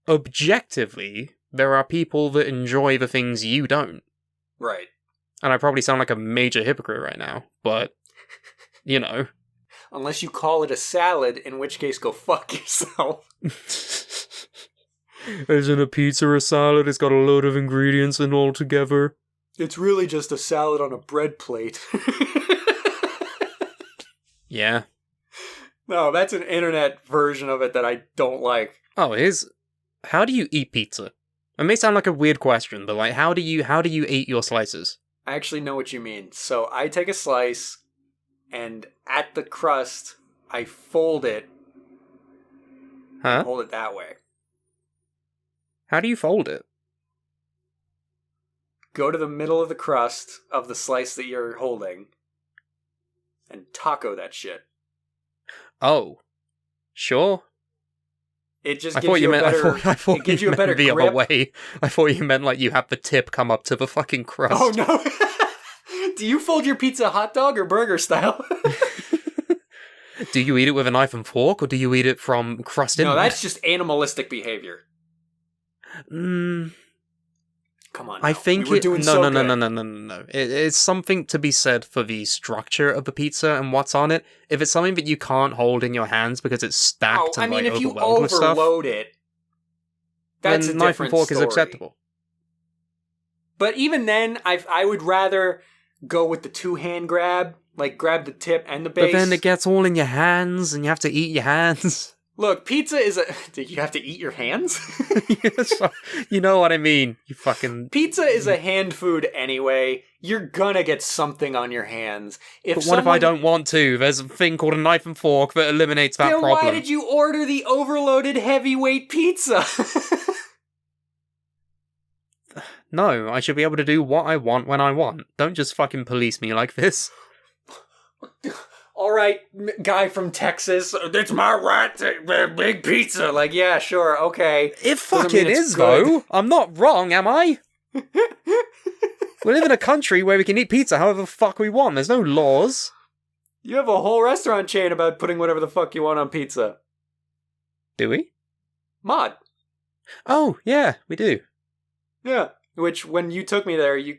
objectively, there are people that enjoy the things you don't. Right. And I probably sound like a major hypocrite right now, but, you know. Unless you call it a salad, in which case go fuck yourself. Isn't a pizza a salad? It's got a load of ingredients in all together. It's really just a salad on a bread plate. Yeah. No, that's an internet version of it that I don't like. Oh, how do you eat pizza? It may sound like a weird question, but like, how do you eat your slices? I actually know what you mean. So I take a slice, and at the crust, I fold it. Huh? Hold it that way. How do you fold it? Go to the middle of the crust of the slice that you're holding and taco that shit. Oh, sure. It just gives you a better. I thought it gives you you a better the grip. other way. I thought you meant like you have the tip come up to the fucking crust. Oh no! Do you fold your pizza hot dog or burger style? Do you eat it with a knife and fork, or do you eat it from crust inward? No, that's just animalistic behavior. Come on. I think we were doing no. It's something to be said for the structure of the pizza and what's on it. If it's something that you can't hold in your hands because it's stacked and like if you overwhelmed with stuff, overload it, that's then a knife different and fork story. is acceptable. But even then, I would rather go with the two-hand grab, like grab the tip and the base. But then it gets all in your hands, and you have to eat your hands. Look, pizza is a... Do you have to eat your hands? You know what I mean, you fucking... Pizza is a hand food anyway. You're gonna get something on your hands. But what if I don't want to? There's a thing called a knife and fork that eliminates that problem. Then why did you order the overloaded heavyweight pizza? No, I should be able to do what I want when I want. Don't just fucking police me like this. All right, guy from Texas, it's my right to big pizza. Like, yeah, sure, okay. It fucking is, though. I'm not wrong, am I? We live in a country where we can eat pizza however the fuck we want. There's no laws. You have a whole restaurant chain about putting whatever the fuck you want on pizza. Do we? Mod. Oh, yeah, we do. Yeah. Which, when you took me there, you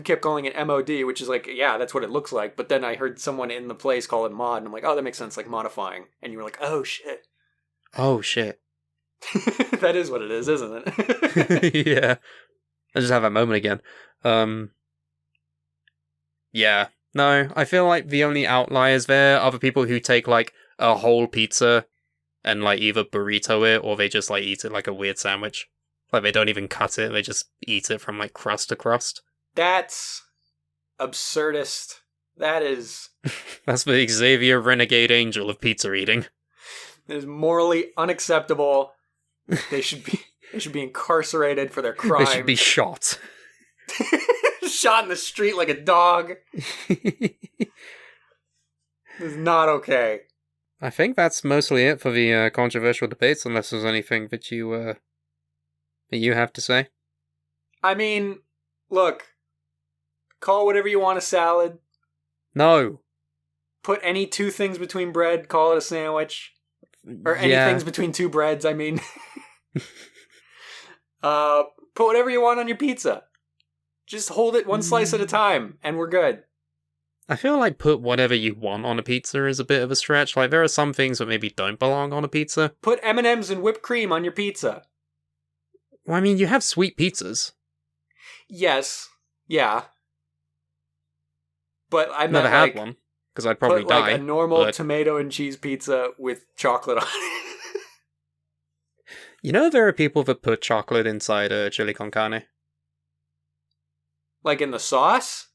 kept calling it MOD, which is like, yeah, that's what it looks like. But then I heard someone in the place call it mod, and I'm like, oh, that makes sense, like modifying. And you were like, oh, shit. Oh, shit. That is what it is, isn't it? Yeah. I just have that moment again. Yeah. No, I feel like the only outliers there are the people who take, like, a whole pizza and, like, either burrito it or they just, like, eat it like a weird sandwich. Like, they don't even cut it, they just eat it from, like, crust to crust. That's absurdist. That is... That's the Xavier Renegade Angel of pizza eating. It is morally unacceptable. They should be incarcerated for their crime. They should be shot. Shot in the street like a dog. This is not okay. I think that's mostly it for the controversial debates, unless there's anything that you have to say. I mean, look, call whatever you want a salad. No. Put any two things between bread, call it a sandwich. Or any things between two breads, I mean. Put whatever you want on your pizza. Just hold it one slice at a time, and we're good. I feel like put whatever you want on a pizza is a bit of a stretch. Like, there are some things that maybe don't belong on a pizza. Put M&M's and whipped cream on your pizza. Well, I mean, you have sweet pizzas. Yes. Yeah. But I I've never had one, because I'd probably put, die. Like, a normal tomato and cheese pizza with chocolate on it. You know, there are people that put chocolate inside chili con carne. Like in the sauce?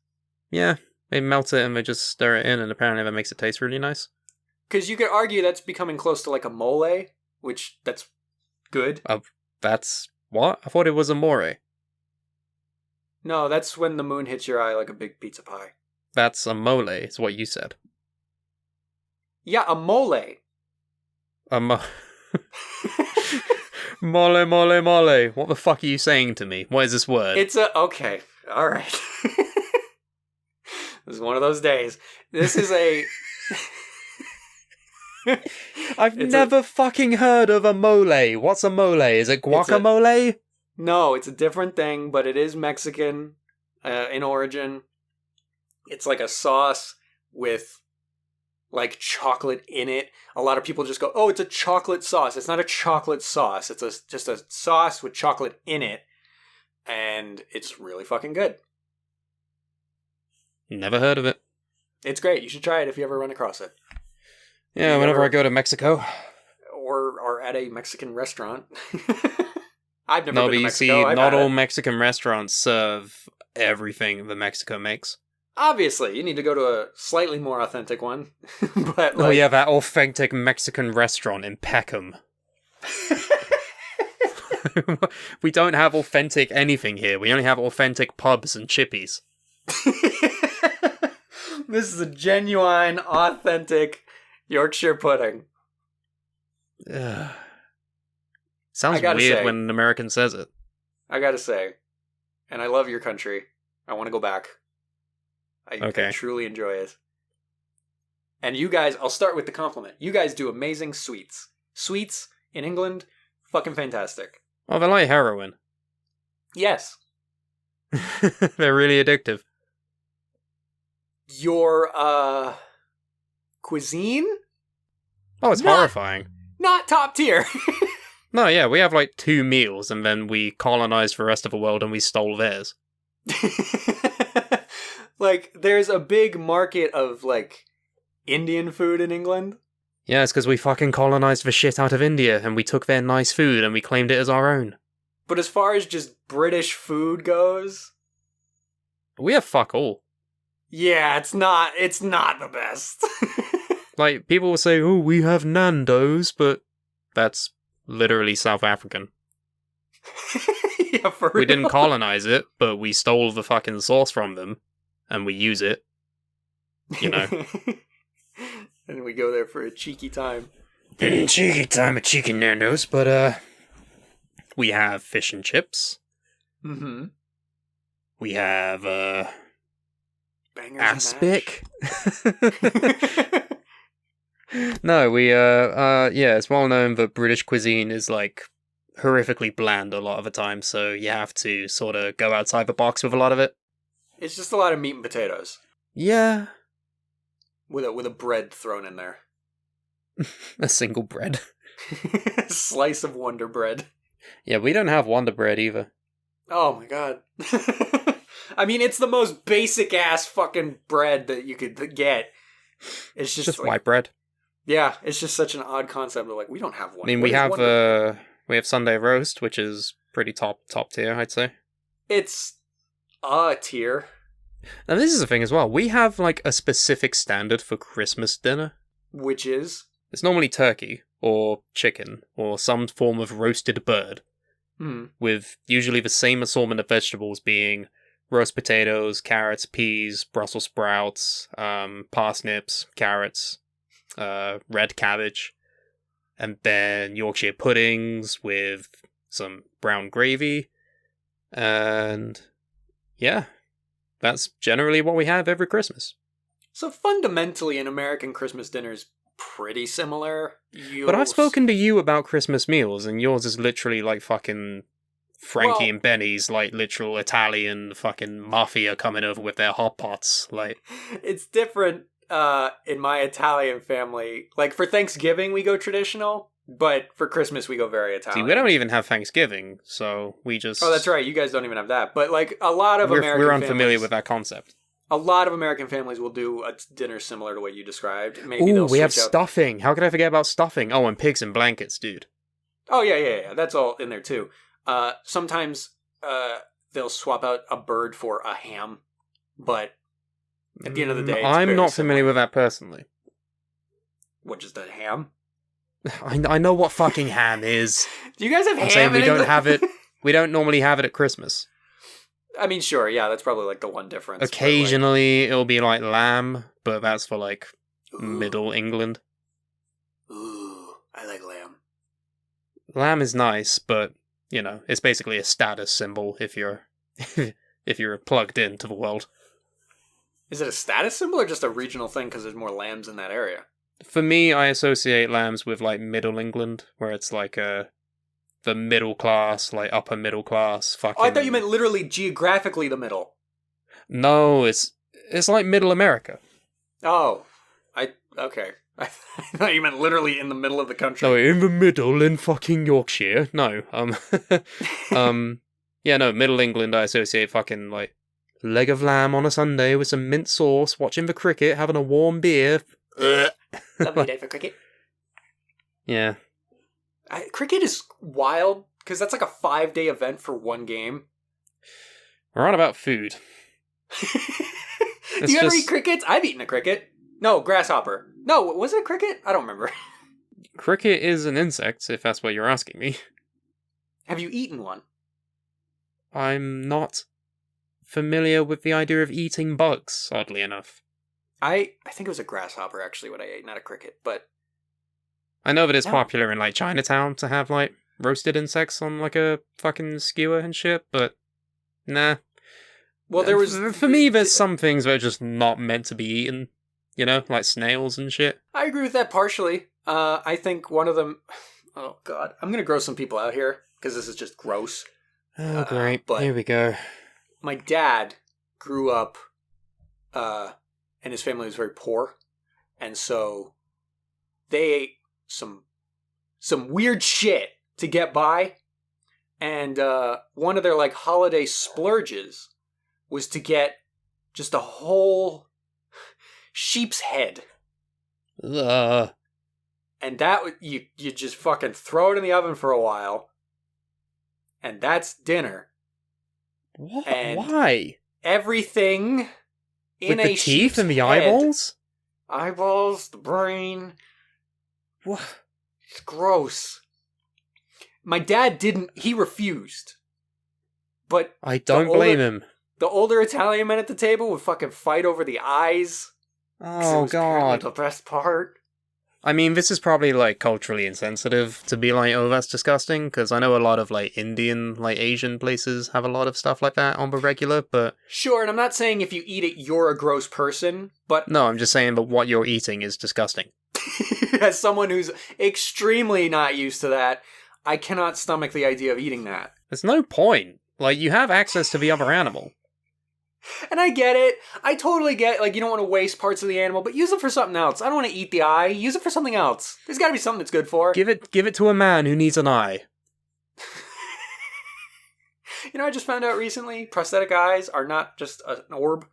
Yeah, they melt it and they just stir it in, and apparently that makes it taste really nice. Because you could argue that's becoming close to like a mole, which that's good. That's what? I thought it was a more. No, that's when the moon hits your eye like a big pizza pie. That's a mole, is what you said. Yeah, a mole. A Mole, mole, mole. What the fuck are you saying to me? What is this word? It's okay. All right. This is one of those days. This is a... I've never fucking heard of a mole. What's a mole? Is it guacamole? No, it's a different thing, but it is Mexican in origin. It's like a sauce with like chocolate in it. A lot of people just go, oh, it's a chocolate sauce. It's not a chocolate sauce. It's just a sauce with chocolate in it. And it's really fucking good. Never heard of it. It's great. You should try it if you ever run across it. Yeah, whenever I go to Mexico. Or at a Mexican restaurant. I've never been to Mexico. No, but you see, not all Mexican restaurants serve everything that Mexico makes. Obviously, you need to go to a slightly more authentic one. But oh yeah, that authentic Mexican restaurant in Peckham. We don't have authentic anything here. We only have authentic pubs and chippies. This is a genuine, authentic Yorkshire pudding. Sounds weird when an American says it. I gotta say, and I love your country. I want to go back. I truly enjoy it. And you guys, I'll start with the compliment. You guys do amazing sweets. Sweets in England, fucking fantastic. Oh, they're like heroin. Yes. They're really addictive. Your, cuisine? Oh, it's horrifying. Not top tier. No, yeah, we have like 2 meals and then we colonized the rest of the world and we stole theirs. Like, there's a big market of, like, Indian food in England. Yeah, it's because we fucking colonized the shit out of India and we took their nice food and we claimed it as our own. But as far as just British food goes... we have fuck all. Yeah, it's not the best. Like, people will say, oh, we have Nando's, but that's literally South African. Yeah, for real. We didn't colonize it, but we stole the fucking sauce from them, and we use it. You know. And we go there for a cheeky time. Cheeky time at Cheeky Nando's, but, we have fish and chips. Mm-hmm. We have, Bangers aspic. No, yeah, it's well known that British cuisine is like horrifically bland a lot of the time, so you have to sort of go outside the box with a lot of it. It's just a lot of meat and potatoes Yeah, with a bread thrown in there. a single bread. Slice of Wonder Bread. Yeah, we don't have Wonder Bread either. Oh my god. I mean, it's the most basic ass fucking bread that you could get. It's just like, white bread. Yeah, it's just such an odd concept of like, we don't have one. I mean, we have Sunday roast, which is pretty top tier, I'd say. It's a tier. And this is the thing as well. We have like a specific standard for Christmas dinner. Which is? It's normally turkey or chicken or some form of roasted bird. With usually the same assortment of vegetables being roast potatoes, carrots, peas, Brussels sprouts, parsnips, carrots, red cabbage, and then Yorkshire puddings with some brown gravy, and yeah, that's generally what we have every Christmas. So fundamentally, an American Christmas dinner is pretty similar. But I've spoken to you about Christmas meals, and yours is literally like fucking Frankie and Benny's, like literal Italian fucking mafia coming over with their hot pots. Like, it's different in my Italian family. Like for Thanksgiving, we go traditional, but for Christmas, we go very Italian. See, we don't even have Thanksgiving, so we just... Oh, that's right. You guys don't even have that. But like a lot of American we're unfamiliar with that concept. A lot of American families will do a dinner similar to what you described. Maybe Ooh, they'll we have switch up. stuffing. How could I forget about stuffing? Oh, and pigs in blankets, dude. Oh, yeah. That's all in there, too. Sometimes they'll swap out a bird for a ham, but at the end of the day, it's I'm very not similar. familiar with that personally. What, just a ham? I know what fucking ham is. Do you guys have I'm ham saying we in don't England? have it. We don't normally have it at Christmas. I mean, sure, yeah, that's probably like the one difference. but, Occasionally, it'll be like lamb, but that's for like like, Middle England. Ooh, I like lamb. Lamb is nice, but you know, it's basically a status symbol if you're if you're plugged into the world. Is it a status symbol or just a regional thing because there's more lambs in that area? For me, I associate lambs with like Middle England, where it's like the middle class, like upper middle class. Fucking. Oh, I thought you meant literally geographically the middle. No, it's like Middle America. Oh, okay. I thought you meant literally in the middle of the country. No, in the middle in fucking Yorkshire. No, yeah, no, Middle England. I associate fucking like leg of lamb on a Sunday with some mint sauce, watching the cricket, having a warm beer. Lovely day for cricket. Yeah. Cricket is wild because that's like a 5-day event for one game. We're on about food. Do you ever eat crickets? I've eaten a cricket. No, grasshopper. No, was it a cricket? I don't remember. Cricket is an insect, if that's what you're asking me. Have you eaten one? I'm not familiar with the idea of eating bugs, oddly enough. I think it was a grasshopper, actually, what I ate, not a cricket, but... I know that it's No. popular in, like, Chinatown to have, like, roasted insects on, like, a fucking skewer and shit, but... Nah. Well, there was... For me, there's some things that are just not meant to be eaten. You know, like snails and shit. I agree with that partially. I think one of them... Oh, God. I'm going to gross some people out here, because this is just gross. Oh, great. but- Here we go. My dad grew up, and his family was very poor, and so they ate some weird shit to get by, and one of their like holiday splurges was to get just a whole sheep's head, Ugh. and that you just fucking throw it in the oven for a while, and that's dinner. What? And- Why? Everything in With a the teeth sheep's and the head. eyeballs? Eyeballs, the brain. What? It's gross. My dad he refused. But I don't older- blame him. the older Italian men at the table would fucking fight over the eyes. 'cause it Oh, was apparently God. the best part. I mean, this is probably, like, culturally insensitive to be like, oh, that's disgusting, because I know a lot of, like, Indian, like, Asian places have a lot of stuff like that on the regular, but... Sure, and I'm not saying if you eat it, you're a gross person, but... No, I'm just saying that what you're eating is disgusting. As someone who's extremely not used to that, I cannot stomach the idea of eating that. There's no point. Like, you have access to the other animal. And I get it. I totally get, like, you don't want to waste parts of the animal, but use it for something else. I don't want to eat the eye. Use it for something else. There's got to be something it's good for. Give it to a man who needs an eye. You know, I just found out recently, prosthetic eyes are not just an orb.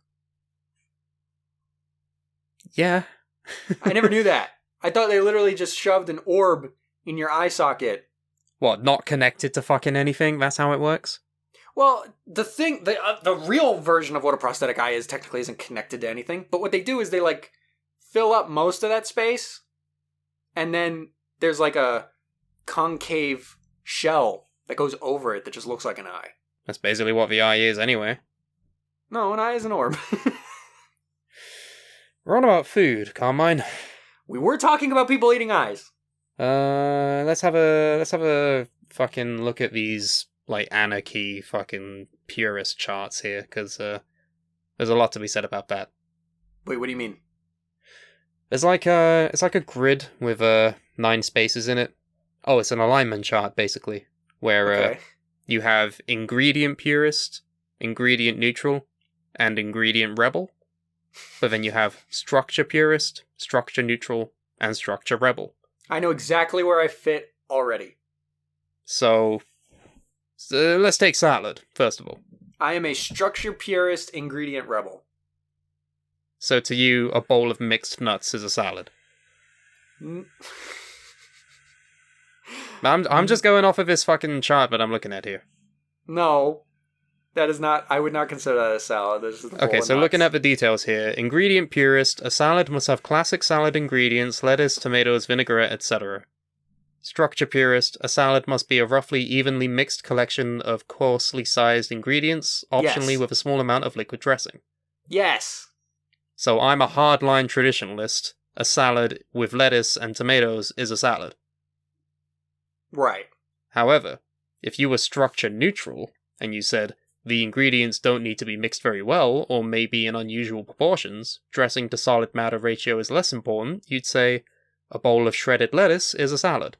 Yeah. I never knew that. I thought they literally just shoved an orb in your eye socket. What, not connected to fucking anything? That's how it works? Well, the real version of what a prosthetic eye is technically isn't connected to anything. But what they do is they, like, fill up most of that space, and then there's, like, a concave shell that goes over it that just looks like an eye. That's basically what the eye is anyway. No, an eye is an orb. We're on about food, Carmine. We were talking about people eating eyes. Let's have a fucking look at these, like, anarchy fucking purist charts here, because there's a lot to be said about that. Wait, what do you mean? It's like a grid with 9 spaces in it. Oh, it's an alignment chart basically, where Okay. you have ingredient purist, ingredient neutral, and ingredient rebel. But then you have structure purist, structure neutral, and structure rebel. I know exactly where I fit already. So let's take salad, first of all. I am a structure purist ingredient rebel. So to you, a bowl of mixed nuts is a salad. I'm just going off of this fucking chart that I'm looking at here. No, that is not. I would not consider that a salad. This is Okay, so looking at the details here, ingredient purist, a salad must have classic salad ingredients, lettuce, tomatoes, vinaigrette, etc. Structure purist, a salad must be a roughly evenly mixed collection of coarsely sized ingredients, optionally Yes. with a small amount of liquid dressing. Yes. So I'm a hardline traditionalist. A salad with lettuce and tomatoes is a salad. Right. However, if you were structure neutral, and you said, the ingredients don't need to be mixed very well, or may be in unusual proportions, dressing to solid matter ratio is less important, you'd say, a bowl of shredded lettuce is a salad.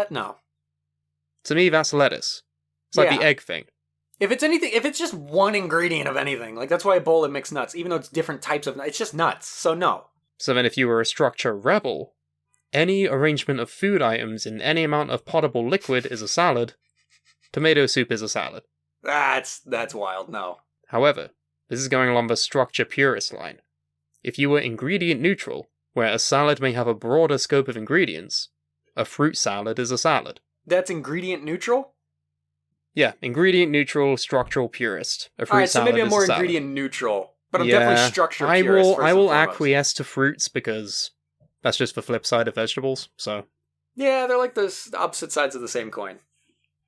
No. To me, that's lettuce. It's like the Yeah. egg thing. If it's just one ingredient of anything, like that's why a bowl of mixed nuts, even though it's different types of nuts, it's just nuts, so no. So then if you were a structure rebel, any arrangement of food items in any amount of potable liquid is a salad. Tomato soup is a salad. That's wild, no. However, this is going along the structure purist line. If you were ingredient neutral, where a salad may have a broader scope of ingredients, a fruit salad is a salad. That's ingredient neutral? Yeah, ingredient neutral, structural purist. A fruit Alright, so salad maybe I'm is more a salad. ingredient neutral, but I'm Yeah, definitely structure purist. first I and will foremost. acquiesce to fruits because that's just the flip side of vegetables, so. Yeah, they're like the opposite sides of the same coin.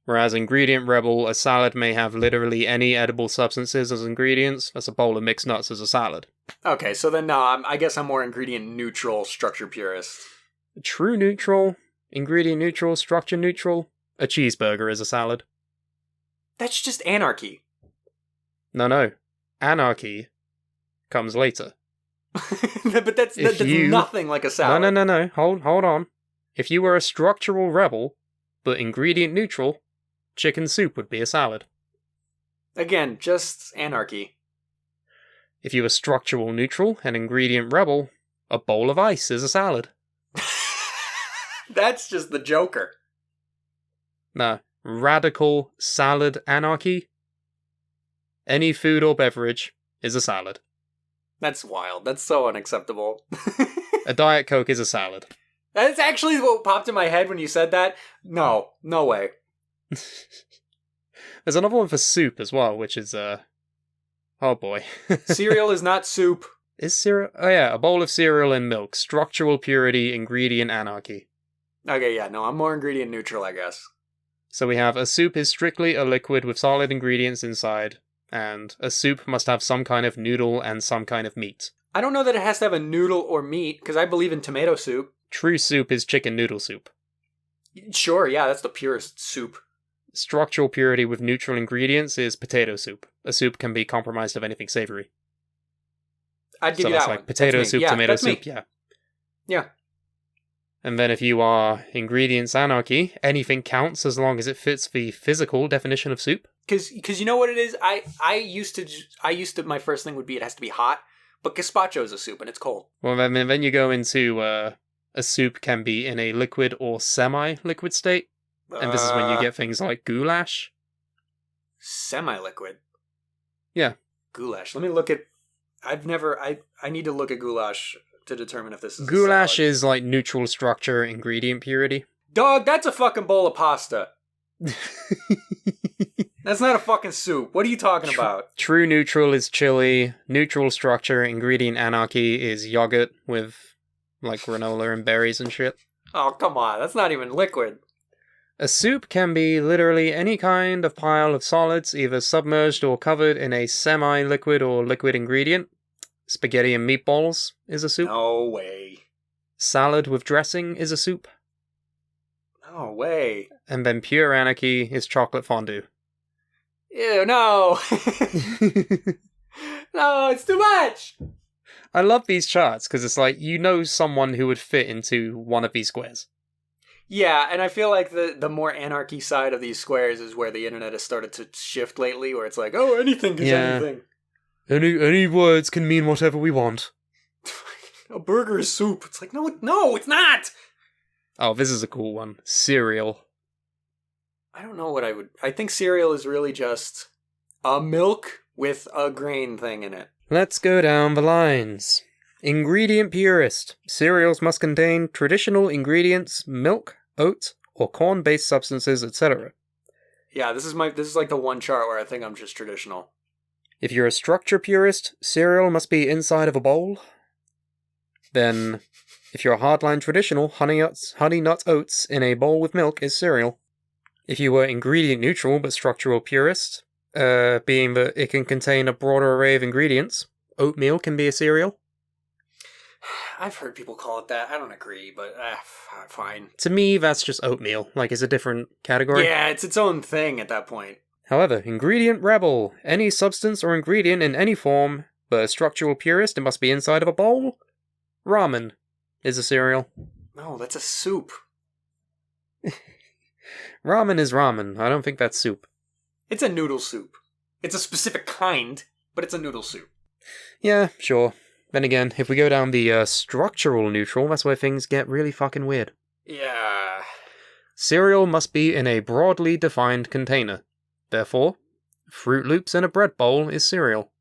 Whereas ingredient rebel, a salad may have literally any edible substances as ingredients. That's a bowl of mixed nuts as a salad. Okay, so then no, I guess I'm more ingredient neutral, structure purist. True neutral, ingredient neutral, structure neutral, a cheeseburger is a salad. That's just anarchy. No. Anarchy comes later. But that's nothing like a salad. No. Hold on. If you were a structural rebel, but ingredient neutral, chicken soup would be a salad. Again, just anarchy. If you were structural neutral and ingredient rebel, a bowl of ice is a salad. That's just the Joker. No. Radical salad anarchy. Any food or beverage is a salad. That's wild. That's so unacceptable. A Diet Coke is a salad. That's actually what popped in my head when you said that. No way. There's another one for soup as well, which is, oh boy. Cereal is not soup. Is cereal? Oh yeah, a bowl of cereal and milk. Structural purity, ingredient anarchy. Okay, yeah, no, I'm more ingredient neutral, I guess. So we have a soup is strictly a liquid with solid ingredients inside, and a soup must have some kind of noodle and some kind of meat. I don't know that it has to have a noodle or meat, because I believe in tomato soup. True soup is chicken noodle soup. Sure, yeah, that's the purest soup. Structural purity with neutral ingredients is potato soup. A soup can be compromised of anything savory. I'd give So you that's that like one. potato That's me. soup, Yeah, tomato that's me. soup, yeah. Yeah. And then if you are ingredients anarchy, anything counts as long as it fits the physical definition of soup. Because you know what it is? I used to, my first thing would be it has to be hot, but gazpacho is a soup and it's cold. Well, then you go into a soup can be in a liquid or semi-liquid state. And this is when you get things like goulash. Semi-liquid? Yeah. Goulash. Let me look at... I need to look at goulash to determine if this is Goulash is like neutral structure, ingredient purity. Dog, that's a fucking bowl of pasta. That's not a fucking soup. What are you talking about? True neutral is chili. Neutral structure, ingredient anarchy is yogurt with like granola and berries and shit. Oh, come on. That's not even liquid. A soup can be literally any kind of pile of solids, either submerged or covered in a semi-liquid or liquid ingredient. Spaghetti and meatballs is a soup. No way. Salad with dressing is a soup. No way. And then pure anarchy is chocolate fondue. Ew, no. No, it's too much. I love these charts because it's like, you know someone who would fit into one of these squares. Yeah, and I feel like the more anarchy side of these squares is where the internet has started to shift lately, where it's like, oh, anything is anything. Any words can mean whatever we want. A burger is soup. It's like, no, it's not! Oh, this is a cool one. Cereal. I don't know what I would... I think cereal is really just a milk with a grain thing in it. Let's go down the lines. Ingredient purist. Cereals must contain traditional ingredients, milk, oat, or corn-based substances, etc. Yeah, this is like the one chart where I think I'm just traditional. If you're a structure purist, cereal must be inside of a bowl. Then, if you're a hardline traditional, honey nut oats in a bowl with milk is cereal. If you were ingredient neutral but structural purist, being that it can contain a broader array of ingredients, oatmeal can be a cereal. I've heard people call it that. I don't agree, but fine. To me, that's just oatmeal. Like, it's a different category. Yeah, it's its own thing at that point. However, ingredient rebel. Any substance or ingredient in any form, but a structural purist, it must be inside of a bowl. Ramen is a cereal. No, that's a soup. Ramen is ramen. I don't think that's soup. It's a noodle soup. It's a specific kind, but it's a noodle soup. Yeah, sure. Then again, if we go down the structural neutral, that's where things get really fucking weird. Yeah. Cereal must be in a broadly defined container. Therefore, Fruit Loops in a bread bowl is cereal.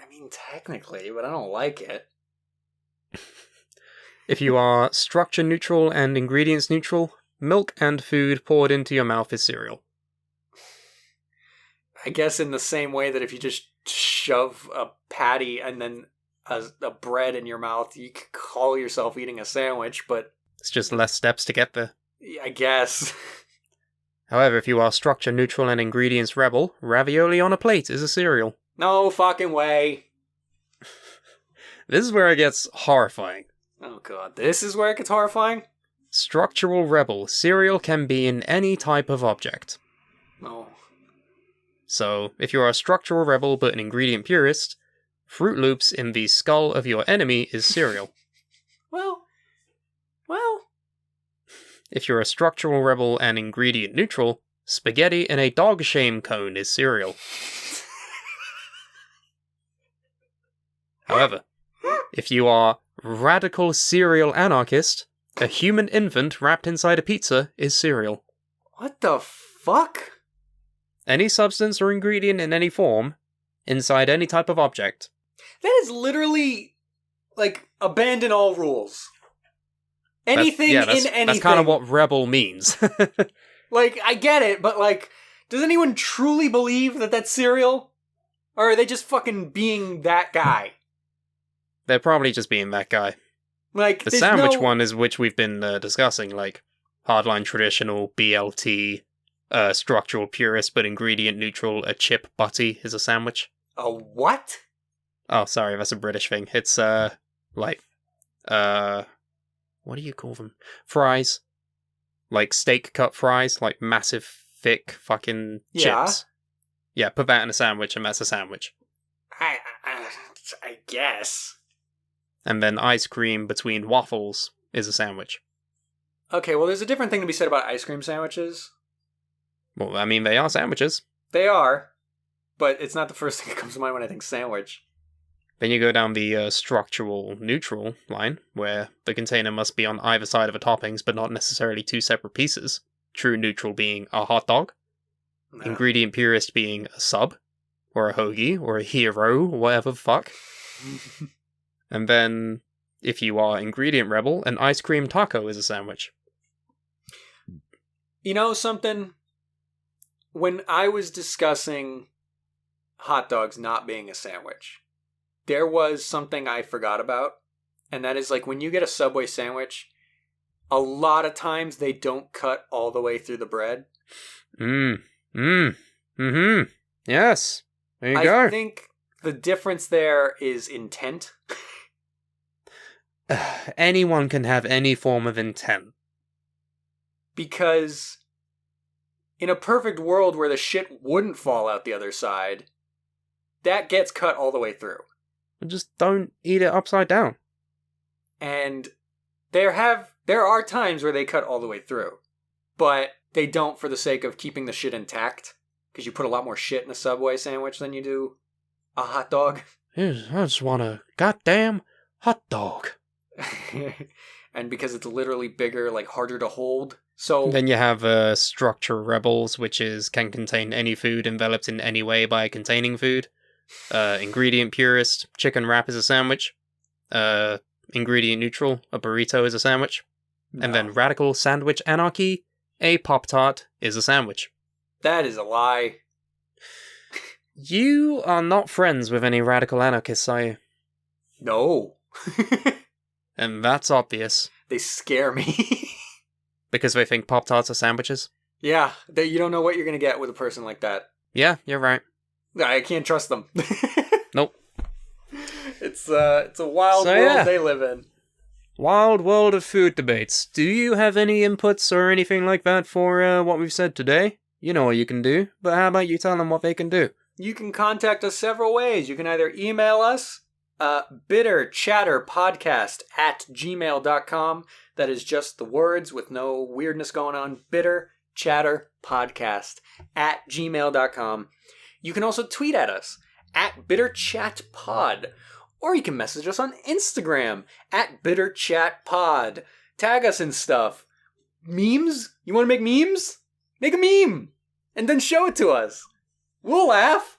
I mean, technically, but I don't like it. If you are structure neutral and ingredients neutral, milk and food poured into your mouth is cereal. I guess in the same way that if you just shove a patty and then a bread in your mouth, you could call yourself eating a sandwich, but... It's just less steps to get there. I guess. However, if you are structure neutral and ingredients rebel, ravioli on a plate is a cereal. No fucking way. This is where it gets horrifying. Oh god, this is where it gets horrifying? Structural rebel. Cereal can be in any type of object. No. So, if you are a structural rebel but an ingredient purist, Fruit Loops in the skull of your enemy is cereal. Well... If you're a structural rebel and ingredient neutral, spaghetti in a dog shame cone is cereal. However, if you are radical cereal anarchist, a human infant wrapped inside a pizza is cereal. What the fuck? Any substance or ingredient in any form, inside any type of object. That is literally, like, abandon all rules. Anything in anything. That's kind of what rebel means. Like, I get it, but, like, does anyone truly believe that that's cereal? Or are they just fucking being that guy? They're probably just being that guy. Like, the sandwich one is which we've been discussing, like, hardline traditional, BLT, structural purist but ingredient neutral, a chip butty is a sandwich. A what? Oh, sorry, that's a British thing. It's, what do you call them? Fries. Like steak cut fries, like massive, thick fucking chips. Yeah, put that in a sandwich and that's a sandwich. I guess. And then ice cream between waffles is a sandwich. Okay, well, there's a different thing to be said about ice cream sandwiches. Well, I mean, they are sandwiches. They are, but it's not the first thing that comes to mind when I think sandwich. Then you go down the structural neutral line, where the container must be on either side of the toppings, but not necessarily two separate pieces. True neutral being a hot dog, No. ingredient purist being a sub, or a hoagie, or a hero, whatever the fuck. And then, if you are ingredient rebel, an ice cream taco is a sandwich. You know something? When I was discussing hot dogs not being a sandwich, there was something I forgot about, and that is like when you get a Subway sandwich, a lot of times they don't cut all the way through the bread. Yes. There you go. I think the difference there is intent. Anyone can have any form of intent. Because in a perfect world where the shit wouldn't fall out the other side, that gets cut all the way through. Just don't eat it upside down. And there are times where they cut all the way through, but they don't for the sake of keeping the shit intact, because you put a lot more shit in a Subway sandwich than you do a hot dog. I just want a goddamn hot dog. And because it's literally bigger, like harder to hold. So Then you have structure rebels, which can contain any food enveloped in any way by containing food. Ingredient purist, chicken wrap is a sandwich. Ingredient neutral, a burrito is a sandwich. And then radical sandwich anarchy, a Pop-Tart is a sandwich. That is a lie. You are not friends with any radical anarchists, are you? No. And that's obvious. They scare me. Because they think Pop-Tarts are sandwiches? Yeah, you don't know what you're going to get with a person like that. Yeah, you're right. I can't trust them. Nope. It's a wild world they live in. Wild world of food debates. Do you have any inputs or anything like that for what we've said today? You know what you can do, but how about you tell them what they can do? You can contact us several ways. You can either email us, bitterchatterpodcast@gmail.com. That is just the words with no weirdness going on. bitterchatterpodcast@gmail.com. You can also tweet at us @bitterchatpod. Or you can message us on Instagram @bitterchatpod. Tag us in stuff. Memes? You want to make memes? Make a meme. And then show it to us. We'll laugh.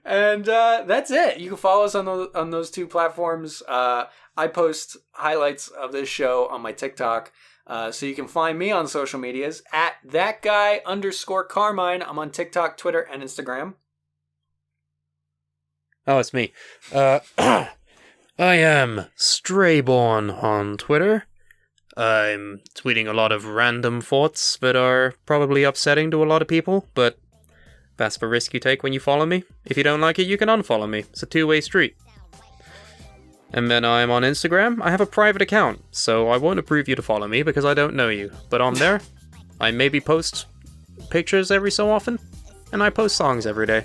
And that's it. You can follow us on those two platforms. I post highlights of this show on my TikTok. So you can find me on social medias @thatguy_Carmine. I'm on TikTok, Twitter, and Instagram. Oh, it's me. I am Strayborn on Twitter. I'm tweeting a lot of random thoughts that are probably upsetting to a lot of people, but that's the risk you take when you follow me. If you don't like it, you can unfollow me. It's a two-way street. And then I'm on Instagram. I have a private account, so I won't approve you to follow me because I don't know you. But on there, I maybe post pictures every so often, and I post songs every day.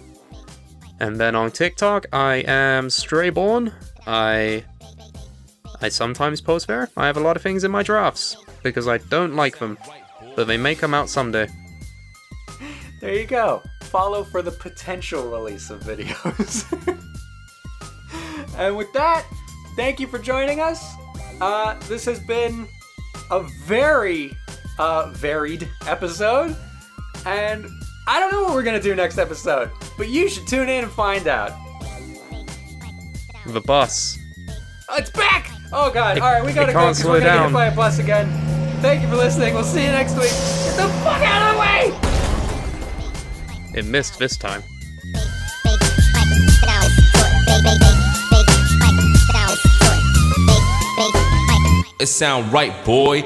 And then on TikTok, I am Strayborn. I sometimes post there. I have a lot of things in my drafts, because I don't like them, but they may come out someday. There you go. Follow for the potential release of videos. And with that, thank you for joining us. This has been a very varied episode, and I don't know what we're going to do next episode, but you should tune in and find out. The bus. Oh, it's back! Oh god, alright, we gotta go because slow we're gonna get down. hit by a bus again. Thank you for listening, we'll see you next week. Get the fuck out of the way! It missed this time. It sound right, boy.